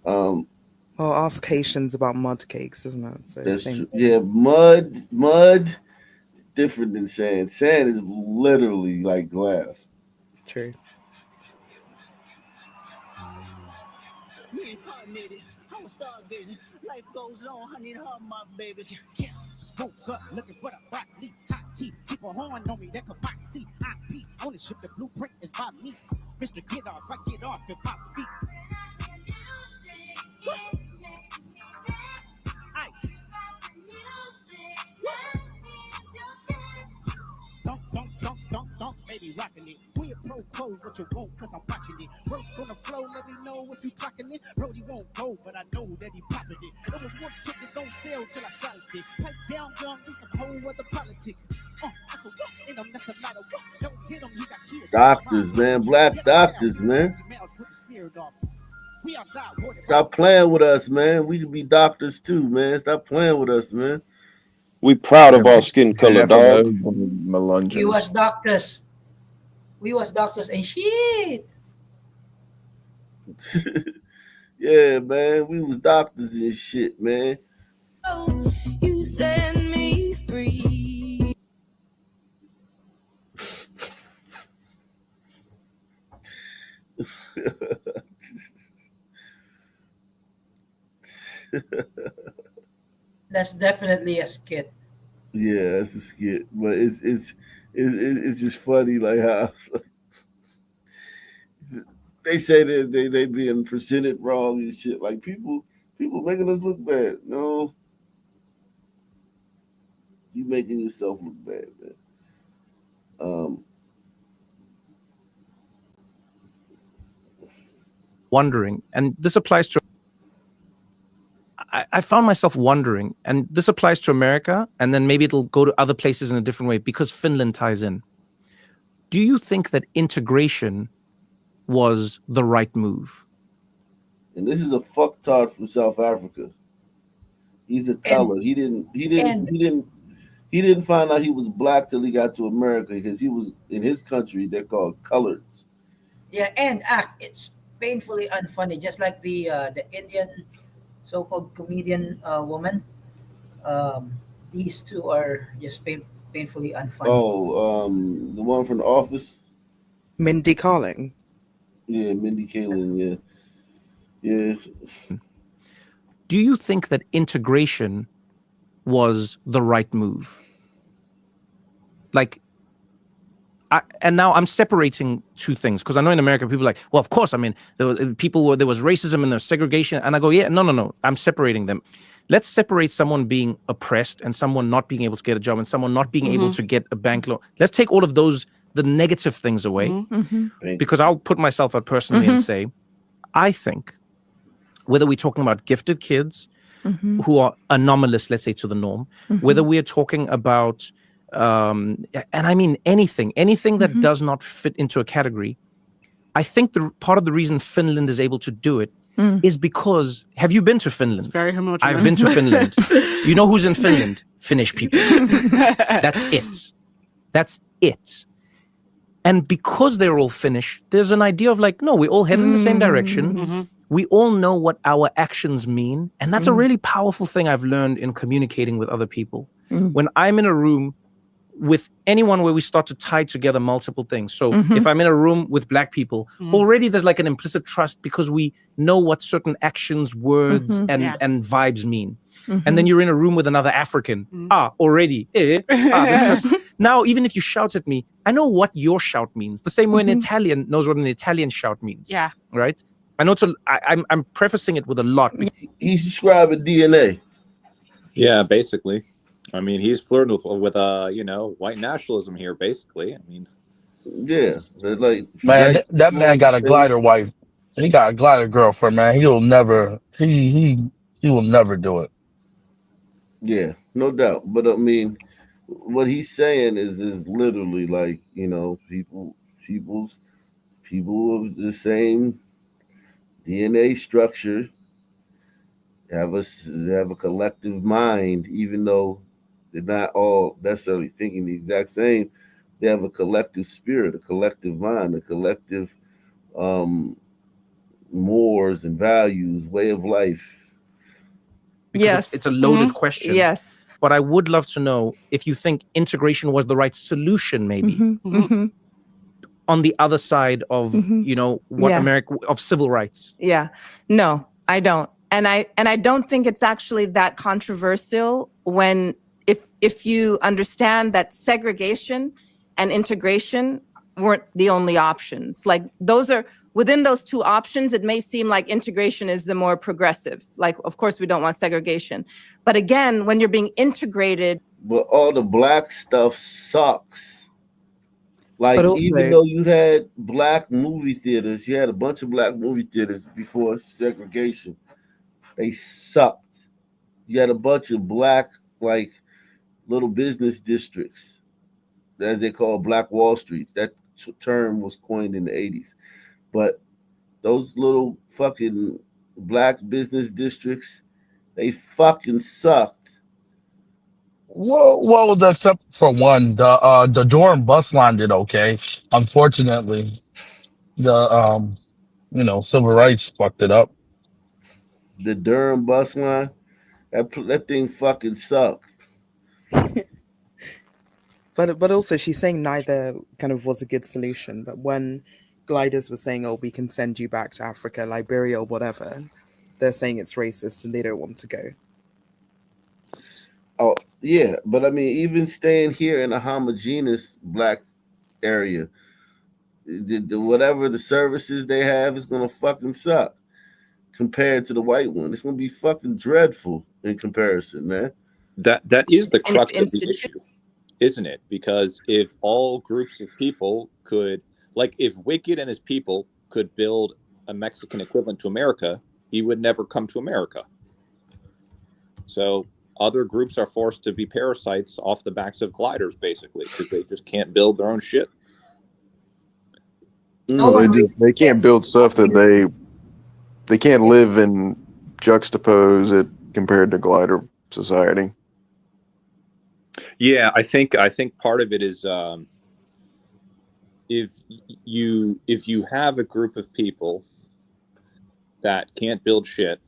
Well, ask Haitians about mud cakes, isn't it? So That's same true. thing. Yeah, mud, different than sand. Sand is literally like glass. True. Reincarnated, I'm a stargazer. Life goes on, honey, and all my babies. Woke up looking for the broccoli, hot heat. Keep a horn on me that could box see. IP ownership, the blueprint is by me. Mr. Get Off, I get off at my feet. Don't, baby, rockin' it. We a pro quo, what you want, cause I'm watching it. Work on the flow, let me know if you clocking it. Brody won't go, but I know that he popping it. It was worth tickets on sale till I silenced it. Pipe down, young, it's some whole other politics. That's a what, and that's a lot of what. Don't hit him, he got kids. Doctors, man, black doctors, man. Stop playing with us, man. We can be doctors too, man. Stop playing with us, man. We proud of our skin color, dog. We was doctors. And shit. Yeah, man. We was doctors and shit, man. You set me free. That's definitely a skit. Yeah, that's a skit, but it's just funny, like how they say that they being presented wrong and shit. Like people making us look bad. No, you making yourself look bad, man. Wondering, and this applies to. I found myself wondering, and this applies to America, and then maybe it'll go to other places in a different way because Finland ties in. Do you think that integration was the right move? And this is a fucktard from South Africa. He's a color. He didn't He didn't find out he was black till he got to America because he was in his country. They're called coloreds. Yeah, and it's painfully unfunny, just like the Indian so-called comedian woman. These two are just painfully unfunny. Oh, the one from The Office. Mindy Kaling. Yeah, Mindy Kaling. Yeah. Do you think that integration was the right move? Like, and now I'm separating two things, because I know in America people are like, well, of course, I mean, there was racism and there's segregation, and I go, yeah, no, I'm separating them. Let's separate someone being oppressed and someone not being able to get a job and someone not being able to get a bank loan. Let's take all of those, the negative things away, because I'll put myself out personally and say, I think whether we're talking about gifted kids who are anomalous, let's say, to the norm, whether we are talking about, and I mean anything that does not fit into a category, I think the part of the reason Finland is able to do it is because, have you been to Finland? It's very homogenous. I've been to Finland. You know who's in Finland? Finnish people. That's it. That's it. And because they're all Finnish, there's an idea of like, no, we all head in the same direction. We all know what our actions mean. And that's a really powerful thing I've learned in communicating with other people. When I'm in a room with anyone where we start to tie together multiple things. So if I'm in a room with black people, already there's like an implicit trust because we know what certain actions, words, and vibes mean. And then you're in a room with another African. Already. Now, even if you shout at me, I know what your shout means. The same way an Italian knows what an Italian shout means. Yeah. Right? I know I'm prefacing it with a lot. He's describing DNA. Yeah, basically. I mean, he's flirting with white nationalism here, basically. I mean, yeah, like man, that man got a glider wife. He got a glider girlfriend, man. He will never do it. Yeah, no doubt. But I mean, what he's saying is literally like, people of the same DNA structure have a collective mind, even though they're not all necessarily thinking the exact same. They have a collective spirit, a collective mind, a collective mores and values, way of life. Because it's a loaded question. Yes. But I would love to know if you think integration was the right solution, maybe. On the other side of, America, of civil rights. Yeah. No, I don't. And I don't think it's actually that controversial when if you understand that segregation and integration weren't the only options. Like within those two options, it may seem like integration is the more progressive. Like, of course, we don't want segregation. But again, when you're being integrated. But all the black stuff sucks. Like, even though you had black movie theaters, you had a bunch of black movie theaters before segregation. They sucked. You had a bunch of black, like, little business districts, as they call Black Wall Streets. That term was coined in the 80s. But those little fucking black business districts, they fucking sucked. Well, except for one, the Durham bus line did okay. Unfortunately, the civil rights fucked it up. The Durham bus line, that thing fucking sucked. But also, she's saying neither kind of was a good solution. But when gliders were saying, "Oh, we can send you back to Africa, Liberia, or whatever," they're saying it's racist and they don't want to go. Oh yeah, but I mean, even staying here in a homogeneous black area, whatever the services they have is gonna fucking suck compared to the white one. It's gonna be fucking dreadful in comparison, man. That is the crux of the issue, isn't it? Because if all groups of people could, like, if Wicked and his people could build a Mexican equivalent to America, he would never come to America. So other groups are forced to be parasites off the backs of gliders, basically, because they just can't build their own shit. No, they can't build stuff that they can't live and juxtapose it compared to glider society. Yeah, I think part of it is if you have a group of people that can't build shit,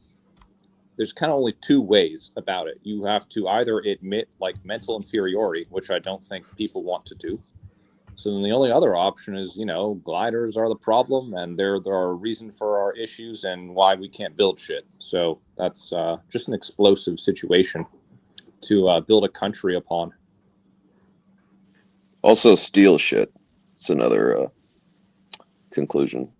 there's kind of only two ways about it. You have to either admit like mental inferiority, which I don't think people want to do. So then the only other option is, gliders are the problem, and they're a reason for our issues and why we can't build shit. So that's just an explosive situation to build a country upon. Also, steal shit. It's another conclusion.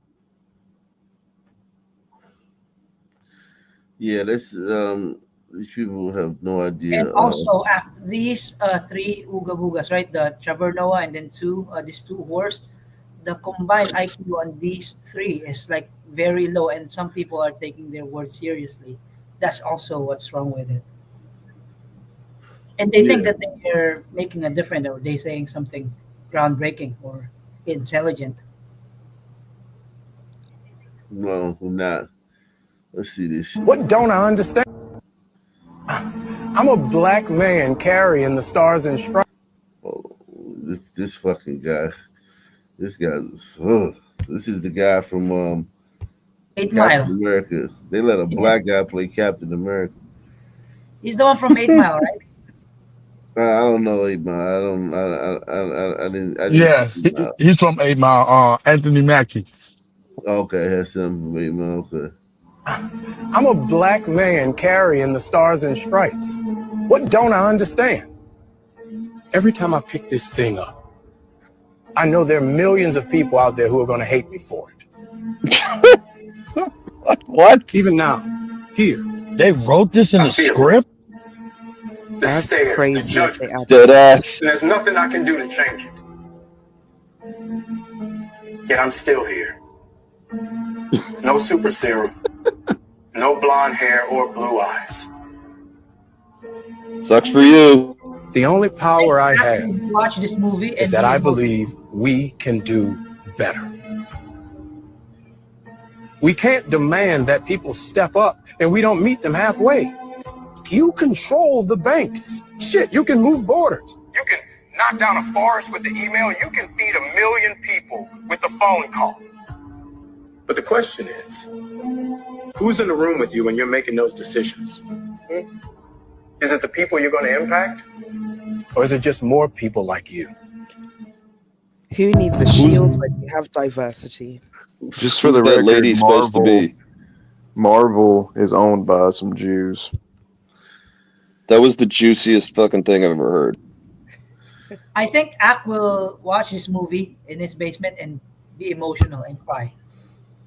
Yeah, these people have no idea. And also, these three Ooga Boogas, right? The Trevor Noah and then these two whores, the combined IQ on these three is like very low, and some people are taking their words seriously. That's also what's wrong with it. And they think that they're making a difference, or they're saying something groundbreaking or intelligent. No, I'm not. Let's see this shit. What don't I understand? I'm a black man carrying the stars and stripes. Oh, this fucking guy. This guy. This is the guy from 8 Captain Mile. America. They let a black guy play Captain America. He's the one from 8 Mile, right? I don't know 8 Mile. I didn't. Yeah, See 8 Mile. he's from 8 Mile. Anthony Mackie. Okay, that's him from 8 Mile. Okay. I'm a black man carrying the stars and stripes. What don't I understand? Every time I pick this thing up, I know there are millions of people out there who are going to hate me for it. What? Even now, here. They wrote this in the script? That's crazy. Dead ass. There's nothing I can do to change it. Yet I'm still here. No super serum. No blonde hair or blue eyes. Sucks for you. The only power I have watch this movie is that I believe we can do better. We can't demand that people step up and we don't meet them halfway. You control the banks. Shit, you can move borders. You can knock down a forest with the email. You can feed 1 million people with the phone call. But the question is, who's in the room with you when you're making those decisions? Is it the people you're going to impact? Or is it just more people like you? Who needs a shield when you have diversity? Just for the that record, lady supposed to be? Marvel is owned by some Jews. That was the juiciest fucking thing I've ever heard. I think Ak will watch this movie in his basement and be emotional and cry.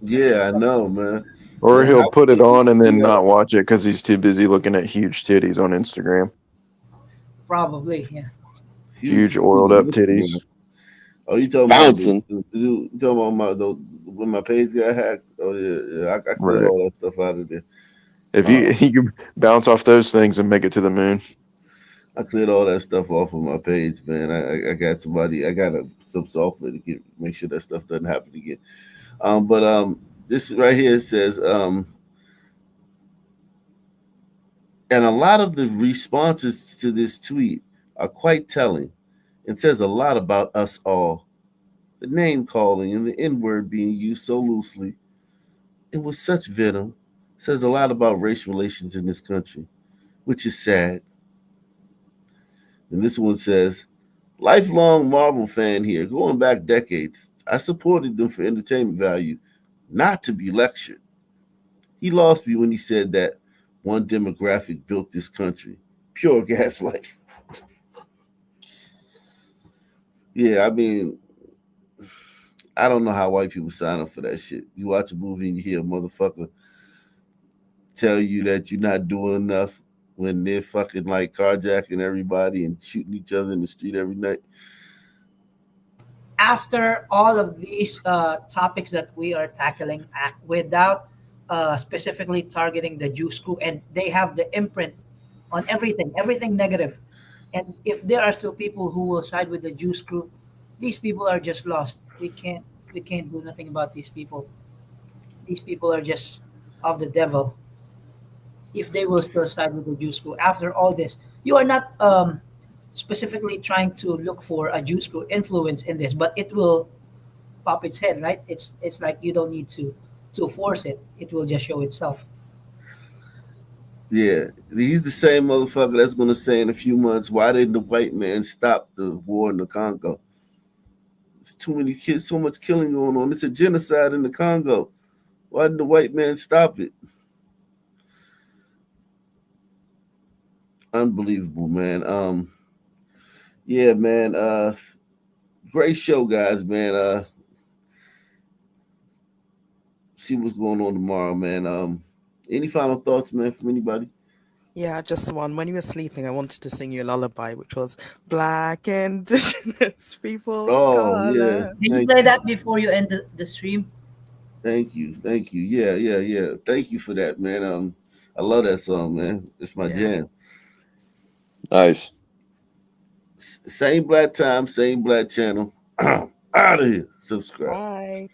Yeah, I know, man. Or he'll put it on and then not watch it because he's too busy looking at huge titties on Instagram. Probably, yeah. Huge oiled up titties. Oh, you talking bouncing? You talking about when my page got hacked? Oh yeah. I cleared all that stuff out of there. If you bounce off those things and make it to the moon. I cleared all that stuff off of my page, man. I got somebody. I got some software to make sure that stuff doesn't happen again. But this right here says, and a lot of the responses to this tweet are quite telling and says a lot about us all. The name calling and the N-word being used so loosely and with such venom says a lot about race relations in this country, which is sad. And this one says, lifelong Marvel fan here, going back decades. I supported them for entertainment value, not to be lectured. He lost me when he said that one demographic built this country. Pure gaslight. Yeah, I mean, I don't know how white people sign up for that shit. You watch a movie and you hear a motherfucker tell you that you're not doing enough when they're fucking like carjacking everybody and shooting each other in the street every night. After all of these topics that we are tackling, without specifically targeting the Jews group, and they have the imprint on everything negative. And if there are still people who will side with the Jews group, these people are just lost. We can't do nothing about these people. These people are just of the devil. If they will still side with the Jews group after all this, you are not specifically trying to look for a Jewish influence in this, but it will pop its head, right? It's like you don't need to force it; it will just show itself. Yeah, he's the same motherfucker that's going to say in a few months, why didn't the white man stop the war in the Congo? There's too many kids, so much killing going on. It's a genocide in the Congo. Why didn't the white man stop it? Unbelievable, man. Yeah, man. Great show, guys, man. See what's going on tomorrow, man. Any final thoughts, man, from anybody? Yeah, just one. When you were sleeping, I wanted to sing you a lullaby, which was Black Indigenous People of Oh, yeah. Color. Did you play that before you end the stream? Thank you. Yeah. Thank you for that, man. I love that song, man. It's my jam. Nice. Same black time, same black channel. Out of here. Subscribe. Bye.